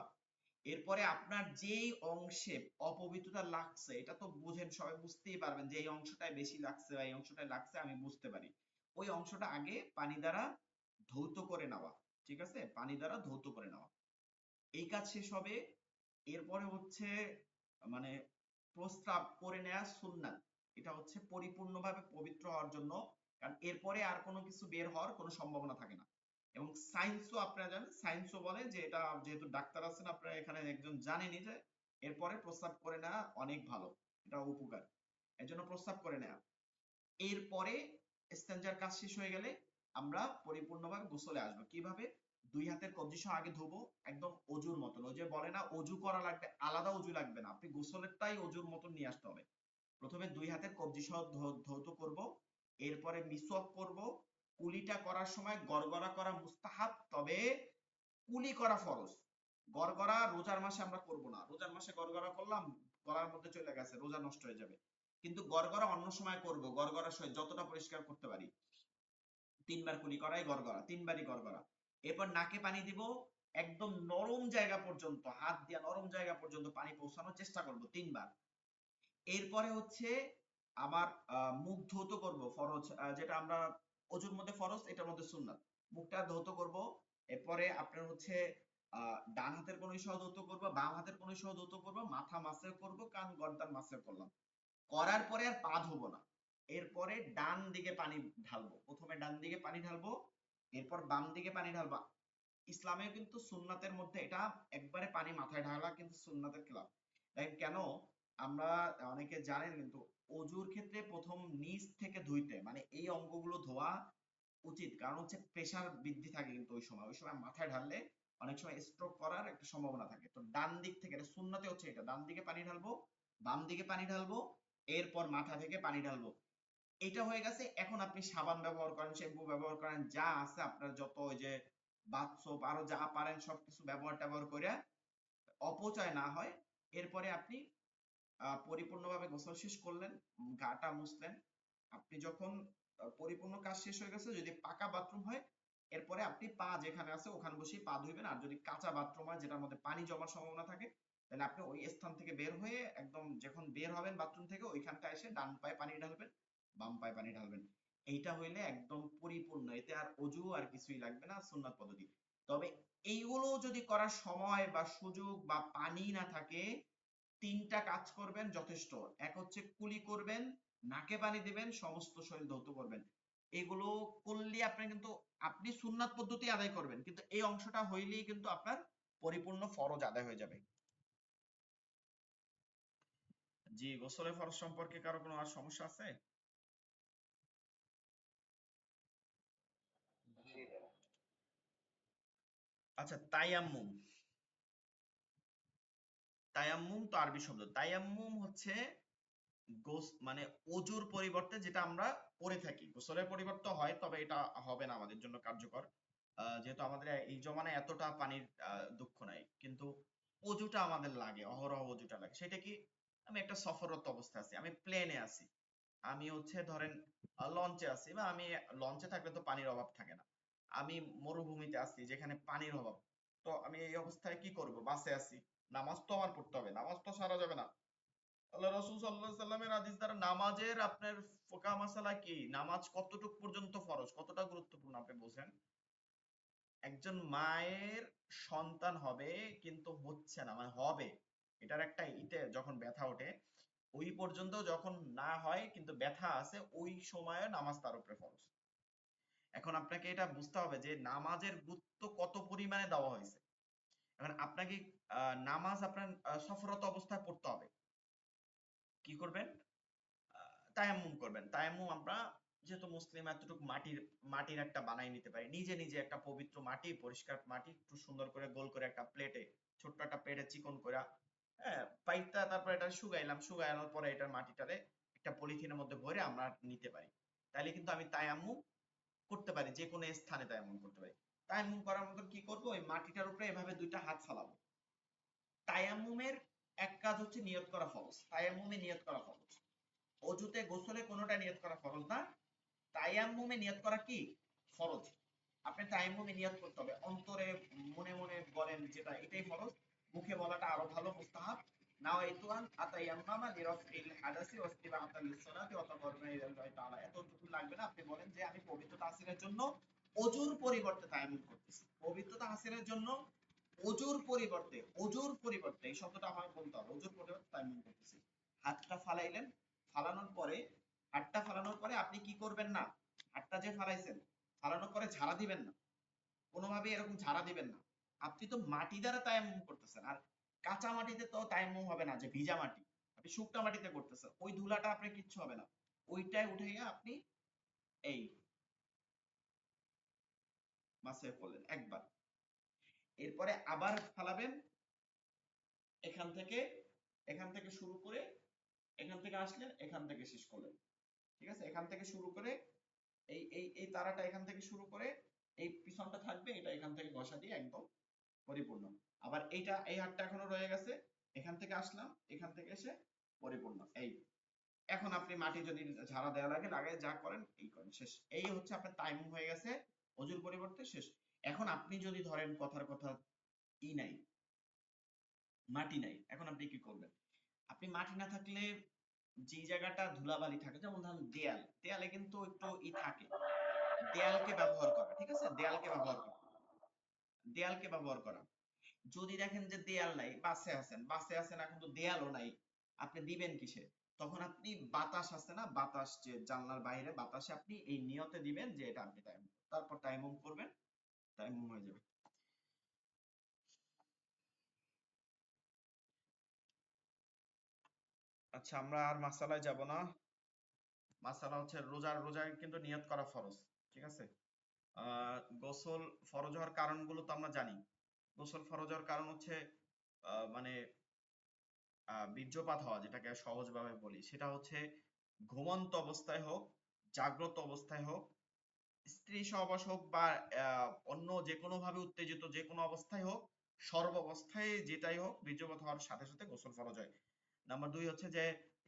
এরপরে আপনার যেই অংশে অপবিত্রতা লাগছে, এটা তো বুঝেন, সবাই বুঝতেই পারবেন যে এই অংশটায় বেশি লাগছে বা এই অংশটায় লাগছে, আমি বুঝতে পারি। ওই অংশটা আগে পানি দ্বারা ধৌত করে নেওয়া। ঠিক আছে, পানি দ্বারা ধৌত করে নেওয়া। এই কাজ শেষ হবে। এরপরে হচ্ছে মানে প্রস্রাব করে নেওয়া সুন্নাত। এটা হচ্ছে পরিপূর্ণভাবে পবিত্র হওয়ার জন্য, কারণ এরপরে আর কোনো কিছু বের হওয়ার কোনো সম্ভাবনা থাকে না। এবং সায়েন্সও আপনারা জানেন, সায়েন্সও বলে যে এটা, যেহেতু ডাক্তার আছেন আপনারা এখানে একজন, জানেনই যে এরপরে প্রস্রাব করে নেওয়া অনেক ভালো, এটা উপকার, এর জন্য প্রস্রাব করে নেওয়া। এরপরে ইস্তেঞ্জার কাজ শেষ হয়ে গেলে আমরা পরিপূর্ণভাবে গোসলে আসবো। কিভাবে? দুই হাতের কবজি সহ আগে ধোবো, একদম অজুর মতন। ওই যে বলে না অজু করা লাগবে, আলাদা অজু লাগবে না, আপনি গোসলেরটাই অজুর মতন নিয়ে আসতে হবে। প্রথমে দুই হাতের কবজি সহ ধৌত করব, এরপরে মিসওয়াক করব। কুলিটা করার সময় গড়গড়া করা মুস্তাহাব, তবে কুলি করা ফরজ। গড়গড়া রোজার মাসে আমরা করব না, রোজার মাসে গড়গড়া করলাম গলার মধ্যে চলে গেছে, রোজা নষ্ট হয়ে যাবে। কিন্তু গড়গড়া অন্য সময় করব, গড়গড়ার সময় যতটা পরিষ্কার করতে পারি। তিনবার কুলি করাই গড়গড়া, তিনবারই গড়গড়া। এরপর নাকে পানি দিব, একদম নরম জায়গা পর্যন্ত, হাত দিয়া নরম জায়গা পর্যন্ত পানি পৌঁছানোর চেষ্টা করব তিনবার। এরপরে হচ্ছে আমার মুখ ধৌত করব, ফরজ যেটা আমরা অজুর মধ্যে ফরজ, এটার মধ্যে সুন্নাত। মুখটা ধৌত করব। এরপরে আপনার হচ্ছে ডান হাতের কনুই সহ ধৌত করব, বাম হাতের কনুই সহ ধৌত করব, মাথা মাসে করব, কান গর্দান মাসে করলাম। করার পরে আর পা ধোবো না। এরপরে ডান দিকে পানি ঢালবো, প্রথমে ডান দিকে পানি ঢালবো, এরপর বাম দিকে পানি ঢালবো। ইসলামে কিন্তু সুন্নাতের মধ্যে এটা, একবারে পানি মাথায় ঢালা কিন্তু সুন্নাতের খেলাফ। দেখেন কেন, আমরা অনেকে জানেন কিন্তু অজুর ক্ষেত্রে প্রথম নিচ থেকে ধুইতে, মানে এই অঙ্গগুলো ধোয়া উচিত, কারণ হচ্ছে প্রেসার বৃদ্ধি থাকে কিন্তু ওই সময় মাথায় ঢাললে অনেক সময় স্ট্রোক করার একটা সম্ভাবনা থাকে। তো ডান দিক থেকে, এটা সুন্নাতে হচ্ছে এটা, ডান দিকে পানি ঢালবো, বাম দিকে পানি ঢালবো, এরপর মাথা থেকে পানি ঢালবো। এটা হয়ে গেছে। এখন আপনি সাবান ব্যবহার করেন, শ্যাম্পু ব্যবহার করেন, যা আছে আপনার যত, ওই যে বাথ সোপ আরো যা পারেন সবকিছু ব্যবহার করে অপচয় না হয়। এরপরে আপনি পরিপূর্ণভাবে গোসল শেষ করলেন, গাটা মুছলেন। আপনি যখন পরিপূর্ণ কাজ শেষ হয়ে গেছে, যদি পাকা বাথরুম হয়, এরপরে আপনি পা যেখানে আছে ওখানে বসেই পা ধুইবেন। আর যদি কাঁচা বাথরুম হয় যেটার মধ্যে পানি জমার সম্ভাবনা থাকে, তাহলে আপনি ওই স্থান থেকে বের হয়ে একদম যখন বের হবেন বাথরুম থেকে, ওইখানটা এসে ডান পায়ে পানি ঢালবেন, বাম পায়ে পানি ঢালবেন। এইটা হইলে একদম পরিপূর্ণ, এতে আর অজু আর কিছুই লাগবে না, সুন্নাত পদ্ধতি। তবে এইগুলো যদি করার সময় বা সুযোগ বা পানি না থাকে, 3টা কাজ করবেন যথেষ্ট। এক হচ্ছে কুলি করবেন, নাকে পানি দিবেন, সমস্ত শরীর ধৌত করবেন। এগুলো করলে আপনি সুন্নাত পদ্ধতি আদায় করবেন, কিন্তু এই অংশটা হইলেই কিন্তু আপনার পরিপূর্ণ ফরজ আদায় হয়ে যাবে। জি, গোসলের ফরজ সম্পর্কে কারো কোনো আর সমস্যা আছে? জি আচ্ছা, তায়াম্মুম। তায়াম্মুম তো আরবি শব্দ। তায়াম্মুম হচ্ছে মানে অজুর পরিবর্তে যেটা আমরা করে থাকি। গোসলের পরিবর্তে হয়, তবে এটা হবে না আমাদের জন্য কার্যকর। যেহেতু আমাদের এই জমানায় এতটা পানির দুঃখ নাই, কিন্তু অজুটা আমাদের লাগে, অহরহ অজুটা লাগে। সেটা কি, আমি একটা সফররত অবস্থায় আছি, আমি প্লেনে আছি, আমি হচ্ছে ধরেন লঞ্চে আছি, বা আমি লঞ্চে থাকলে তো পানির অভাব থাকে না, আমি মরুভূমিতে আছি যেখানে পানির অভাব। তো আমি এই অবস্থায় কি করব? বাসে আছি, নামাজ তো আমার পড়তে হবে, নামাজ তো সারা যাবে না। আল্লাহ রাসূল সাল্লাল্লাহু আলাইহি সাল্লামের হাদিস দ্বারা নামাজের আপনার ফোকা মাসালা কি, নামাজ কতটুকু পর্যন্ত ফরজ, কতটা গুরুত্বপূর্ণ আপনি বোঝেন। একজন মায়ের সন্তান হবে কিন্তু হচ্ছে না, মানে হবে, এটার একটা যখন ব্যথা ওঠে, ওই পর্যন্ত যখন না হয় কিন্তু ব্যথা আছে, ওই সময়ে নামাজ তার উপরে ফরজ। এখন আপনাকে এটা বুঝতে হবে যে নামাজের গুরুত্ব কত পরিমাণে দেওয়া হয়েছে। এখন আপনাকে নামাজ আপনার সফররত অবস্থায় পড়তে হবে, কি করবেন? তায়াম্মুম করবেন। তায়াম্মুম আমরা যেহেতু মুসলিম, এতটুকু মাটির মাটির একটা বানাই নিতে পারি, নিজে নিজে একটা পবিত্র মাটি, পরিষ্কার মাটি একটু সুন্দর করে গোল করে একটা প্লেটে, ছোট্ট একটা প্লেটে চিকন করে, হ্যাঁ, পাইতা, তারপর এটা শুকাইলাম, শুকানোর পরে এটার মাটিটারে একটা পলিথিনের মধ্যে ভরে আমরা নিতে পারি। তাইলে কিন্তু আমি তায়াম্মুম করতে পারি, যে কোনো স্থানে তায়াম্মুম করতে পারি। তায়াম্মুম করার মতন কি করব? ওই মাটিটার উপরে এভাবে 2টা হাত ফালাবো। তায়াম্মুমের এক কাজ হচ্ছে নিয়ত করা ফরজ, তায়াম্মুমে নিয়ত করা ফরজ। অজুতে গোসলে কোনোটা নিয়ত করা ফরজ না, তায়াম্মুমে নিয়ত করা কি ফরজ। আপনি তায়াম্মুমে নিয়ত করতে হবে, অন্তরে মনে মনে বলেন যেটা, এটাই ফরজ। মুখে বলাটা আরো ভালো, মুস্তাহাব। নাওয়াইতু আন আতায়াম্মামা লিরাফইল হাদাসি ওয়াস্তিবাআতাল লিসসালাতি ওয়া তাকাররুবান ইলাল্লাহি তাআলা। এতটুকু লাগবে না, আপনি বলেন যে আমি পবিত্রতা হাসিলের জন্য অজুর পরিবর্তে তায়াম্মুম করতেছি। পবিত্রতা হাসিলের জন্য অজুর পরিবর্তে এই শব্দটা আমার বলতে হবে, অজুর পরিবর্তে তায়াম্মুম করতেছি। হাতটা ফালাইলেন, ফালানোর পরে, হাতটা ফালানোর পরে আপনি কি করবেন না, হাতটা যে ফালাইছেন, ফালানোর পরে ঝাড়া দিবেন না, কোনোভাবে এরকম ঝাড়া দিবেন না। আপনি তো মাটি দ্বারা তায়াম্মুম করতেছেন, আর কাঁচা মাটিতে তো তায়াম্মুম হবে না, যে ভিজা মাটি, আপনি শুকনা মাটিতে করতেছেন, ওই ধুলাটা আপনার কিচ্ছু হবে না। ওইটাই উঠাইয়া আপনি এই মাসে করলেন একবার, এরপরে আবার ফালাবেন, এখান থেকে এখান থেকে শুরু করে, এখান থেকে আসলেন, এখান থেকে শেষ করলেন। ঠিক আছে, এখান থেকে শুরু করে এই এই এই তারাটা এখান থেকে শুরু করে, এই পিছনটা থাকবে, এটা এখান থেকে ঘষা দিয়ে একদম পরিপূর্ণ। আবার এই হাতটা এখনো রয়ে গেছে, এখান থেকে আসলাম, এখান থেকে এসে পরিপূর্ণ। এই এখন আপনি মাটি যদি ঝাড়া দেওয়া লাগে লাগাই, যা করেন এই করেন, শেষ। এই হচ্ছে আপনার তায়াম্মুম হয়ে গেছে, অজুর পরিবর্তে শেষ। এখন আপনি যদি ধরেন কথার কথা নাই, মাটি নাই, এখন আপনি কি করবেন? আপনি মাটি না থাকলে যে জায়গাটা ধুলাবালি থাকে, যেমন ধরেন দেয়ালে কিন্তু একটু থাকে, দেয়ালকে ব্যবহার করা, ঠিক আছে, দেয়ালকে ব্যবহার করা। যদি দেখেন যে দেয়াল নাই, বাসে আছেন এখন তো দেয়ালও নাই, আপনি দিবেন কিসে? তখন আপনি বাতাস আছে না, বাতাস, যে জানলার বাইরে বাতাসে আপনি এই নিয়তে দিবেন যে এটা আপনি তায়াম্মুম, তারপর তায়াম্মুম করবেন, তায়াম্মুম হয়ে যাবে। আচ্ছা, আমরা আর মাসালায় যাব না। মাসালা হচ্ছে রোজার কিন্তু নিয়ত করা ফরজ, ঠিক আছে। গোসল ফরজ হওয়ার কারণগুলো তো আমরা জানি। গোসল ফরজ হওয়ার কারণ হচ্ছে মানে বীর্যপাত হওয়া, যেটাকে সহজভাবে বলি, সেটা হচ্ছে ঘুমন্ত অবস্থায় হোক, জাগ্রত অবস্থায় হোক, স্ত্রী সহবাস হোক, বা অন্য যে কোনো ভাবে উত্তেজিত যে কোনো অবস্থায় হোক, সর্বাবস্থায় যেটাই হোক, বীর্যপাত হওয়ার সাথে সাথে গোসল ফরজ হয়। নাম্বার 2 হচ্ছে যে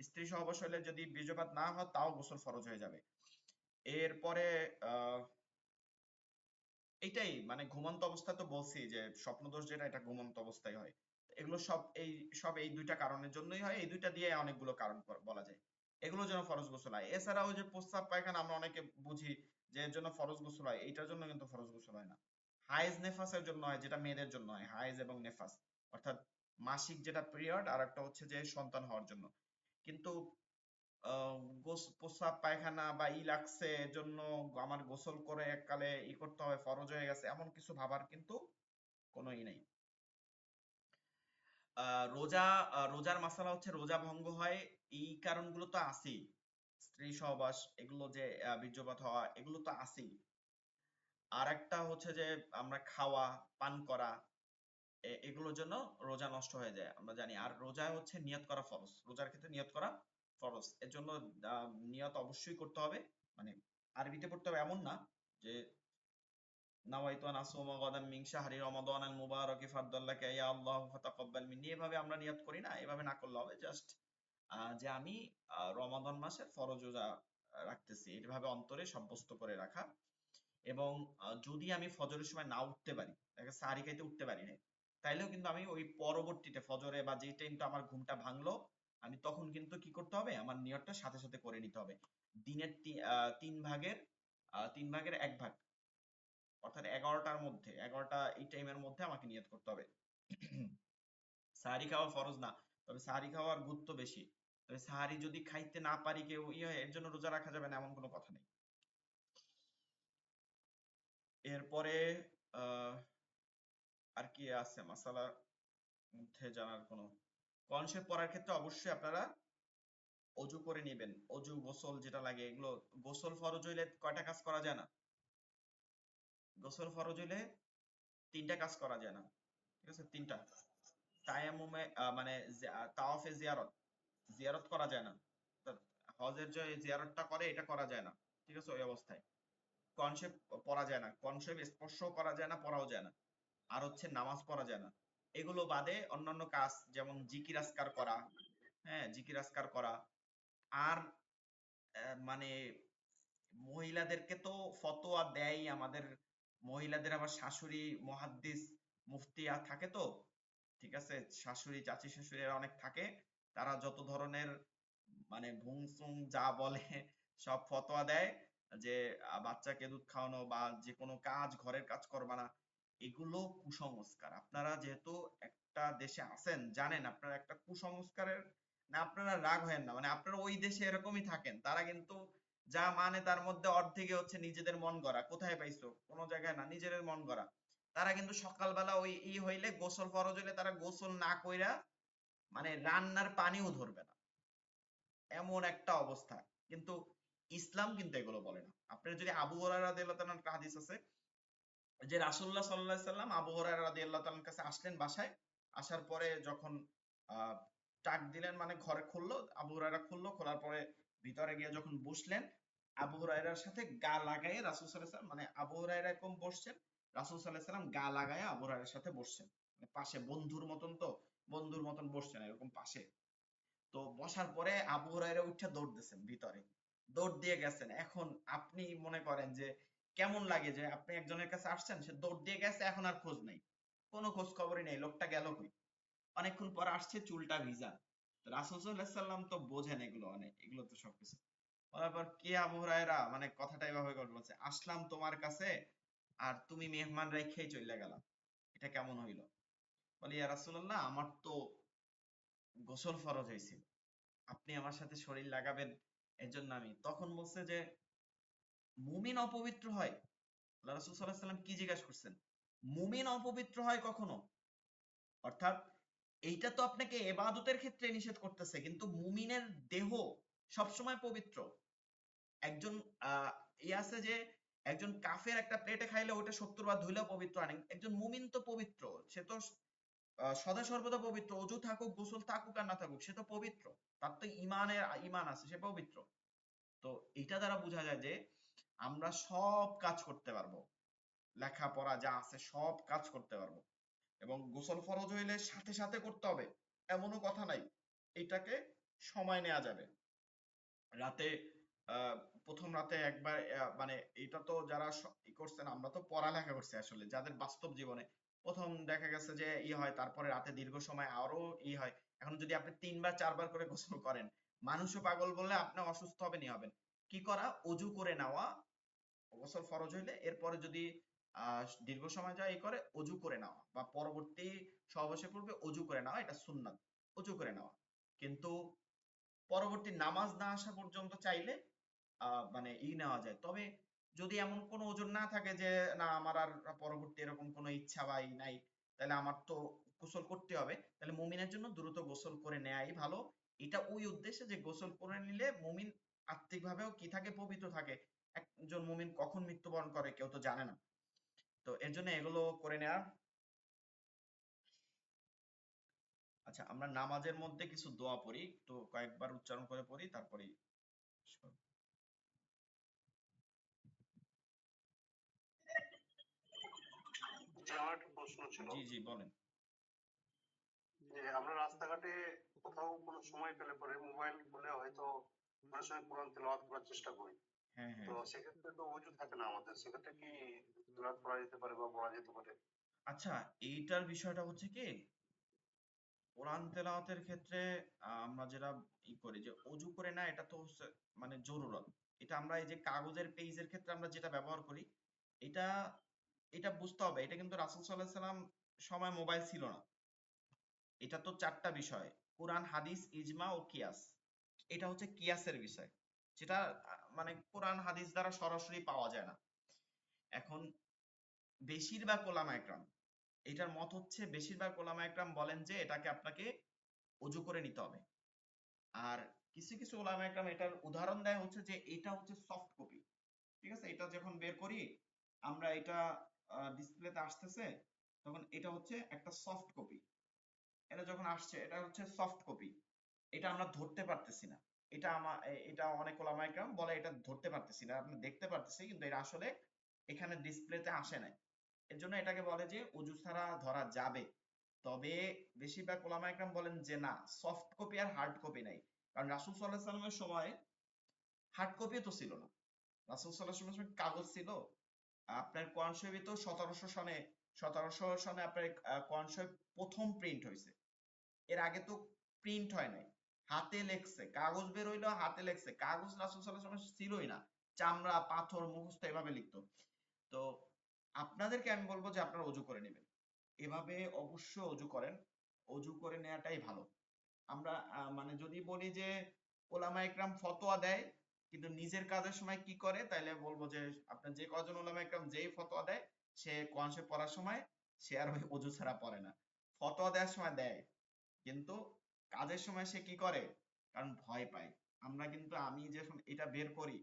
স্ত্রী সহবাস হলে যদি বীর্যপাত না হয়, তাও গোসল ফরজ হয়ে যাবে। এরপরে আহ এইটাই, মানে ঘুমন্ত অবস্থা তো বলছি যে স্বপ্নদোষ যেটা, এটা ঘুমন্ত অবস্থায় হয়। এগুলো সব এই 2টা কারণের জন্যই হয়, এই 2টা দিয়ে অনেকগুলো কারণ বলা যায়। এগুলোর জন্য ফরজ গোসল হয়। এছাড়াও যে প্রস্রাব পায়খানা আমরা অনেকে বুঝি যে এর জন্য ফরজ গোসল হয়, এইটার জন্য কিন্তু ফরজ গোসল হয় না। হায়েজ নেফাসের জন্য হয়, যেটা মেয়েদের জন্য হয়, হায়েজ এবং নেফাস, অর্থাৎ মাসিক যেটা পিরিয়ড, আর একটা হচ্ছে যে সন্তান হওয়ার জন্য। কিন্তু প্রস্রাব পায়খানা বা ই লাগছে এর জন্য আমার গোসল করে এককালে ই করতে হবে, ফরজ হয়ে গেছে, এমন কিছু ভাবার কিন্তু কোনো ই নেই। রোজার মাসালা হচ্ছে রোজা ভঙ্গ হয় এই কারণগুলো তো আছেই, স্ত্রী সহবাস, এগুলো যে বীর্যপাত হওয়া, এগুলো তো আছেই। আর একটা হচ্ছে যে আমরা খাওয়া, পান করা, এগুলোর জন্য রোজা নষ্ট হয়ে যায়, আমরা জানি। আর রোজা হচ্ছে নিয়ত করা ফরজ, রোজার ক্ষেত্রে নিয়ত করা ফরজ। এর জন্য নিয়ত অবশ্যই করতে হবে, মানে আরবিতে পড়তে হবে এমন না যে নাওয়াইতু আন আসুমা গাদাম মিন শাহরি রমাদানাল মুবারাকি ফারদাল্লাকা ইয়া আল্লাহু ফাতাকাব্বাল মিন্নি, এভাবে আমরা নিয়ত করি না, এভাবে না করলে হবে। জাস্ট যে আমি রমাদান মাসের ফরজ রোজা রাখতেছি, এভাবে অন্তরে সাব্যস্ত করে রাখা। এবং যদি আমি ফজরের সময় না উঠতে পারি, সাহারি খাইতে উঠতে পারি না, তাইলেও কিন্তু আমি ওই পরবর্তীতে ফজরে বা যে টাইমটা আমার ঘুমটা ভাঙলো, আমি তখন কিন্তু কি করতে হবে, আমার নিয়তটা সাথে সাথে করে নিতে হবে। দিনের 3 ভাগের 1 ভাগ, অর্থাৎ 11টার মধ্যে, 11টা এই টাইমের মধ্যে আমাকে নিয়ত করতে হবে। সাহারি খাওয়া ফরজ না, তবে সাহারি খাওয়ার গুরুত্ব বেশি। তবে সাহারি যদি খাইতে না পারি কেউ হয়, এর জন্য রোজা রাখা যাবে না এমন কোনো কথা নেই। এরপরে আহ আর কি আছে মাসালার মধ্যে জানার কোনো? কনসেপ্ট পড়ার ক্ষেত্রে অবশ্যই আপনারা অজু করে নেবেন, অজু গোসল যেটা লাগে এগুলো। গোসল ফরজ হইলে কয়টা কাজ করা যায় না? গোসল ফরজ হইলে 3টা কাজ করা যায় না, ঠিক আছে? 3টা। তায়াম্মুমে মানে তাওয়াফে জিয়ারত, জিয়ারত করা যায় না। অর্থাৎ হজের যে জিয়ারতটা করে এটা করা যায় না, ঠিক আছে? ওই অবস্থায় কনসেপ্ট পড়া যায় না, কনসেপ্ট স্পর্শও করা যায় না, পড়াও যায় না। আর হচ্ছে নামাজ পড়া যায় না। এগুলো বাদে অন্যান্য কাজ যেমন জিকির আজকার করা, হ্যাঁ জিকির আজকার করা। আর মানে মহিলাদেরকে তো ফতোয়া দেয় আমাদের, মহিলাদের আবার শাশুড়ি মুহাদ্দিস মুফতিয়া থাকে তো, ঠিক আছে? শাশুড়ি, চাচি শাশুড়িরা অনেক থাকে, তারা যত ধরনের মানে ভুংসুং যা বলে সব ফতোয়া দেয়, যে বাচ্চাকে দুধ খাওয়ানো বা যে কোনো কাজ, ঘরের কাজ করবা না, এগুলো কুসংস্কার। আপনারা যেহেতু একটা দেশে আছেন, জানেন আপনারা একটা কুসংস্কারের, না আপনারা রাগ হয়েন না, মানে আপনারা ওই দেশে এরকমই থাকেন। তারা কিন্তু যা মানে তার মধ্যে অর্ধেকই হচ্ছে নিজেদের মন গড়া। কোথায় পাইছো? কোনো জায়গায় না, নিজেদের মন গড়া। তারা কিন্তু সকালবেলা ওই হইলে, গোসল ফরজ হইলে তারা গোসল না কইরা মানে রান্নার পানিও ধরবে না, এমন একটা অবস্থা। কিন্তু ইসলাম কিন্তু এগুলো বলে না। আপনার যদি আবু হুরায়রা রাদিয়াল্লাহু তাআলার একটা হাদিস আছে যে রাসূলুল্লাহ সাল্লাল্লাহু আলাইহি সাল্লাম আবু হুরায়রা রাদিয়াল্লাহু তাআলার কাছে আসলেন বাসায়, আসার পরে যখন আহ টাক দিলেন, মানে ঘরে খুললো, আবু হুরায়রা খুললো, খোলার পরে ভিতরে গিয়ে যখন বসলেন, আবু হুরায়রার সাথে গা লাগায়ে রাসূল সাল্লাল্লাহু আলাইহি সাল্লাম, মানে আবু হুরায়রা এরকম বসছেন, রাসূল সাল্লাল্লাহু আলাইহি সাল্লাম গা লাগায়ে আবু হুরায়রার সাথে বসছেন, মানে পাশে, বন্ধুর মতন তো, বন্ধুর মতন বসছেন এরকম পাশে। তো বসার পরে আবু হুরায়রা উঠে দৌড় দিয়েছেন ভিতরে, দৌড় দিয়ে গেছেন। এখন আপনি মনে করেন যে কেমন লাগে যে আপনি একজনের কাছে আসছেন, সে দৌড় দিয়ে গেছে, এখন আর খোঁজ নাই, কোনো খোঁজ খবরই নেই, লোকটা গেল কই? অনেকক্ষণ পর আসছে, চুলটা ভিজা। তো রাসূল সাল্লাল্লাহু আলাইহি সাল্লাম তো বোঝেন এগুলো, অনেক এগুলো তো সবকিছু। বলার পর কে আবু হুরায়রা, মানে কথাটা এভাবে করে বলছে, আসলাম তোমার কাছে আর তুমি মেহমান রেখেই চলে গেলা, এটা কেমন হইল? বলি ইয়া রাসূলুল্লাহ, আমার তো গোসল ফরজ হয়েছিল, আপনি আমার সাথে শরীর লাগাবেন, এর জন্য আমি। তখন বলছে যে মুমিন অপবিত্র হয়? আল্লাহ রাসূল সাল্লাল্লাহু আলাইহি সাল্লাম কি জিজ্ঞাসা করছেন? মুমিন অপবিত্র হয় কখনো? অর্থাৎ এইটা তো আপনাকে ইবাদতের ক্ষেত্রে নিষেধ করতেছে, কিন্তু মুমিনের দেহ সবসময় পবিত্র। একজন আহ আছে যে একজন কাফের একটা প্লেটে খাইলে ওটা 70 বার ধুইলেও পবিত্র হয় না, একজন মুমিন তো পবিত্র, সে তো সদা সর্বদা পবিত্র, অজু থাকুক, গোসল থাকুক আর না থাকুক, সে তো পবিত্র, তার তো ইমান আছে, সে পবিত্র। তো এটা দ্বারা বোঝা যায় যে আমরা সব কাজ করতে পারবো, লেখাপড়া যা আছে সব কাজ করতে পারবো। এবং গোসল ফরজ হইলে সাথে সাথে করতে হবে এমনও কথা নাই, এটাকে সময় নেওয়া যাবে। রাতে আহ প্রথম রাতে একবার মানে এটা তো যারা করছেন, আমরা তো পড়ালেখা করছি আসলে, যাদের বাস্তব জীবনে প্রথম দেখা গেছে যে হয়, তারপরে রাতে দীর্ঘ সময় আরো হয়। এখন যদি আপনি 3 বার 4 বার করে গোসল করেন, মানুষও পাগল বললে আপনি অসুস্থ হবেনই হবেন। কি করা? অজু করে নেওয়া গোসল ফরজ হইলে, এরপরে যদি দীর্ঘ সময় যা করে অজু করে নেওয়া বা পরবর্তী সহবাসের পূর্বে অজু করে নেওয়া এটা সুন্নাত, অজু করে নেওয়া। কিন্তু পরবর্তী নামাজ না আসা পর্যন্ত চাইলে মানে নেওয়া যায়। তবে যদি এমন কোনো ওজোর না থাকে যে না আমার আর পরবর্তী এরকম কোনো ইচ্ছা বা নাই, তাহলে আমার তো গোসল করতে হবে, তাহলে মুমিনের জন্য দ্রুত গোসল করে নেয়াই ভালো। এটা ওই উদ্দেশ্যে যে গোসল করে নিলে মুমিন আত্মিকভাবেও কি থাকে, পবিত্র থাকে। একজন মুমিন কখন মৃত্যুবরণ করে কেউ তো জানে না, তো এর জন্য এগুলো করে নেওয়া। আচ্ছা, আমরা নামাজের মধ্যে কিছু দোয়া পড়ি, তো কয়েকবার উচ্চারণ করে পড়ি তারপরে। যে আমার একটা প্রশ্ন ছিল, জি জি বলেন। যে আমরা রাস্তাঘাটে কোথাও কোনো সময় পেলে পরে মোবাইল খুলে হয়তো অনেক সময় কোরআন তেলাওয়াত করার চেষ্টা করি, হ্যাঁ তো হ্যাঁ। সেক্ষেত্রে তো ওযু থাকে না আমাদের, সেক্ষেত্রে কি তেলাওয়াত করা যেতে পারে বা পড়া যেতে পারে? আচ্ছা, এইটার বিষয়টা হচ্ছে কি, কোরআন তেলাওয়াতের ক্ষেত্রে আমরা যেটা করি যে অজু করে না, এটা তো হচ্ছে মানে জরুরত। এটা আমরা এই যে কাগজের পেজের ক্ষেত্রে আমরা যেটা ব্যবহার করি, এটা এটা বুঝতে হবে, এটা কিন্তু রাসূল সাল্লাল্লাহু আলাইহি সাল্লাম সময় মোবাইল ছিল না। এটা তো চারটা বিষয়: কোরআন, হাদিস, ইজমা ও কিয়াস। এটা হচ্ছে কিয়াসের বিষয়, যেটা মানে কোরআন হাদিস দ্বারা সরাসরি পাওয়া যায় না। এখন বেশিরভাগ ওলামা একরাম, এটার মত হচ্ছে বেশিরভাগ ওলামা একরাম বলেন যে এটাকে আপনাকে অজু করে নিতে হবে। আর কিছু কিছু ওলামা একরাম এটার উদাহরণ দেয় হচ্ছে যে এটা হচ্ছে সফট কপি। ঠিক আছে, এটা যখন বের করি আমরা, এটা ডিসপ্লেতে আসতেছে, তখন এটা হচ্ছে একটা সফট কপি। এটা যখন আসছে এটা হচ্ছে সফট কপি, এটা আমরা ধরতে পারতেছি না। এটা অনেক ওলামা একরাম বলে এটা ধরতে পারতেছি না, আপনি দেখতে পারতেছি কিন্তু এটা আসলে এখানে ডিসপ্লেতে আসে নাই। এর জন্য এটাকে বলে যে অজু ছাড়া ধরা যাবে। তবে বেশিরভাগ ওলামা একরাম বলেন যে না, সফট কপি আর হার্ড কপি নাই। কারণ রাসূল সাল্লাল্লাহু আলাইহি সাল্লামের সময় হার্ড কপিও তো ছিল না, রাসূল সাল্লাল্লাহু আলাইহি সাল্লামের কাগজ ছিল। আপনার কোরআন শরীফে তো 1700 সনে আপনার কোরআন শরীফ প্রথম প্রিন্ট হয়েছে। এর আগে তো প্রিন্ট হয় নাই, হাতে লেখছে, কাগজ বের হইলো হাতে লেখছে। কাগজ রাসূল সাল্লাল্লাহু আলাইহি সাল্লামের ছিলই না, চামড়া পাথর মুখস্থ এভাবে লিখতো। তো আপনাদেরকে আমি বলবো যে আপনারা অজু করে নেবেন, এভাবে অবশ্য অজু করেন, অজু করে নেওয়াটাই ভালো। আমরা মানে যদি বলি যে ওলামা একরাম ফতোয়া দেয় কিন্তু নিজের কাজের সময় কি করে, তাইলে বলবো যে আপনার যে কজন ওলামা একরাম যেই ফতোয়া দেয়, সে কোরআন শরীফ পড়ার সময় সে আর ওই অজু ছাড়া পড়ে না। ফতোয়া দেওয়ার সময় দেয় কিন্তু কাজের সময় সে কি করে, কারণ ভয় পায়। আমরা কিন্তু আমি যখন এটা বের করি,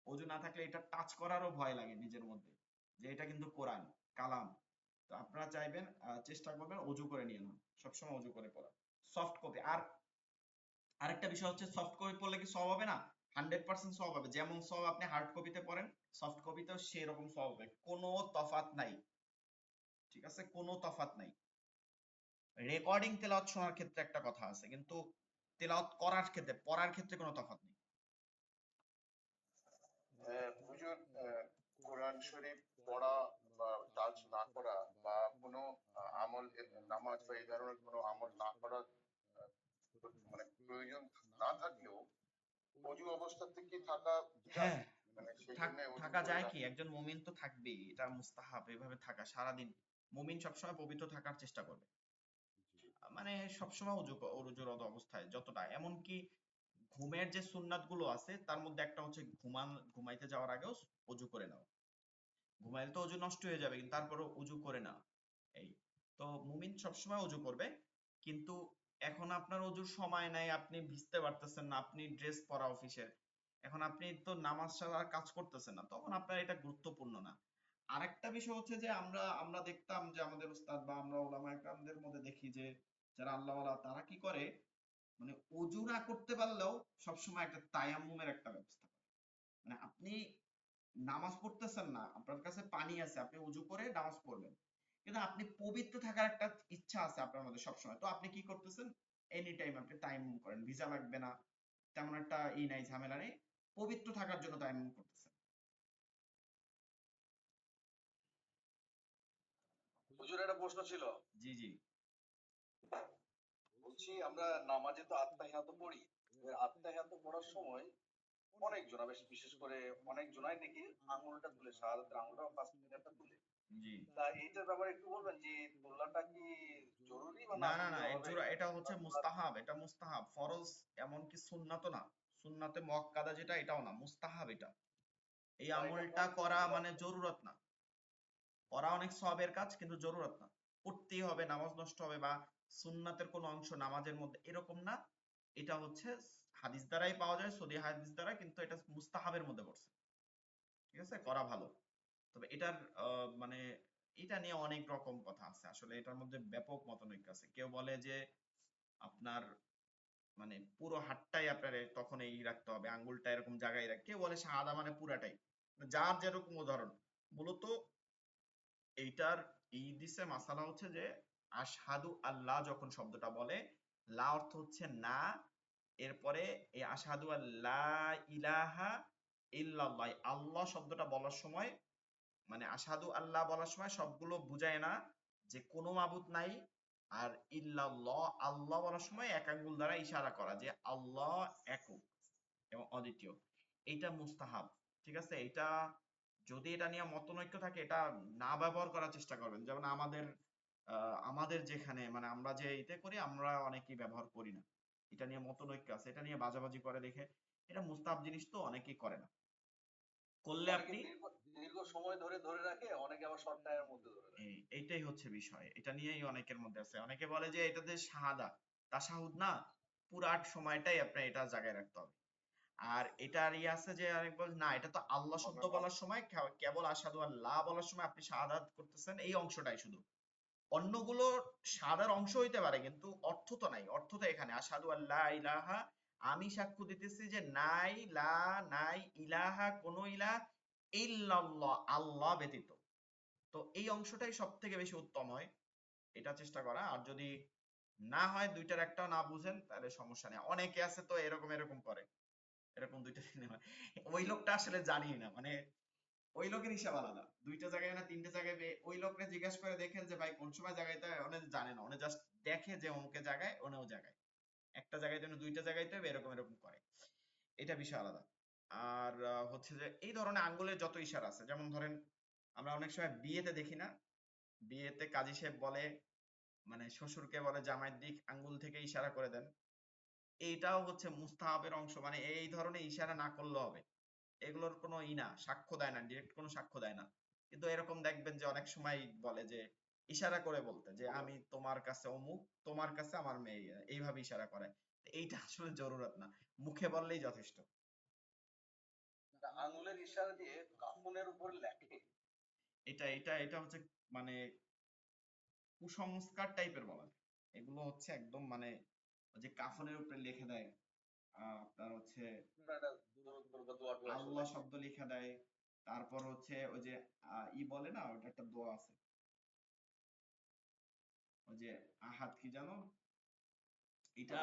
অজু না থাকলে এটা টাচ করারও ভয় লাগে নিজের মধ্যে, যে এটা কিন্তু কোরআন কালাম। তো আপনারা চাইবেন চেষ্টা করবেন অজু করে নিয়ে নাও, সবসময় অজু করে পড়া। Soft copy. আর আরেকটা বিষয় হচ্ছে, সফট কপি পড়লে কি সওয়াব হবে না? 100% সওয়াব হবে। যেমন সওয়াব আপনি হার্ড কপিতে পড়েন, সফট কপিতেও সেরকম সওয়াব হবে, কোনো তফাৎ নাই। ঠিক আছে, কোনো তফাৎ নাই। রেকর্ডিং তেলাওয়াত শোনার ক্ষেত্রে একটা কথা আছে, কিন্তু তেলাওয়াত করার ক্ষেত্রে, পড়ার ক্ষেত্রে কোনো তফাৎ নেই। হুজুর, কোরআন শরীফ পড়া বা টাচ না করা বা কোনো আমল, নামাজ বা এই ধরনের কোনো আমল না করার আহ, মানে প্রয়োজন না থাকলেও অজু অবস্থাতে কি থাকা যায়? হ্যাঁ, মানে সেই জন্য অজু থাকা করে যায়, কি রাখা। একজন মুমিন তো থাকবেই, এটা মুস্তাহাব এভাবে থাকা সারাদিন। মুমিন সবসময় পবিত্র থাকার চেষ্টা করবে, মানে সবসময় অজুরত অবস্থায় যতটা, এমনকি ঘুমের যে সুন্নাত গুলো আছে তার মধ্যে একটা হচ্ছে ঘুমাইতে যাওয়ার আগেও অজু করে নাও। ঘুমাইলে তো অজু নষ্ট হয়ে যাবে, কিন্তু তারপরও অজু করে নাও। এই, তো মুমিন সবসময় অজু করবে। কিন্তু এখন আপনার অজুর সময় নাই, আপনি ভিজতে পারতেছেন না, আপনি ড্রেস পরা অফিসের, এখন আপনি তো নামাজ ছাড়া আর কাজ করতেছেন না, তখন আপনার এটা গুরুত্বপূর্ণ না। আরেকটা বিষয় হচ্ছে যে আমরা আমরা দেখতাম যে আমাদের উস্তাদ বা আমরা ওলামা একরামদের মধ্যে দেখি যে যারা আল্লাহওয়ালা তারা কি করে, মানে অজু না করতে পারলেও সবসময় একটা তায়াম্মুমের একটা ব্যবস্থা করে। মানে আপনি নামাজ পড়তেছেন না, আপনার কাছে পানি আছে, আপনি উজু করে নামাজ পড়বেন, কিন্তু আপনি পবিত্র থাকার একটা ইচ্ছা আছে আপনার মধ্যে সবসময়, তো আপনি কি করতেছেন, এনি টাইম আপনি তায়াম্মুম করেন, ভিজা লাগবে না, তেমন একটা নাই, ঝামেলা নেই, পবিত্র থাকার জন্য তায়াম্মুম করতেছেন। হুজুর, একটা প্রশ্ন ছিল। জি জি। বলছি, আমরা নামাজে তো আত্তাহিয়াত পড়ি, এবার আত্তাহিয়াত পড়ার সময় অনেক জনা, বিশেষ করে অনেক জনাই দেখি আঙুলটা তুলে, শাহাদাতের আঙুলটা বা তাসবিহের তুলে। জি। তা এইটার ব্যাপারে একটু বলবেন যে তোলাটা কি জরুরি বা না না না না, তুললেও হবে? এটা হচ্ছে বা তোলার মুস্তাহাব, এটা মুস্তাহাব, ফরজ এমনকি সুন্নাতও না। সুন্নাতে মুআক্কাদা যেটা এটাও না, মুস্তাহাব এটা। এই বা এটা আমলটা কোন করা সুন্নাতের মানে অংশ? জরুরত না। করা অনেক সওয়াবের কাজ কিন্তু জরুরত না। করতেই হবে, নামাজ নষ্ট হবে বা সুন্নাতের কোনো অংশ নামাজের মধ্যে এরকম না। এটা হচ্ছে হাদিস দ্বারাই পাওয়া যায়, সহিহ হাদিস দ্বারা, কিন্তু এটা মুস্তাহাবের মধ্যে পড়ছে। ঠিক আছে, করা ভালো। তবে এটার মানে এটা নিয়ে অনেক রকম কথা আছে, আসলে এটার মধ্যে ব্যাপক মতানৈক্য আছে। কেউ বলে যে আপনার মানে পুরো হাতটাই আপনার তখন এই রাখতে হবে, আঙ্গুলটা এরকম জায়গায় রাখ, কেউ বলে শাহাদা মানে পুরাটাই। যার যেরকম উদাহরণ। মূলত এইটার দিছে মাসালা হচ্ছে যে আশহাদু আল্লাহ যখন শব্দটা বলে, লা অর্থ হচ্ছে না, এরপরে এই আশহাদু আল্লাহ ইলাহা ইল্লাল্লাহ, আল্লাহ শব্দটা বলার সময় মানে আশহাদু আল্লাহ বলার সময় সবগুলো বুঝায় না যে কোনো মাবুদ নাই, আর ইল্লাল্লাহ আল্লাহ বলার সময় এক আঙ্গুল দ্বারা ইশারা করা যে আল্লাহ একক এবং অদ্বিতীয়। এইটা মুস্তাহাব। ঠিক আছে, এটা যদি এটা নিয়ে মতনৈক্য থাকে এটা না ব্যবহার করার চেষ্টা করবেন। যেমন আমাদের যেখানে মানে আমরা যে এতে করি, আমরা অনেকেই ব্যবহার করি না। এটা নিয়ে মতনৈক্য আছে, এটা নিয়ে বাজাবাজি করে দেখে। এটা মুস্তাহাব জিনিস তো অনেকেই করে না। করলে অনেকে আপনি দীর্ঘ দীর্ঘ সময় ধরে ধরে রাখে, অনেকে আবার শর্ট টাইমের মধ্যে ধরে রাখে। এইটাই হচ্ছে বিষয়। এটা নিয়েই অনেকের মধ্যে আছে। অনেকে বলে যে এটাতে শাহাদা, তাশাহুদ না, পুরাট সময়টাই আপনার এটা জায়গায় রাখতে হবে। আর এটার আছে যে আরেক বলে না, এটা তো আল্লাহ শব্দ বলার সময় কেবল আশহাদু আল্লাহ বলার সময় আপনি শাহাদাত করতেছেন এই অংশটাই শুধু। অন্যগুলো শাহাদার অংশ হইতে পারে কিন্তু অর্থ তো নাই। অর্থ তো এখানে আশহাদু আল্লাহ ইলাহা, আমি সাক্ষ্য দিতেছি যে নাই লা নাই ইলাহা কোন ইলাহ ইল্লাল্লাহ আল্লাহ ব্যতীত। তো এই অংশটাই সব থেকে বেশি উত্তম হয়, এটা চেষ্টা করা। আর যদি না হয় দুইটার একটাও না বুঝেন তাহলে সমস্যা নেই। অনেকে আছে তো এরকম এরকম করে, এরকম দুইটা সিনেমা, ওই লোকটা আসলে জানি না, মানে ওই লোকের হিসাব আলাদা। দুইটা জায়গায় না তিনটা জায়গায় ওই লোককে জিজ্ঞেস করে দেখেন যে ভাই কোন সময় জায়গাইতে হয়, অনেক জানে না, অনেক জাস্ট দেখে যে অমুকে জায়গায় অনেও জায়গায়, একটা জায়গায় যেন দুইটা জায়গাইতে হবে এরকম এরকম করে। এটা বিষয় আলাদা। আর হচ্ছে যে এই ধরনের আঙ্গুলের যত ইশারা আছে, যেমন ধরেন আমরা অনেক সময় বিয়েতে দেখি না, বিয়েতে কাজী সাহেব বলে মানে শ্বশুরকে বলে জামাইয়ের দিক আঙ্গুল থেকে ইশারা করে দেন। এইটাও হচ্ছে মুস্তাহাবের অংশ, মানে এই ধরনের ইশারা না করলেও হবে। এগুলোর কোনো না সাক্ষ্য দেয় না, ডিরেক্ট কোনো সাক্ষ্য দেয় না। কিন্তু এরকম দেখবেন যে অনেক সময় বলে যে ইশারা করে বলতে যে আমি তোমার কাছে অমুক, তোমার কাছে আমার মেয়ে, এইভাবে ইশারা করে। এইটা আসলে জরুরত না, মুখে বললেই যথেষ্ট। না, আঙুলের ইশারা দিয়ে কাফনের উপর লেখে। এটা এটা এটা হচ্ছে মানে কুসংস্কার টাইপের বলা যায়। এগুলো হচ্ছে একদম মানে ওই যে কাফনের উপরে লিখে দেয়, আপনার হচ্ছে না, এটা দূর দোয়া টোয়া এসব আল্লাহ লেখে। শব্দ লিখে দেয়। তারপর হচ্ছে ওই যে বলে না, ওটা একটা দোয়া আছে, ওই যে আহাদ কি জানো, এটা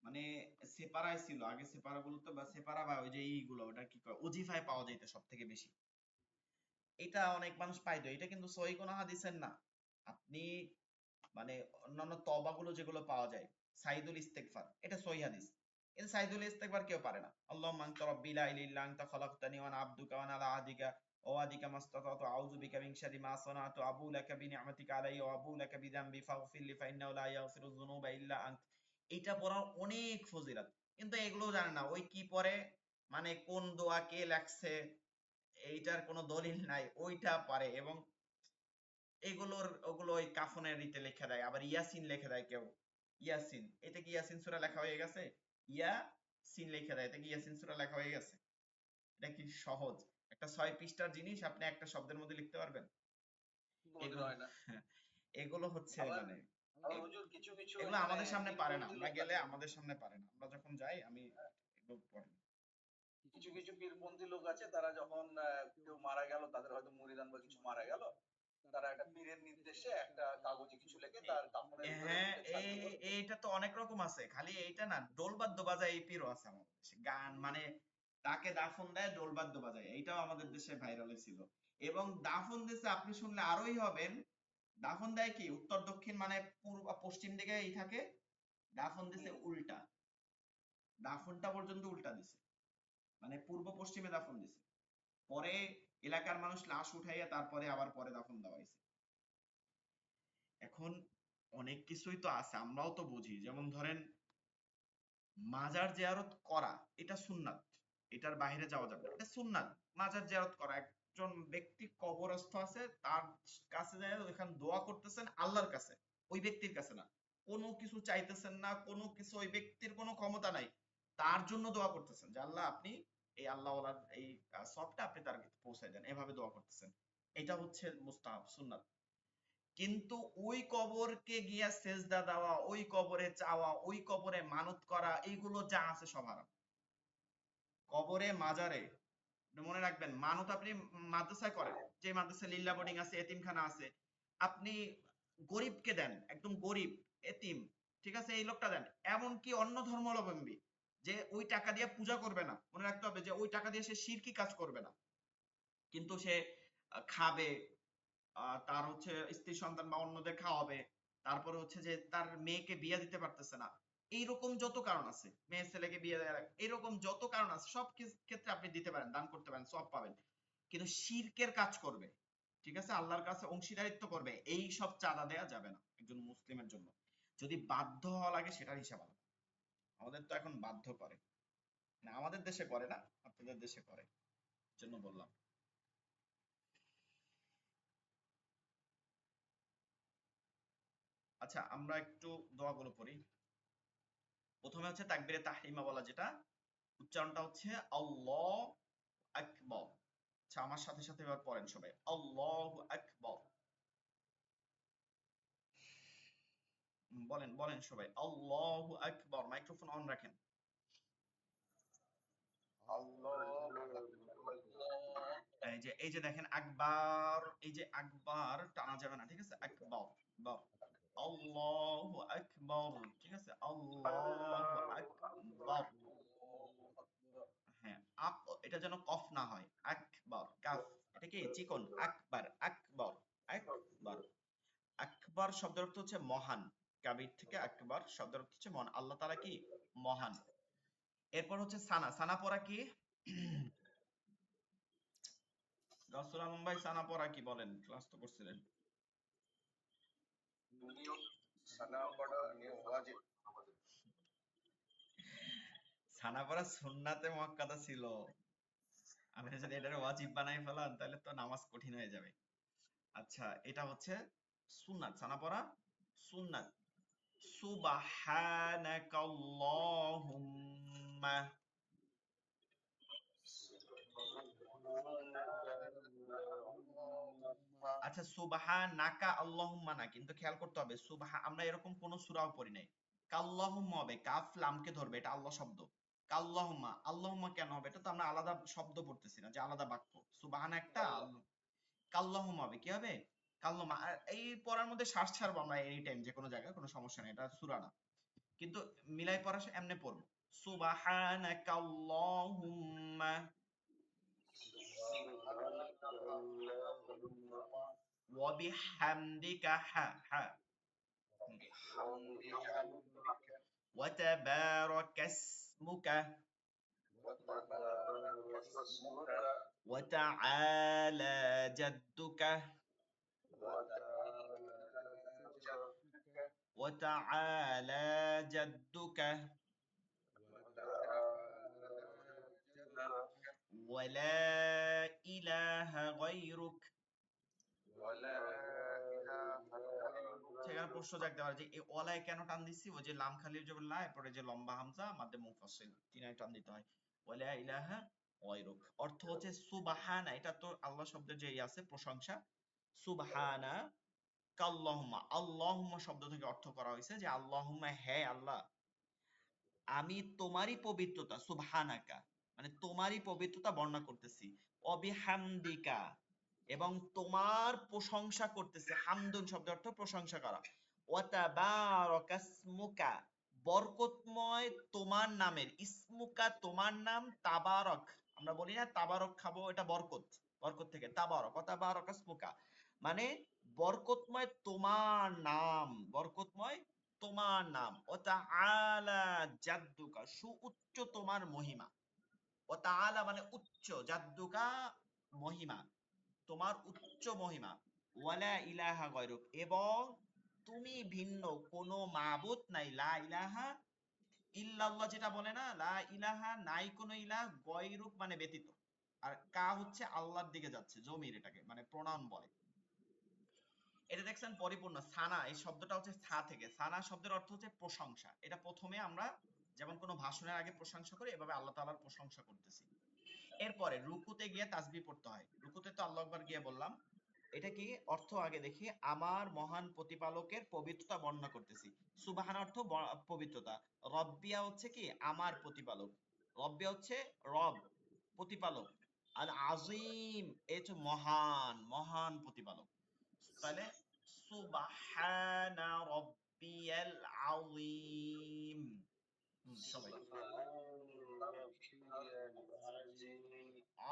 মানে সেপারায় ছিল আগে, সেপারা গুলো তো বা সেপারা বা ওই যে এইগুলো ওটা কি কয় ওজিফায় পাওয়া যাইতো সব থেকে বেশি। এটা অনেক মানুষ পাইতো, এটা কিন্তু সহি কোনো হাদিসের না। আপনি মানে অন্যান্য তবা গুলো যেগুলো পাওয়া যায়, সাইদুল ইস্তেগফার এটা সহি হাদিস, কিন্তু সাইদুল ইস্তেগফার কেউ পারে না। আল্লাহুম্মা আনতা রাব্বি লা ইলাহা ইল্লা আনতা খালাকতানি ওয়া আনা আবদুকা ওয়া আনা আলা আহদিকা ওয়া ওয়াদিকা মাসতাতাতু আউযু বিকা মিন শাররি মা সানাতু আবু লাকা বিনি'মাতিকা আলাইয়া ওয়া আবু লাকা বিযামবি ফাগফিরলি ফা ইন্নাহু লা ইয়াগফিরুয যুনুবা ইল্লা আনত। এইটা পড়ার অনেক ফজিলত, কিন্তু এগুলো জানে না। ওই কি পড়ে মানে কোন দোয়া কে লেখছে এইটার কোনো দলিল নাই, ওইটা পারে। এবং ওগুলো ওই কাফনের রিতে লিখে দেয়। আবার ইয়াসিন লিখে দেয় কেউ, ইয়াসিন, এটা কি ইয়াসিন সূরা লেখা হয়ে গেছে? ইয়াসিন লিখে দেয়, এটা কি ইয়াসিন সূরা লেখা হয়ে গেছে? এটা কি সহজ? একটা 6 পৃষ্ঠার জিনিস আপনি একটা শব্দের মধ্যে লিখতে পারবেন? কোনোদিন এগুলো হয় না। এগুলো হচ্ছে আবার মানে আবার এ- হুজুর কিছু কিছু এগুলো এখানে আমাদের সামনে পারে না, পীরপন্থী আমরা লোক গেলে আছে। আমাদের সামনে পারে না, আমরা যখন যাই আমি এগুলো পড়ি না। কিছু কিছু পীরপন্থী লোক আছে, তারা যখন কেউ মারা গেল, তাদের হয়তো মুরিদান বা কিছু মারা গেল, তারা একটা পীরের নির্দেশে একটা কাগজে কিছু লিখে তার কাফনের ভিতরে হ্যাঁ, পুঁতে ছাড়িয়ে দেয়। এইটা তো অনেক রকম আছে, খালি এইটা না, ডোল বাদ্য বাজায় এই পীরও আছে আমাদের দেশে। গান মানে তাকে দাফন দেয়, ডোল বাদ্য বাজায়, এইটাও আমাদের দেশে ভাইরাল ছিল। এবং দাফন দিছে আপনি শুনলে আরোই হবেন। দাফন দেয় কি উত্তর দক্ষিণ মানে পূর্ব পশ্চিম দিকে এই থাকে, দাফন দিছে হুম। উল্টা, দাফনটা পর্যন্ত উল্টা দিছে, মানে পূর্ব পশ্চিমে দাফন দিছে। পরে এলাকার মানুষ লাশ উঠাইয়া তারপরে আবার পরে দাফন দেওয়া হয়েছে। এখন অনেক কিছুই তো আছে, আমরাও তো বুঝি। যেমন ধরেন মাজার জিয়ারত করা, এটা সুন্নাত, এটার বাইরে যাওয়া যাবে না, এটা সুন্নাত। মাজার জিয়ারত করা, একজন ব্যক্তি কবরস্থ আছে, তার কাছে যায় ওখানে দোয়া করতেছেন আল্লাহর কাছে, ওই ব্যক্তির কাছে না। কোনো কিছু চাইতেছেন না, কোনো কিছু, ওই ব্যক্তির কোনো ক্ষমতা নাই, তার জন্য দোয়া করতেছেন যে আল্লাহ আপনি এই আল্লাহ এই সবটা আপনি তার কাছে পৌঁছায় দেন, এভাবে দোয়া করতেছেন। এটা হচ্ছে মুস্তাহাব, সুন্নাত। কিন্তু ওই কবরকে গিয়া সেজদা দেওয়া, ওই কবরে চাওয়া, ওই কবরে মানত করা, এইগুলো যা আছে সব হারাম। কবরে, মাজারে, মনে রাখবেন, মানত আপনি মাদ্রাসায় করেন, যে মাদ্রাসায় লিল্লা বোর্ডিং আছে, এতিমখানা আছে, আপনি গরিবকে দেন, একদম গরিব এতিম, ঠিক আছে, এই লোকটা দেন। এমনকি অন্য ধর্মাবলম্বী যে ওই টাকা দিয়ে পূজা করবে না, মনে রাখতে হবে যে ওই টাকা দিয়ে সে শিরকি কাজ করবে না, কিন্তু সে খাবে, তার হচ্ছে স্ত্রী সন্তান বা অন্যদের খাওয়াবে, তারপরে হচ্ছে যে তার মেয়েকে বিয়ে দিতে পারতেছে না, এইরকম যত কারণ আছে, মেয়ে ছেলেকে বিয়ে দেওয়ার, এরকম যত কারণ আছে, সব ক্ষেত্রে আপনি দিতে পারেন, দান করতে পারেন, সব পাবেন। কিন্তু শিরকের কাজ করবে, ঠিক আছে, আল্লাহর কাছে অংশীদারিত্ব করবে, এই সব চাঁদা দেয়া যাবে না একজন মুসলিমের জন্য। যদি বাধ্য হওয়া লাগে সেটার হিসাব আলাদা। আমাদের তো এখন বাধ্য করে না, আমাদের দেশে করে না, আপনাদের দেশে করে, জন্য বললাম। আচ্ছা, আমরা একটু দোয়াগুলো পড়ি। প্রথমে হচ্ছে তাকবীরে তাহরিমা বলা, যেটা উচ্চারণটা হচ্ছে আল্লাহ আকবার। আচ্ছা, আমার সাথে সাথে এবার পড়েন সবাই, আল্লাহু আকবার। বলেন বলেন সবাই, আল্লাহু আকবার। মাইক্রোফোন অন রাখেন। এই যে দেখেন আকবার, এই যে আকবার টানা যাবে না, ঠিক আছে, আকবার, আকবার, আল্লাহু আকবার, ঠিক আছে, আল্লাহু আকবার। হ্যাঁ, এটা যেন কফ না হয়, আকবার, কাফ, এটা কি চিকন, আকবার, আকবার, আকবার। আকবার শব্দের অর্থ হচ্ছে মহান, কাবির থেকে আকবার শব্দের অর্থ হচ্ছে মহান, আল্লাহ তাআলা কি মহান। এরপর হচ্ছে সানা, সানা পড়া কি? রাসূল আলম ভাই, সানা পড়া কি বলেন, ক্লাস তো করছিলেন। সানা পড়া সুন্নাতে মুআক্কাদা ছিল, আপনি যদি এটারে ওয়াজিব বানাই ফেলান তাহলে তো নামাজ কঠিন হয়ে যাবে। আচ্ছা, এটা হচ্ছে সুন্নাত, সানা পড়া সুন্নাত। সুবহানাকাল্লাহুম্মা, আচ্ছা, সুবহানাকা আল্লাহুম্মা না, কিন্তু খেয়াল করতে হবে, আমরা এরকম কোন সূরাও পড়ি নাই। কাল্লাহুম্মা হবে, কাফ লামকে ধরবে, এটা আল্লাহ শব্দ। কাল্লাহুম্মা, আল্লাহুম্মা কেন হবে? এটা তো আমরা আলাদা শব্দ পড়তেছি না, যে আলাদা বাক্য। সুবহান একটা, কাল্লাহুম্মা হবে, কি হবে? কাল্লাহুম্মা। আর এই পড়ার মধ্যে শ্বাস ছাড়বো আমরা এনি টাইম, যে কোনো জায়গায়, কোনো সমস্যা নেই, এটা সূরা না। কিন্তু মিলাই পড়া এমনে পড়বো, সুবহানাকাল্লাহুম্মা ওয়া বিহামদিকা, হা হা, ওয়া তাবারাকা ইসমুকা ওয়া তাআলা জাদ্দুকা ওয়া তাআলা জাদ্দুকা ওয়া লা ইলাহা গায়রুক। সেখানে প্রশ্ন জাগতে পারে যে এই ওয়ালায় কেন টান দিচ্ছি, ওই যে লাম খালির জবর লা, এরপরে যে লম্বা হামজা মাদ্দে মুনফাসিল, তিনায় টান দিতে হয়। ওয়ালা ইলাহা গায়রুক অর্থ হচ্ছে সুবহানা, এটা তো আল্লাহ শব্দের যে আছে প্রশংসা, সুবহানা কাল্লাহুম্মা, আল্লাহুম্মা শব্দ থেকে অর্থ করা হয়েছে যে আল্লাহুম্মা, হে আল্লাহ, আমি তোমারই পবিত্রতা, সুবহানাকা মানে তোমারই পবিত্রতা বর্ণনা করতেছি, অবিহামদিকা এবং তোমার প্রশংসা করতেছি, হামদুন শব্দের অর্থ প্রশংসা করা, ওয়া তাবারাকা ইসমুকা বরকতময় তোমার নামের, ইসমুকা তোমার নাম, তাবারক আমরা বলি না তাবারক খাবো, এটা বরকত, বরকত থেকে তাবারক, ওয়া তাবারাকা ইসমুকা মানে বরকতময় তোমার নাম, বরকতময় তোমার নাম, ও তাআলা জাদ্দুকা সুউচ্চ তোমার মহিমা, ও তাআলা মানে উচ্চ, জাদ্দুকা মহিমা, তোমার উচ্চ মহিমা, ওয়ালা ইলাহা গয়রুক, এবং তুমি ভিন্ন কোনো মাবুদ নাই, লা ইলাহা ইল্লাল্লাহ যেটা বলে না, লা ইলাহা নাই কোনো ইলাহ, গয়রুক মানে ব্যতীত। আর কা হচ্ছে আল্লাহর দিকে যাচ্ছে, জমির, এটাকে মানে প্রণাম বলে। এটা দেখছেন পরিপূর্ণ সানা, এই শব্দটা হচ্ছে সা থেকে। সানা শব্দের অর্থ হচ্ছে প্রশংসা। এটা প্রথমে আমরা যেমন কোনো ভাষণের আগে প্রশংসা করি, এভাবে আল্লাহ তাআলার প্রশংসা করতেছি। এরপরে রুকুতে গিয়ে তাসবিহ পড়তে হয়। রুকুতে তো আল্লাহু আকবার গিয়ে বললাম, এটা কি অর্থ আগে দেখি। আমার মহান প্রতিপালকের পবিত্রতা বর্ণনা করতেছি। সুবহান অর্থ পবিত্রতা। রব্বিয়া হচ্ছে কি আমার প্রতিপালক। রব্বিয়া হচ্ছে রব, প্রতিপালক। আল আজিম এই হচ্ছে মহান, মহান প্রতিপালক। তাহলে সুবহানা রব্বিয়াল আযীম। সবাই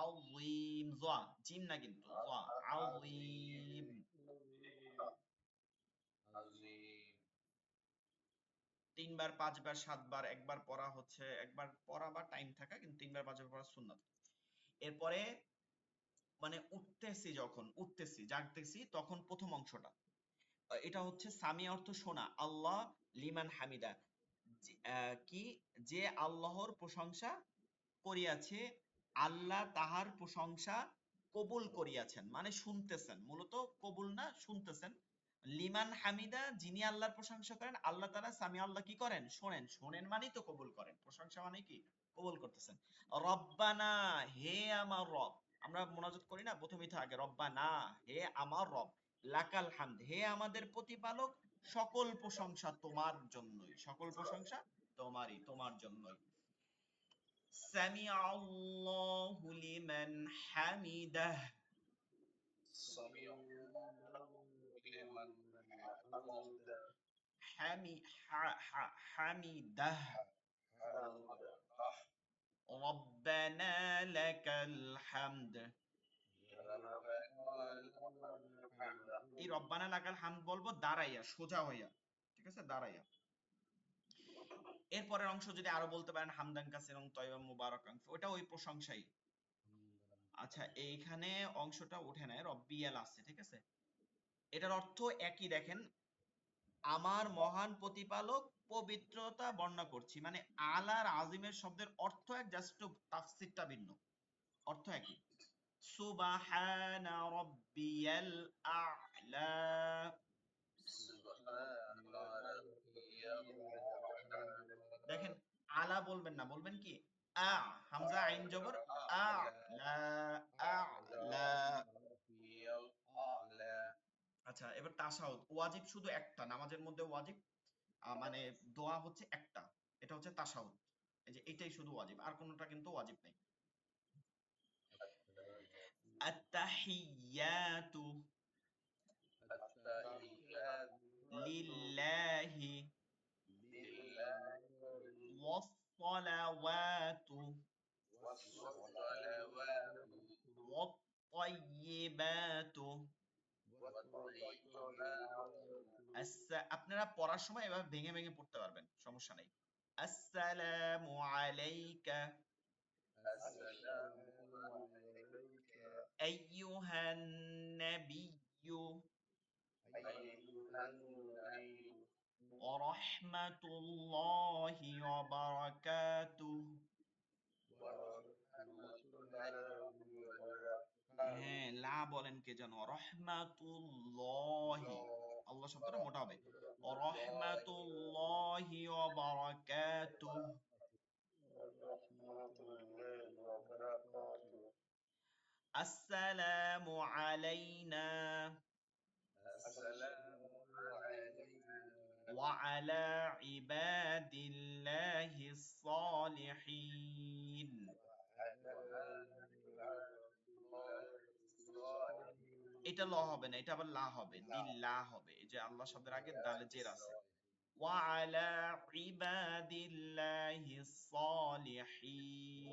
আযীম, জোয়া জিম না কিন্তু, জোয়া আযীম। তিনবার, পাঁচবার, সাতবার, একবার পড়া হচ্ছে, একবার পড়া বা টাইম থাকা, কিন্তু তিনবার পাঁচবার পড়া সুন্নাত। এরপরে মানে উঠতেছি, যখন উঠতেছি জাগতেছি, তখন প্রথম অংশটা এটা হচ্ছে সামি অর্থ শোনা, আল্লাহ লিমান হামিদা কি, যে আল্লাহর প্রশংসা করিয়াছে, আল্লাহ তাহার প্রশংসা কবুল করিয়াছেন, মানে শুনতেছেন, মূলত কবুল না, শুনতেছেন। লিমান হামিদা যিনি আল্লাহর প্রশংসা করেন, আল্লাহ তাআলা সামি আল্লাহ কি করেন, শোনেন। শোনেন মানেই তো কবুল করেন, প্রশংসা মানে কি কবুল করতেছেন। রব্বানা হে আমার রব, আমরা মুনাজাত করি না প্রথমেই থাকে রব্বানা হে আমার রব, লাকাল হামদ হে আমাদের প্রতিপালক, সকল প্রশংসা তোমার জন্যই, সকল প্রশংসা তোমারই, তোমার জন্যই। সামিআ আল্লাহু লিমান হামিদাহ, হামি হামিদাহ, রব্বানা লাকাল হামদ। এই রব্বানা লাকাল হামদ বলবো দাঁড়াইয়া, সোজা হইয়া, ঠিক আছে, দাঁড়াইয়া। এরপরের অংশ যদি আরো বলতে পারেন হামদান কাসিরান তয়্যিবান মুবারাকান, ওটা ওই প্রশংসাই। আচ্ছা, এইখানে অংশটা উঠে নেয়, রব্বিয়াল আছে, ঠিক আছে। এটার অর্থ একই, দেখেন, আমার মহান প্রতিপালক পবিত্রতা বর্ণনা করছি, মানে আলার আজিমের শব্দের অর্থ এক, জাস্ট তাফসীরটা ভিন্ন, অর্থ একই। সুবহানা রাব্বিয়াল আ'লা, দেখেন আলা বলবেন না, বলবেন কি আ, হামজা আইন জবর আ, লা, আ'লা। আচ্ছা, এবার তাশাহুদ, ওয়াজিব শুধু একটা, নামাজের মধ্যে ওয়াজিব মানে দোয়া হচ্ছে একটা, এটা হচ্ছে তাশাহুদ। এই যে এটাই শুধু ওয়াজিব, আর কোনোটা কিন্তু ওয়াজিব নেই। আত্তাহিয়াতু লিল্লাহি ওয়াসসালাওয়াতু ওয়াত-তাইয়্যিবাতু। আপনারা পড়ার সময় এভাবে ভেঙে ভেঙে পড়তে পারবেন, সমস্যা নেই। আসসালামু আলাইকা আইয়ুহান নাবিয়্যু ওয়া রাহমাতুল্লাহি ওয়া বারাকাতুহু। হ্যাঁ, লা বলেন কে যেন, রহমাতুল্লাহি, আল্লাহ শব্দটা মোটা হবে, রহমাতুল্লাহি ওয়া বারাকাতুহু। আসসালামু আলাইনা ওয়া আলা ইবাদিল্লাহিস সালিহিন। এটা ল হবে না, এটা আবার লা হবে, লিল্লাহ হবে। এই যে আল্লাহ শব্দের আগে দালে জের আছে। ওয়া আলা ইবাদিল্লাহিস সালিহিন।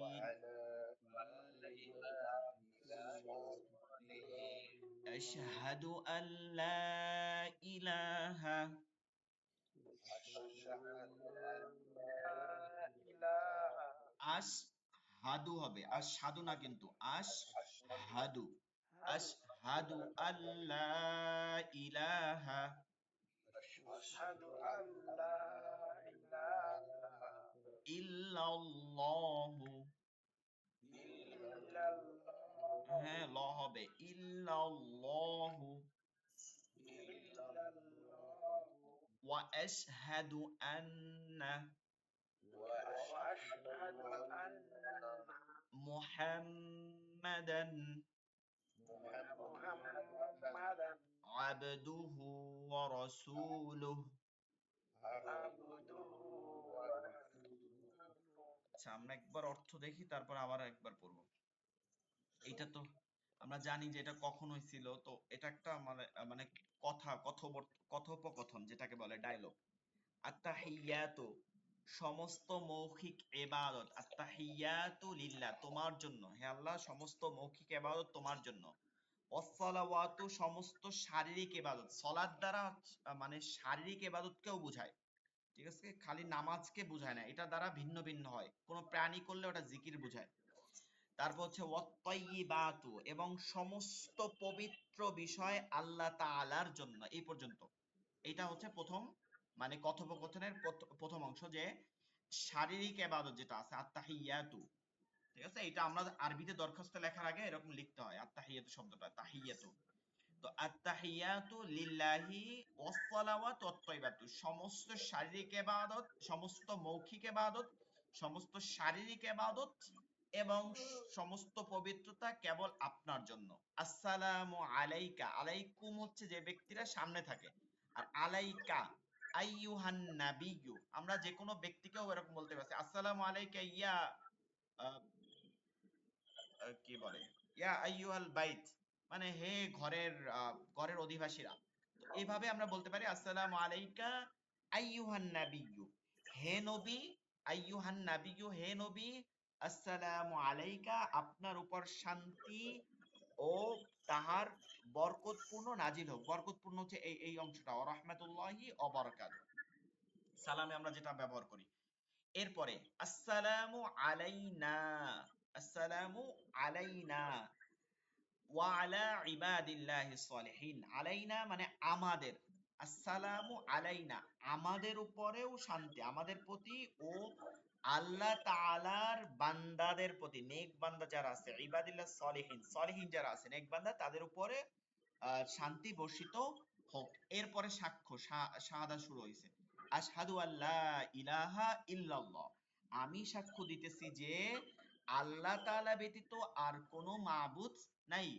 আশহাদু আল্লা ইলাহা, আশহাদু হবে, আশহাদু না কিন্তু, হাদু আশহাদু আল্লা ইলাহা আশহাদু আল্লা ইলাহা ইল্লাল্লাহু ইল্লাল্লাহ হ্যাঁ ল হবে ইল্লাল্লাহু ইল্লাল্লাহ ওয়া আশহাদু আন্না ওয়া আশহাদু আন্না মুহাম্মাদান মুহাম্মাদান আবদুহু ওয়া রাসূলুহু। আবদুহু ওয়া রাসূলুহু। আচ্ছা আমরা একবার অর্থ দেখি তারপর আবার একবার পড়বো। এটা তো আমরা জানি যে এটা কখন হয়েছিল, তো এটা একটা মানে মানে কথোপকথন যেটাকে বলে ডায়লগ। আত্তাহিয়াতু সমস্ত মৌখিক ইবাদত, আত্তাহিয়াতু লিল্লাহ তোমার জন্য, হে আল্লাহ সমস্ত মৌখিক ইবাদত তোমার জন্য। ওয়াসসালাওয়াতু সমস্ত শারীরিক ইবাদত, সালাত দ্বারা মানে শারীরিক ইবাদতকেও বোঝায়, ঠিক আছে, খালি নামাজকে বোঝায় না, এটা দ্বারা ভিন্ন ভিন্ন হয়, কোন প্রাণী করলে ওটা জিকির বোঝায়। তারপর হচ্ছে ওয়াত্তাইয়িবাতু এবং সমস্ত পবিত্র বিষয় আল্লাহ তাআলার জন্য। এই পর্যন্ত এটা হচ্ছে প্রথম মানে কথোপকথনের প্রথম অংশ, যে শারীরিক ইবাদত যেটা আছে আত্তাহিয়াতু, ঠিক আছে, এটা আমরা আরবিতে দরখাস্ত লেখার আগে এরকম লিখতে হয় আত্তাহিয়াতু শব্দটা, তাহিয়াতু। তো আত্তাহিয়াতু লিল্লাহি ওয়াসসালাওয়াতু ওয়াত্তাইয়িবাতু সমস্ত শারীরিক ইবাদত, সমস্ত মৌখিক ইবাদত, সমস্ত শারীরিক ইবাদত এবং সমস্ত পবিত্রতা কেবল আপনার জন্য। আসসালামু আলাইকা, আলাইকুম হচ্ছে যে ব্যক্তিরা সামনে থাকে, আর আলাইকা আইয়ুহান নাবিয়্যু আমরা যে কোনো ব্যক্তিকেও এরকম বলতে পারি, আসসালামু আলাইকা ইয়া কি বলে ইয়া আইয়ুহাল বাইত, মানে হে ঘরের অধিবাসীরা। তো এইভাবে আমরা বলতে পারি আসসালামু আলাইকা আইয়ুহান নাবিয়্যু, হে নবী, আইয়ুহান নাবিয়্যু হে নবী, আসসালামু আলাইকা আপনার উপর শান্তি ও তাহার বরকতপূর্ণ নাজিল হোক। বরকতপূর্ণ হচ্ছে এই এই অংশটা, ওয়া রাহমাতুল্লাহি ওয়া বারাকাতুহু, সালামে আমরা যেটা ব্যবহার করি। এরপরে আসসালামু আলাইনা, আসসালামু আলাইনা ওয়া আলা ইবাদিল্লাহিস সলিহিন, আলাইনা মানে আমাদের, আসসালামু আলাইনা আমাদের উপরেও শান্তি, আমাদের প্রতি, ও আল্লাহ তাআলার বান্দাদের প্রতি, নেক বান্দা যারা আছে, ইবাদিল্লাহ সলিহিন, সলিহিন যারা আছে নেক বান্দা, তাদের উপরে শান্তি বর্ষিত হোক। এরপরে সাক্ষ্য শাহাদা শুরু হয়েছে, আশহাদু আল্লা ইলাহা ইল্লাল্লাহ আমি সাক্ষ্য দিতেছি যে আল্লাহ তাআলা ব্যতীত আর কোনো মাবুদ নাই,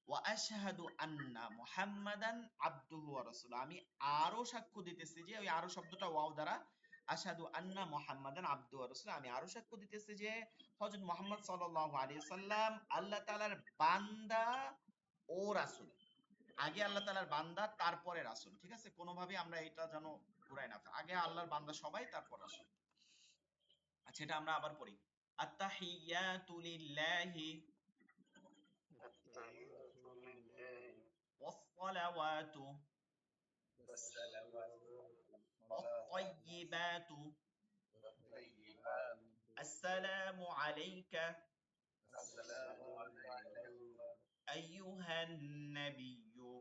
ওয়া আশহাদু আন্না মুহাম্মাদান আবদুহু ওয়া রাসূলুহু আমি আরো সাক্ষ্য দিতেছি যে, ওই আরো শব্দটা ওয়াও দ্বারা, আশহাদু আন্না মুহাম্মাদান আবদুহু ওয়া রাসূলুহু আমি আরো সাক্ষ্য দিতেছি যে হযরত মুহাম্মদ সাল্লাল্লাহু আলাইহি সাল্লাম আল্লাহ তাআলার বান্দা ও রাসূল। আগে আল্লাহ তাআলার বান্দা তারপরে রাসূল, ঠিক আছে, কোনোভাবে আমরা এটা যেন ঘুরাই না, আগে আল্লাহর বান্দা সবাই তারপর রাসূল। আচ্ছা এটা আমরা আবার পড়ি, আত্তাহিয়াতু লিল্লাহি التحية لله ওয়াসসালাওয়াতু والصلوات ওয়াত্তাইয়িবাতু والطيبات আসসালামু আলাইকা السلام عليكم আইয়ুহান নাবিয়্যু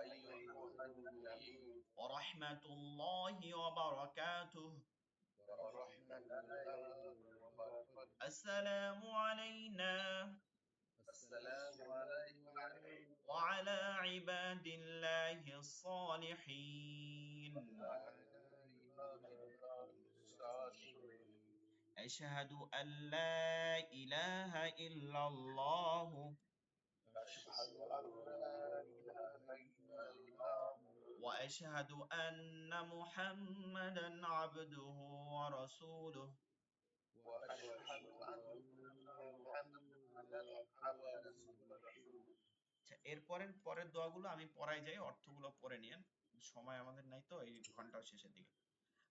أيها النبي ওয়া রাহমাতুল্লাহি ওয়া বারাকাতুহু ورحمة الله وبركاته আসসালামু আলাইনা السلام عليكم ওয়া আলা ইবাদিল্লাহিস সালিহিন وعلى عباد الله الصالحين আশহাদু আল্লা ইলাহা ইল্লাল্লাহু أشهد أن لا إله إلا الله وأشهد أن محمدا عبده ورسوله وأشهد أن محمدا عبده ورسوله এরপরের পরের দোয়াগুলো আমি পড়াই যাই, অর্থগুলো পড়ে নিয়েন, সময় আমাদের নাই তো এই ঘন্টার শেষের দিকে।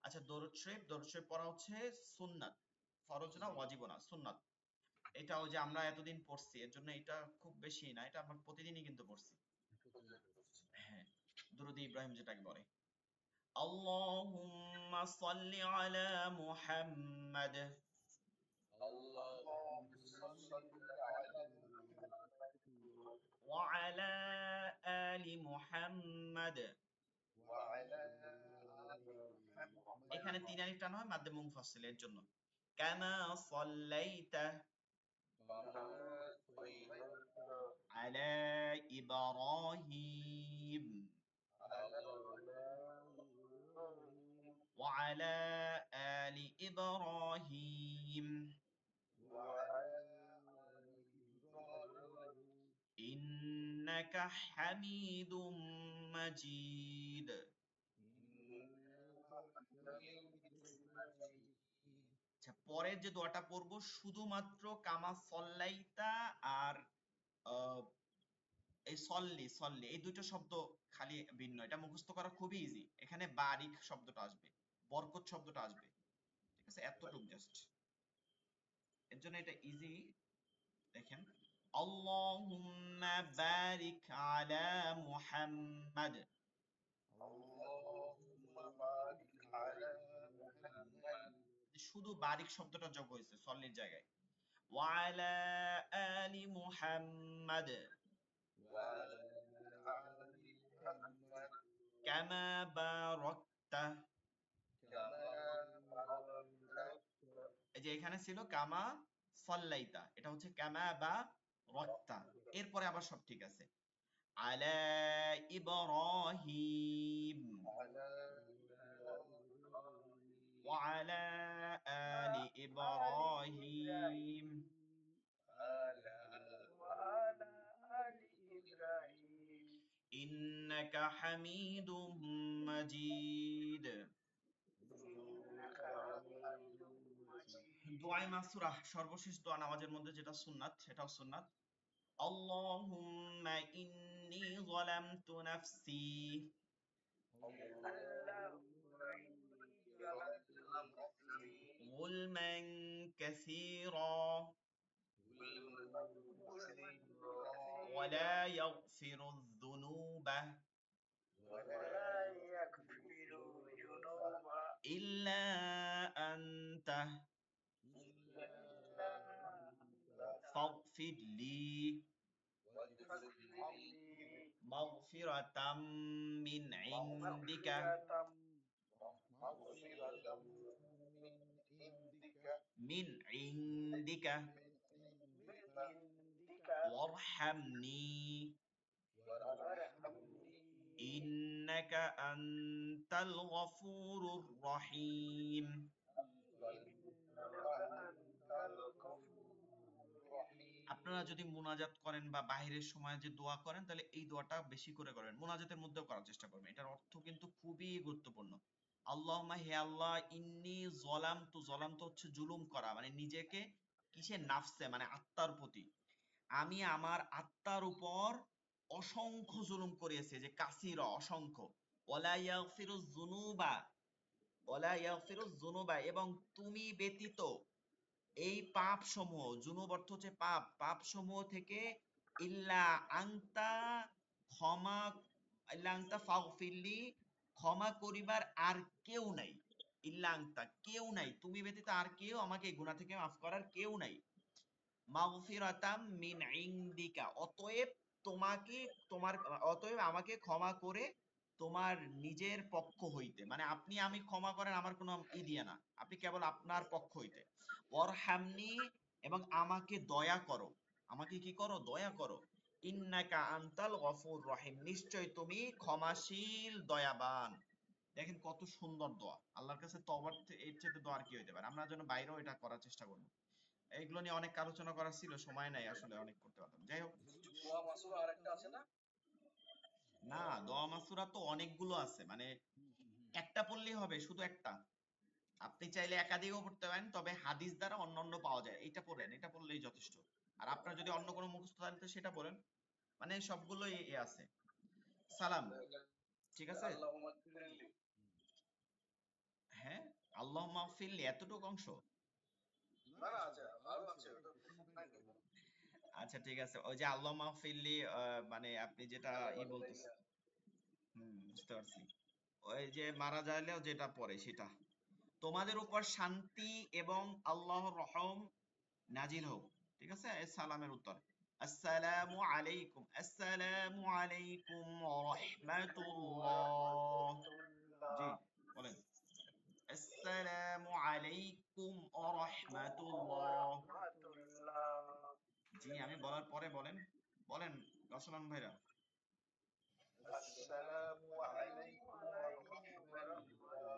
আচ্ছা দরুদ শরীফ, দরুদ শরীফ পড়া হচ্ছে সুন্নাত, ফরজ না, ওয়াজিব না, সুন্নাত। এটা ওই যে আমরা এতদিন পড়ছি এর জন্য এটা খুব বেশি না, এটা আমরা প্রতিদিনই কিন্তু পড়ছি। হ্যাঁ দুরুদ ইব্রাহিম যেটাকে বলে, আল্লাহুম্মা সাল্লি আলা মুহাম্মাদ اللهم صل على محمد وعلى آل محمد وعلى এখানে তিন আলিফ টান হয় মাদ্দে মুনফাসিলের জন্য কামা সাল্লাইতা আলা ইব্রাহিম وعلى آل إبراهيم إنك حميد مجيد আচ্ছা পরের যে দোয়াটা পড়বো শুধুমাত্র কামা সল্লাইতা আর এই সল্লি এই দুটো শব্দ খালি ভিন্ন এটা মুখস্থ করা খুবই ইজি এখানে বারিক শব্দটা আসবে বরকত শব্দটা আসবে ঠিক আছে এতটুকু জাস্ট এর জন্য এটা ইজি দেখেন আল্লাহুম্মা বারিক আলা মুহাম্মাদ শুধু বারিক শব্দটা যোগ হয়েছে সল্লির জায়গায় ওয়ালা আলি মুহাম্মাদ কামা বারাকতা এই যে এখানে ছিল কামা সাল্লাইতা এটা হচ্ছে কামা বা রাক্তা এরপরে আবার সব ঠিক আছে আলা ইব্রাহিম وعلى آل إبراهيم إنك حميد مجيد দোয়ায়ে মাসুরা সর্বশেষ দোয়া নামাজের মধ্যে যেটা সুন্নাত সেটাও সুন্নাত আল্লাহুম্মা ইন্নী যালামতু নাফসি ظلما كثيرا ولا يغفر الذنوب إلا أنت فاغفر لي مغفرة من عندك وارحمني إنك أنت الغفور الرحيم আপনারা যদি মুনাজাত করেন বা বাহিরের সময় যে দোয়া করেন তাহলে এই দোয়াটা বেশি করে করেন মুনাজাতের মধ্যেও করার চেষ্টা করবেন এটার অর্থ কিন্তু খুবই গুরুত্বপূর্ণ আল্লাহুম্মা হে আল্লাহ ইন্নী জলামতু হচ্ছে জুলুম করা মানে নিজেকে কিসে নাফসে মানে আত্মার প্রতি আমি আমার আত্মার উপর অসংখ্য জুলুম করিয়েছি যে কাসিরা অসংখ্য ওয়ালা ইয়াগফিরুজ যুনুবা এবং তুমি ব্যতীত এই পাপ সমূহ জুনুব অর্থ হচ্ছে পাপ সমূহ থেকে ইল্লা আনতা ফাগফিরলি ক্ষমা করিবার আর কেউ নাই ইল্লা আনতা কেউ নাই তুমি ব্যতীত আর কেউ আমাকে এই গুনাহ থেকে মাফ করার কেউ নাই মাগফিরাতাম মিন ইনদিকা অতএব আমাকে ক্ষমা করে তোমার নিজের পক্ষ হইতে মানে আপনি আমি ক্ষমা করেন আমার কোনো দিয়ে না আপনি কেবল আপনার পক্ষ হইতে ওয়ারহামনি এবং আমাকে দয়া করো আমাকে কি করো দয়া করো ইন্নাকা আনতাল গফুর রহিম নিশ্চয় তুমি ক্ষমাশীল দয়াবান দেখেন কত সুন্দর দোয়া আল্লাহর কাছে তওবার এর চেয়ে দোয়া আর কি হইতে পারে আমরা যেন বাইরেও এটা করার চেষ্টা করব এইগুলো নিয়ে অনেক আলোচনা করার ছিল সময় নাই আসলে অনেক করতে পারতাম যাই হোক না দোয়া মাসুরা তো অনেকগুলো আছে মানে একটা পড়লেই হবে শুধু একটা আপনি চাইলে একাধিকও পড়তে পারেন তবে হাদিস দ্বারা অন্যান্য পাওয়া যায় এটা পড়েন এটা পড়লেই যথেষ্ট আর আপনার যদি অন্য কোনো মুখস্থ থাকে সেটা পড়েন মানে সবগুলোই আছে সালাম ঠিক আছে হ্যাঁ আল্লাহুম্মা ফিরলি এতটুকু অংশ আচ্ছা ঠিক আছে ওই যে আল্লাহুম্মা ফিরলি মানে আপনি যেটা বলতেছেন বুঝতে পারছি ওই যে মারা যাইলেও যেটা পড়ে সেটা তোমাদের উপর শান্তি এবং আল্লাহর রহম নাজিল হোক ঠিক আছে সালামের উত্তর আসসালামু আলাইকুম, আসসালামু আলাইকুম ওয়া রাহমাতুল্লাহ। জি বলেন, আসসালামু আলাইকুম ওয়া রাহমাতুল্লাহ। জি আমি বলার পরে বলেন, বলেন রসলান ভাইরা। আসসালামু আলাইকুম ওয়া রাহমাতুল্লাহ।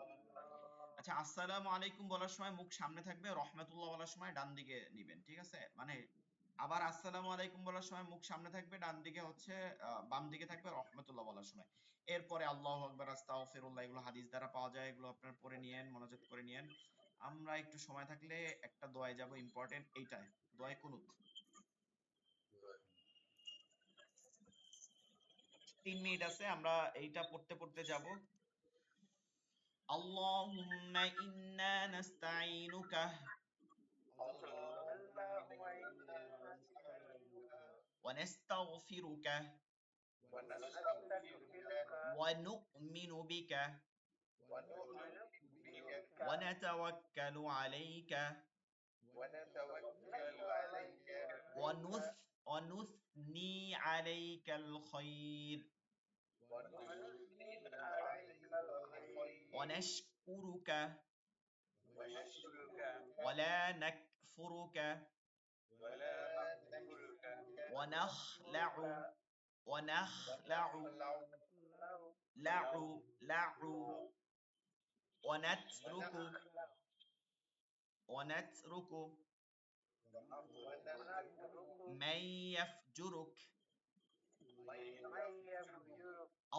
আচ্ছা, আসসালামু আলাইকুম বলার সময় মুখ সামনে থাকবে, রহমাতুল্লাহ বলার সময় ডান দিকে নিবেন, ঠিক আছে? মানে আবার আসসালামু আলাইকুম বলার সময় মুখ সামনে থাকবে, ডান দিকে হচ্ছে বাম দিকে থাকবে রহমাতুল্লাহ বলার সময়। এরপরে আল্লাহু আকবার, আস্তাগফিরুল্লাহ, এগুলো হাদিস দ্বারা পাওয়া যায়, এগুলো আপনারা পড়ে নিয়েন, মনোযোগ করে নিয়েন। আমরা একটু সময় থাকলে একটা দোয়ায় যাব, ইম্পর্টেন্ট এইটাই, দোয়ায়ে কুনুত। 3 মিনিট আছে, আমরা এইটা পড়তে পড়তে যাব। আল্লাহুম্মা ইন্না নাস্তাঈনুকা اللهم إنا نستعينك ونستغفرك ونستغفرك ونؤمن بك ونؤمن بك ونتوكل عليك ونتوكل عليك ونثني عليك الخير ونثني عليك الخير ونشكرك ونشكرك ولا نكفرك ولا نكفرك ونخلع ونخلع لع لع ونترك ونترك من يفجرك.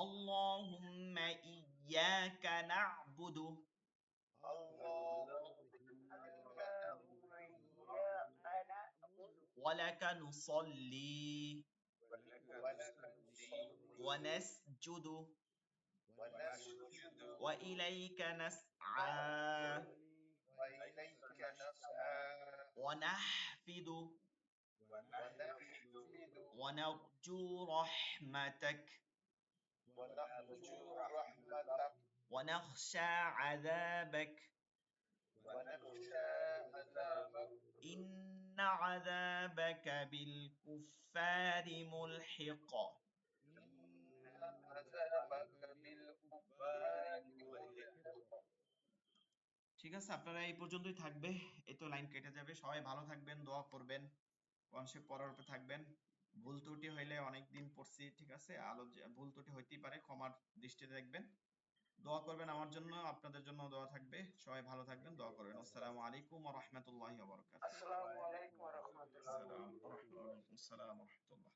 اللهم إياك نعبد ولك نصلي ونسجد وإليك نسعى ونحفد ونرجو رحمتك ونخشى عذابك إن عذابك بالكفار ملحق. ঠিক আছে, আপনারা এই পর্যন্তই থাকবে, এই তো লাইন কেটে যাবে। সবাই ভালো থাকবেন, দোয়া করবেন, কনসেপ্ট পড়ার উপরে থাকবেন। ভুল ত্রুটি হইলে অনেকদিন পড়ছি, ঠিক আছে, ভুল ত্রুটি হইতেই পারে, ক্ষমার দৃষ্টিতে দেখবেন। দোয়া করবেন আমার জন্য, আপনাদের জন্য দোয়া থাকবে। সবাই ভালো থাকবেন, দোয়া করবেন। আসসালামু আলাইকুম ওয়া রাহমাতুল্লাহি ওয়া বারাকাতুহু। আসসালামু আলাইকুম ওয়া রাহমাতুল্লাহ। ওয়া আলাইকুম আসসালাম ওয়া রাহমাতুল্লাহ।